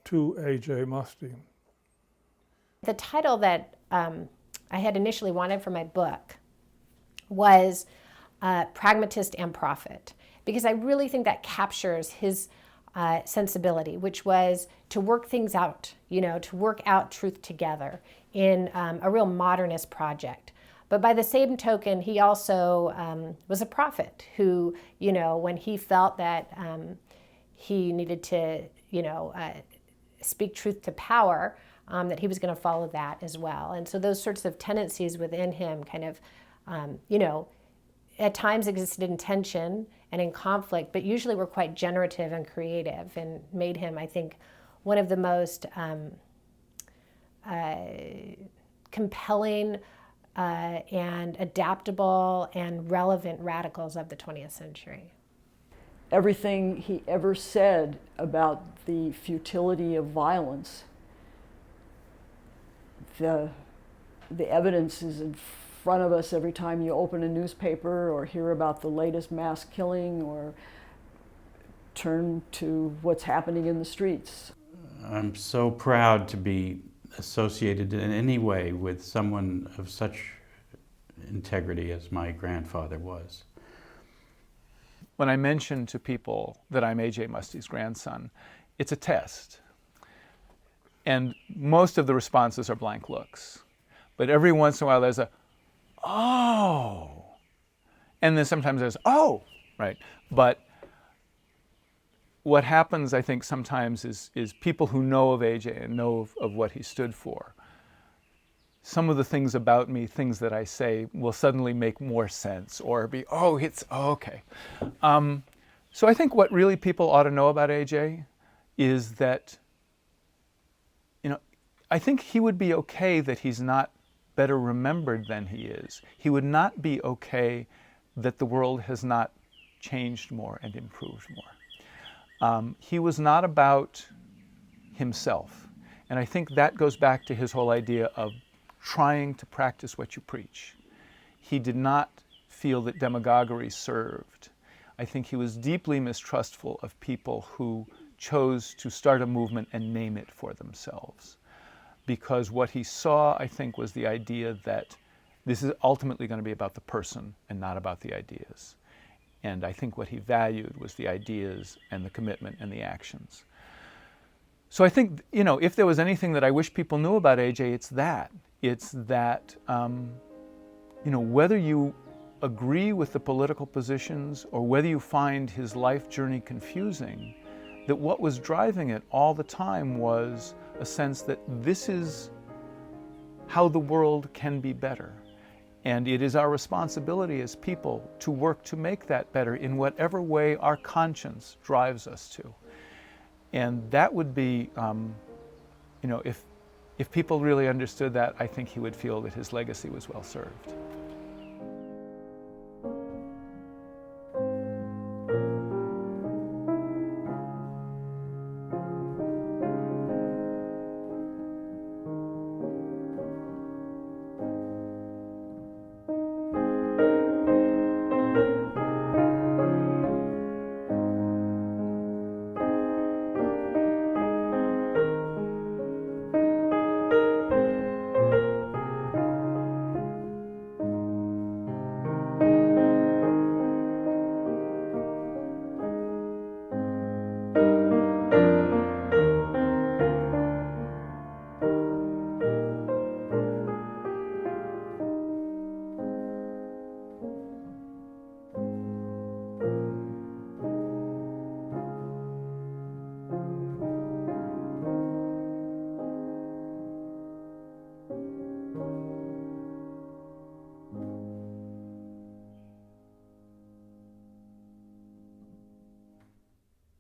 to A.J. Muste. The title that I had initially wanted for my book was Pragmatist and Prophet, because I really think that captures his sensibility, which was to work things out, to work out truth together in a real modernist project. But by the same token, he also was a prophet who, when he felt that he needed to, speak truth to power, that he was going to follow that as well. And so those sorts of tendencies within him kind of, at times existed in tension and in conflict, but usually were quite generative and creative, and made him, I think, one of the most compelling and adaptable and relevant radicals of the 20th century. Everything he ever said about the futility of violence, the evidence is in front of us every time you open a newspaper or hear about the latest mass killing or turn to what's happening in the streets. I'm so proud to be associated in any way with someone of such integrity as my grandfather was. When I mention to people that I'm A.J. Muste's grandson, it's a test. And most of the responses are blank looks. But every once in a while there's a, oh. And then sometimes there's, oh, right? But what happens, I think, sometimes is people who know of A.J. and know of what he stood for, some of the things about me, things that I say, will suddenly make more sense or be, oh, okay. So I think what really people ought to know about A.J. is that, I think he would be okay that he's not better remembered than he is. He would not be okay that the world has not changed more and improved more. He was not about himself. And I think that goes back to his whole idea of trying to practice what you preach. He did not feel that demagoguery served. I think he was deeply mistrustful of people who chose to start a movement and name it for themselves. Because what he saw, I think, was the idea that this is ultimately going to be about the person and not about the ideas. And I think what he valued was the ideas and the commitment and the actions. So I think, if there was anything that I wish people knew about A.J., it's that. It's that, whether you agree with the political positions or whether you find his life journey confusing, that what was driving it all the time was a sense that this is how the world can be better. And it is our responsibility as people to work to make that better in whatever way our conscience drives us to. And that would be, if people really understood that, I think he would feel that his legacy was well served.